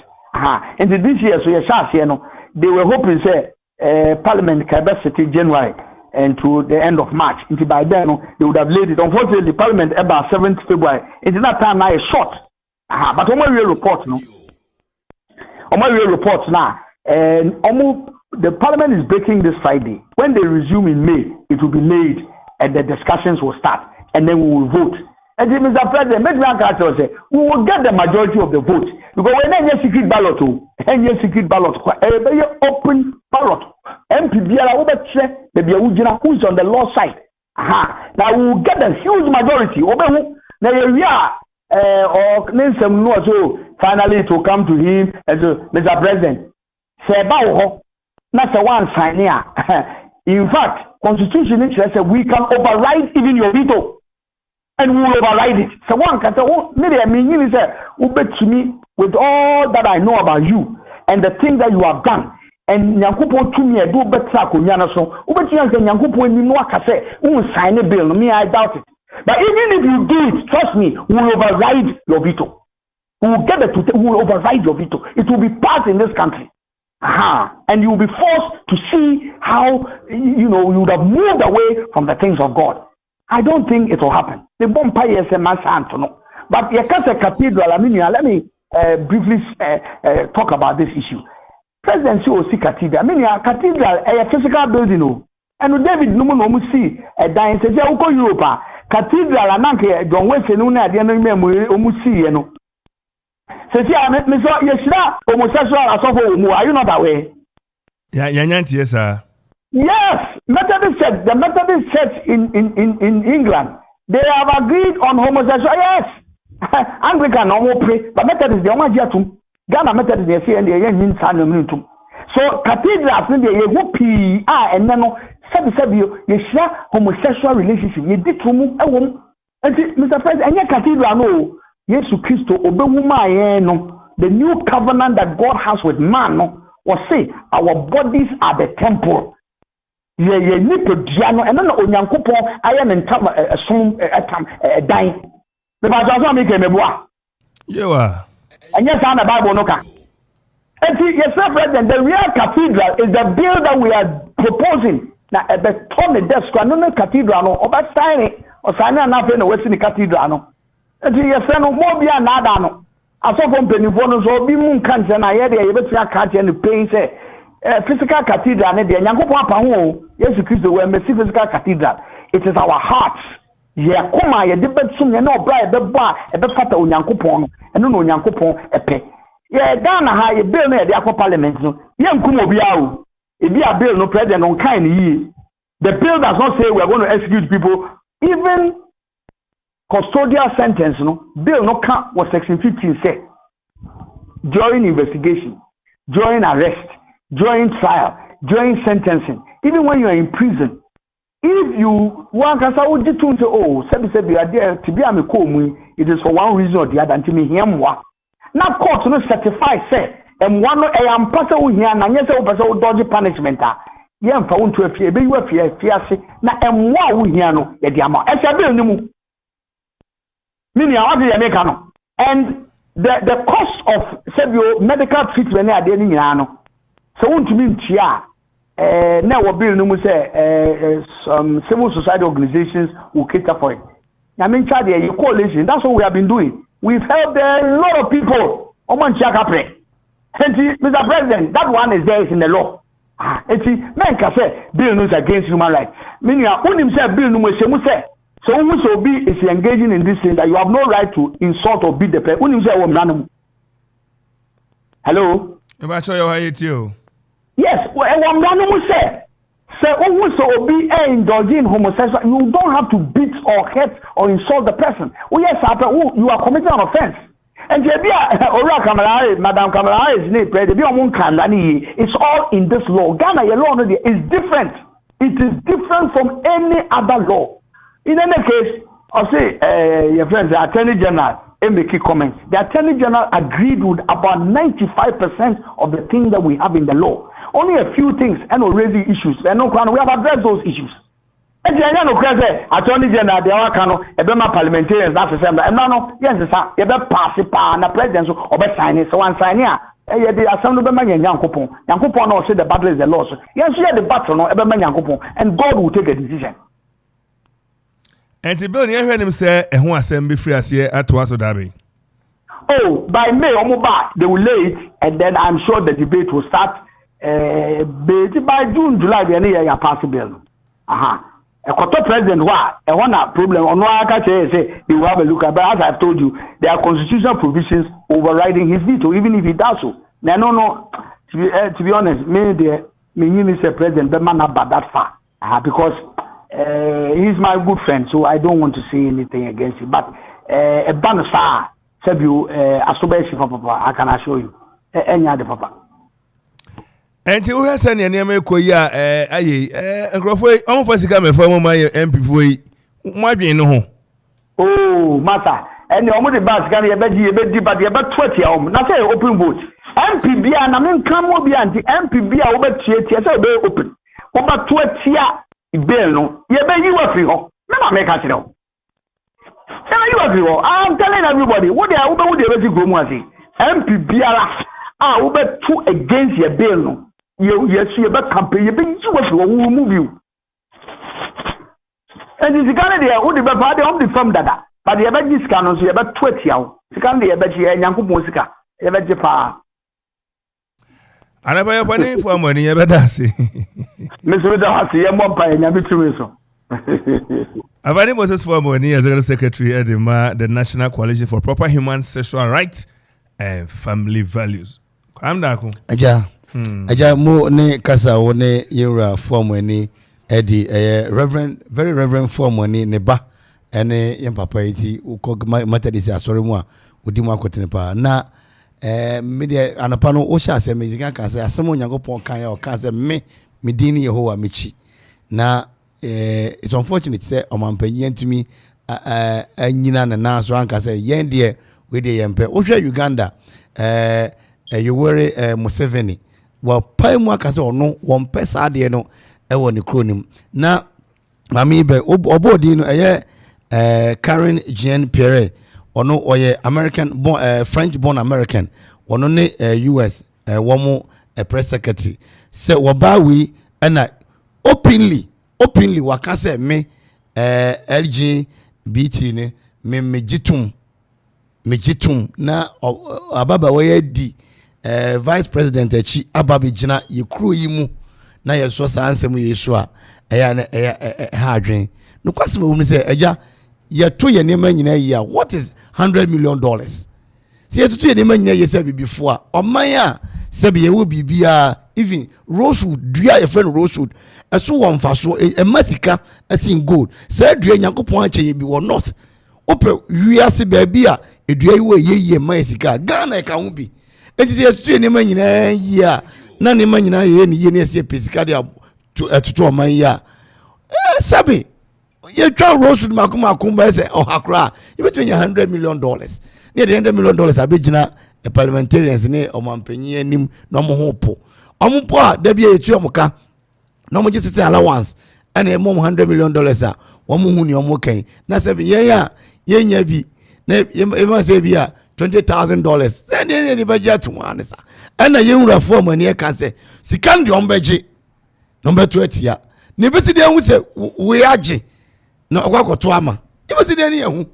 and this year so you no they were hoping say parliament can be sitting January and to the end of March until by then they would have laid it unfortunately parliament about 7th February it's that time now is short but on my real report now and the parliament is breaking this Friday when they resume in May it will be laid and the discussions will start and then we will vote and then Mr. President make me say we will get the majority of the vote because when any secret ballot open ballot MPBR who's on the law side now we will get a huge majority now finally it will come to him and so Mr. President say not one sign here in fact constitution says we can override even your veto and we will override it. So one can say, maybe I mean, you say, to me with all that I know about you and the things that you have done. And Yankupo to me, do better. So, Yankupo in say, sign a bill. Me, I doubt it. But even if you do it, trust me, we will override your veto. We will get we will override your veto. It will be passed in this country. And you will be forced to see how, you would have moved away from the things of God. I don't think it will happen. The Bompire is a mass no. But you can't say cathedral. I mean, let me briefly talk about this issue. Presidency will see cathedral. I mean, a cathedral is a physical building. And David Numu see a dying says, Europe. Cathedral, and Nanke, John Weston, at the end of the says, homosexual, are you not aware?
Yeah, yes, sir.
Yes, the Methodist Church in England, they have agreed on homosexual. Yes, Anglican no pray, but Methodist they want to. Ghana Methodist they say and they yin san no. So cathedrals they whoopee and no sabi you share homosexual relationship. You did tumu ewom. And Mr. President, any cathedral no Jesus Christ obewuma no. The new covenant that God has with man no was say our bodies are the temple. Ye nipoduano eno na onyankopon aye ne ntam som etam dan the pastor make emeboa
yewa
anya sa na Bible no ka enti yes President the real cathedral is the bill that we are proposing na the Tommy desk no cathedral no obasign o sign na afa na wasi ni cathedral no enti yes no mo bia na ada no asofo mpenifo no so bi mu nka nse na ye de ye betia ka tie no pain say physical cathedral ne de nyankopon apa ho Jesus Christ we me physical cathedral it is our hearts ye koma ye de betum ye na obra ye bebo a e be fata onyankopon no eno no onyankopon epe ye Ghana ha ye bill no ye de akọ parliament no ye nkum obi awo e bi a bill no president on kind yi the bill does not say we are going to execute people even custodial sentence no bail no count was section 15 say during investigation, during arrest, during trial, during sentencing, even when you are in prison, if you one can say oh sebi are there to be a it is for one reason or the other until me hear more. Now court no certify say and one no am person who here na nyese wo person dodge punishment ye mfa won to afie be you afie afiase na emwa wo hia no ye dia ma e se be onimu mini a odi ye make no and the cost of sebio medical treatment na ade ni nyina no so won to me ntia na wo bill no mu say some civil society organizations will cater for it. I mean charge a coalition, that's what we have been doing. We've helped a lot of people. Mr. President, that one is there, is in the law. Men can say bill is against human rights. Meaning, when himself bill no say, so who so be is engaging in this thing that you have no right to insult or beat the president. When himself hello. Yes, well, say. So who be indulging homosexual, you don't have to beat or hurt or insult the person. Oh yes, you are committing an offense. And Madam Kamala is it's all in this law. Ghana law is different. It is different from any other law. In any case, I'll say your friends, the Attorney General, make comments. The Attorney General agreed with about 95% of the things that we have in the law. Only a few things and already issues. And no, we have addressed those issues. And the Attorney General, the Awakano, Ebema parliamentarians, that's the same. And no, yes, sir, you better pass it, and the president, or better sign it. So one sign here. The Assembly of Yankupon. Yankupon also the battle is the law. Yes, you the battle, no, Ebema Yankupon, and God will take a decision.
And the bill, you heard him say, and who assembly free as here at Waso Derby.
Oh, by May or Moba, they will lay it, and then I'm sure the debate will start. By June, July, the year pass the bill. A quarter president, what a one problem on what I can say, they will have a look at. But as I've told you, there are constitutional provisions overriding his veto, even if he does so. Now, no, to be honest, me say president, but man, not that far, because he's my good friend, so I don't want to say anything against him. But a banner star, said you, I can assure you, any other papa.
And you have sent your name, Koya, and Akropong, almost come from my MP for my being no.
Oh, matter, and your money bus can be a bit, but you're about 20 hours, not say open vote. MPB and I mean, come over the anti MPB over theatre, open. Over 20 bill, no, you were free. Never make us know. You are free. I'm telling everybody what they are over the Resi MPB are over 2 against your bill, no. Yes, you about campaign, you will move you. And it's kind of there, who the bad only from that. But the about this canon, you about 20 hours. You can't be about your young musica, about your power.
And I buy a for money, ever does.
Mr. Dahasi, I'm one by a tourism.
Avani Moses for money as a secretary at the National Coalition for Proper Human Sexual Rights and Family Values. Come down.
Aja mo ne kasa wo ne yura form ni edi very reverend form ni ne ba ene yem papa yi uko matadisi asori mu a odi mu akotene pa na media anapa no o sha asem yi kan kasa asem onyankopon kan ya o kan se me dini Yehowa mechi na it's unfortunate say omampanyi ntumi anyina na so an kasa yen de we de yempe wo hwa Uganda you worry Museveni well pai mu akase ono won pesa de no e woni kronim na mami be obodi no Karen Jean Pierre ono oye American born French born American ono ne US womo press secretary se wobawi na openly wakase me LGBT ne me mejitum na ababa we di vice president echi ababe gina ye kru yi mu na ye so sa ansem yesu a ha adwen no kwase me wo se eja ye to ye nema nyina yi a what is $100 million see ye to ye nema nyina ye se bibifo a oman a se be ye wo bibia even rosewood dua your friend rosewood ɛso wɔ mfaso ɛma sika ɛsin gold sɛ dua nyankopɔn akyɛ yɛ bi wɔ north opɛ wiase baabi a edua yi wɔ yɛyɛ ma sika Ghana ɛka ho bi enti sɛ yɛtutu nneɛma nyinaa yi a na nneɛma nyinaa yɛ ne yɛ ne ɛsɛ pesika de ɛtoto ɔman yi a sabi yɛtwa rosewood mako ba sɛ ɔhakora yɛbɛtumi nya $100 million ne yɛde $100 million abɛgyina parliamentarians ne ɔmampanyin anim na ɔmo ho po ɔmo po a da bi yɛtu ɔmo ka na ɔmo gye sisi allowance ɛna ɛmɔ $100 million a wɔn hu ne ɔmo kan na sɛ yɛn a yɛnya bi na ɛma sɛ bi a $20,000 sɛ ne yɛn de bɛgye ato wɔn ano sa ɛna yɛn wura fɔm ani ɛka sɛ sika no deɛ ɔmo bɛgye na ɔmo bɛto atia na ebesi deɛ ɛho sɛ wɔyɛ agye na ɔkɔ akɔto ama ebesi deɛ ne yɛn ho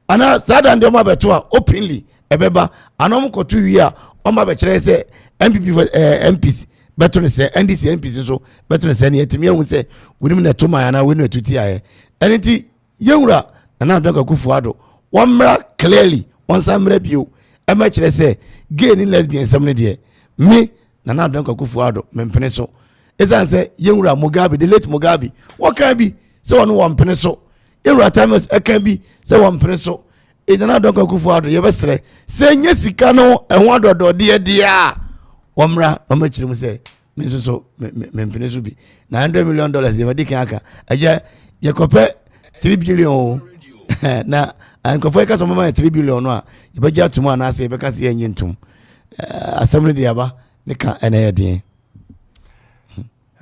ana saa dan deɛ ɔmo abɛto a openly ɛbɛba ana ɔmo kɔto wie a ɔmo abɛkyerɛ sɛ MPs bɛto ne sɛ NDC MPs nso bɛto ne sɛ ne yɛtumi ɛho sɛ wɔnim na ɛto maa ana wɔn na ɛto ti ayɛ ɛne ti yɛwura Nana Addo Akufo Addo wɔn mmra clearly wɔn nsa mmra bio ɛmɛ kyerɛ sɛ gay ne lesbian nsɛm ne deɛ me Nana Addo Akufo Addo mempene so ɛsan sɛ yɛwura Mugabe the late Mugabe wɔkan bi sɛ wɔn wɔn mpene so yɛwura Times ɛkan bi sɛ wɔn mpene so Nana Addo Akufo Addo yɛbɛsrɛ sɛ nye sika no ɛho adɔdɔdeɛ deɛ a wɔn mmra wɔn akyerɛ mu sɛ me nso so mempene so bi na $100 million yɛbɛdi kan aka ɛyɛ yɛkɔpɛ 3 billion na nkɔfo yɛ ka sɛ ɔmama yɛ 3 billion no a yɛbɛgye atom anaasɛ yɛbɛka sɛ yɛnyɛ ntom asɛm no de aba ne ka ɛna yɛ den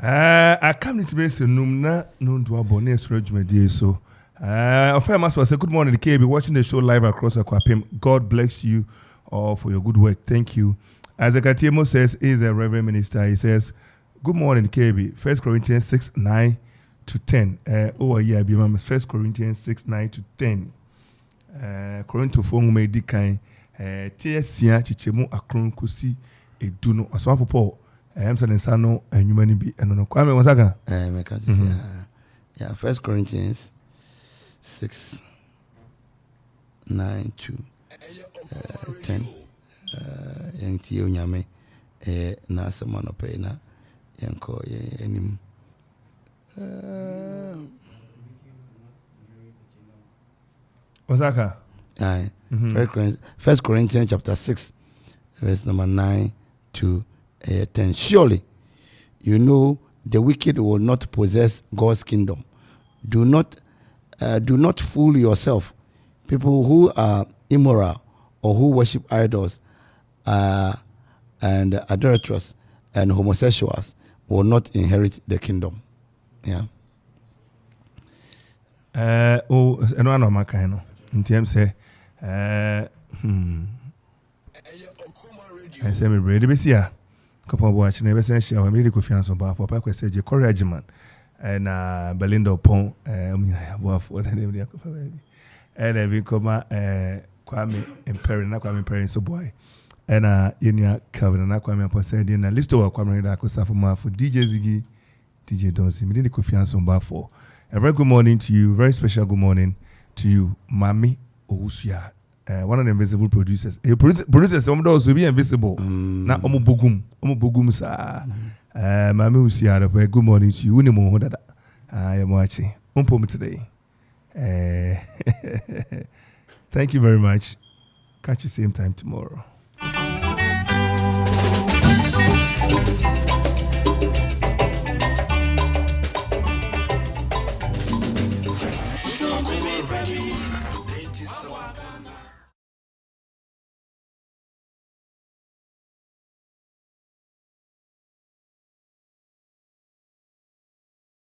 aka me tumi sɛ num na no ndoabɔ ne ɛsoro adwumadie so ɔfɛ ma so say good morning KB watching the show live across Akuapem. God bless you all for your good work. Thank you. As Akatiemo says, he is a reverend minister. He says, good morning KB. 1 Corinthians 6:9 to 10. Oh yeah, be 1 Corinthians 6:9 to 10. Korinto fo mu di kan tiesia chichemu akron kosi edu no asafo Paul am say nsa no anwuma ni bi eno no kwa me wonsaka
me ka say yeah 1 Corinthians 6:9 to 10 yanti onyame na asema no pe na yanko enim
Osaka.
Aye. 1 Corinthians chapter 6, verse number 9 to 10. Surely you know the wicked will not possess God's kingdom. Do not fool yourself. People who are immoral or who worship idols and adulterers and homosexuals will not inherit the kingdom. Yeah.
Eno ano maka no. Ntiem say I say me ready be see a couple of watch na be say share we dey confiance on ba for pa kwese je courage man na Belinda Pon omina ya bo afo na dem dey Akuffo baby and we come Kwame Imperi so boy and yenia Calvin na Kwame Pon say dey na list of Kwame da Akosafo ma for DJ Ziggy DJ Donsi me dey confiance on ba for a very good morning to you, very special good morning to you, Mami Owusuya, one of the invisible producers. Producers, some of those will be invisible. Na omo bogum sa. Mami Owusuya, very good morning to you. Unimo hodada. I'm watching. Umpo today. Thank you very much. Catch you same time tomorrow.